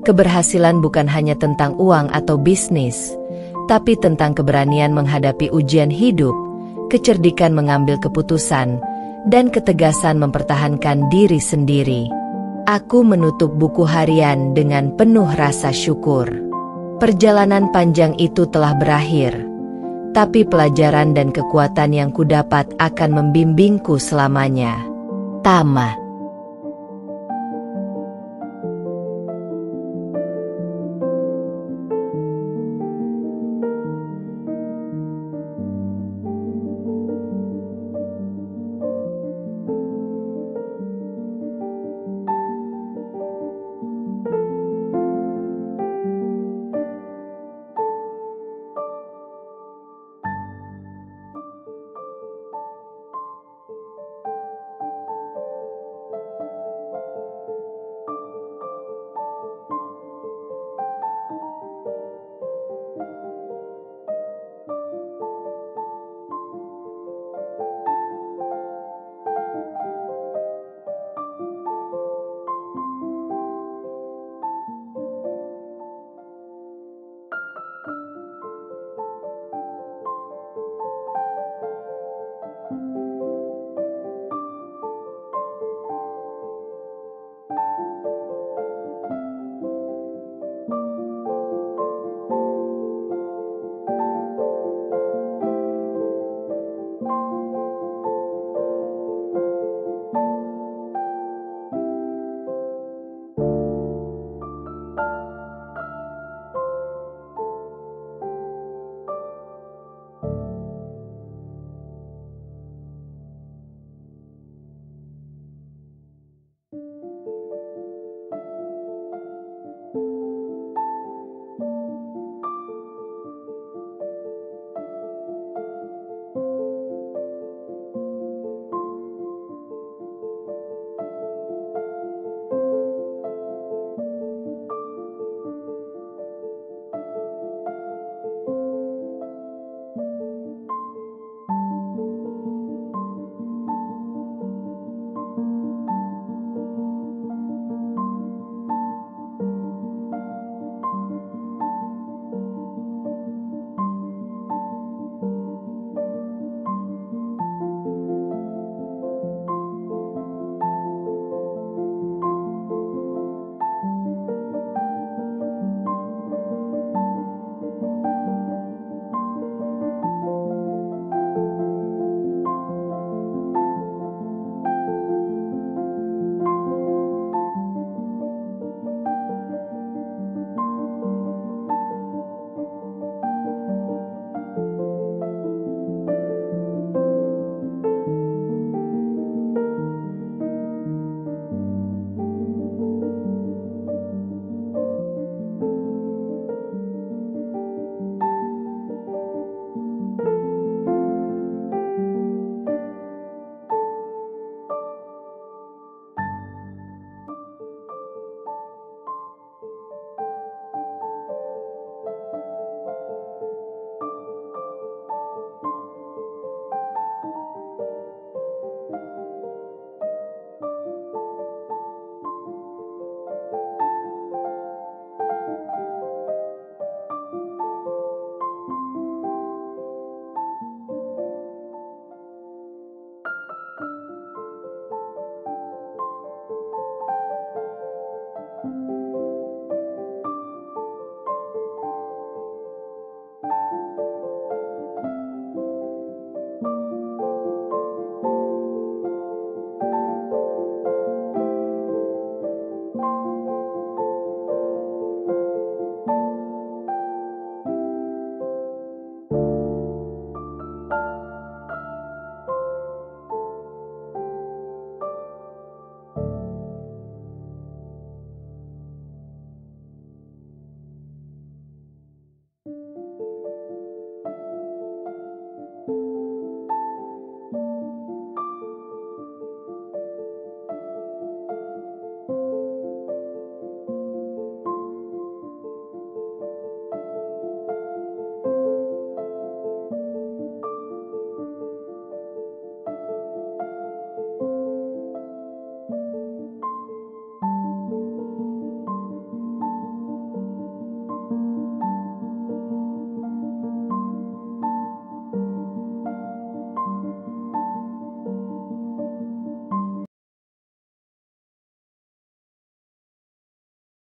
Keberhasilan bukan hanya tentang uang atau bisnis, tapi tentang keberanian menghadapi ujian hidup, kecerdikan mengambil keputusan, dan ketegasan mempertahankan diri sendiri. Aku menutup buku harian dengan penuh rasa syukur. Perjalanan panjang itu telah berakhir, tapi pelajaran dan kekuatan yang kudapat akan membimbingku selamanya. Tamat.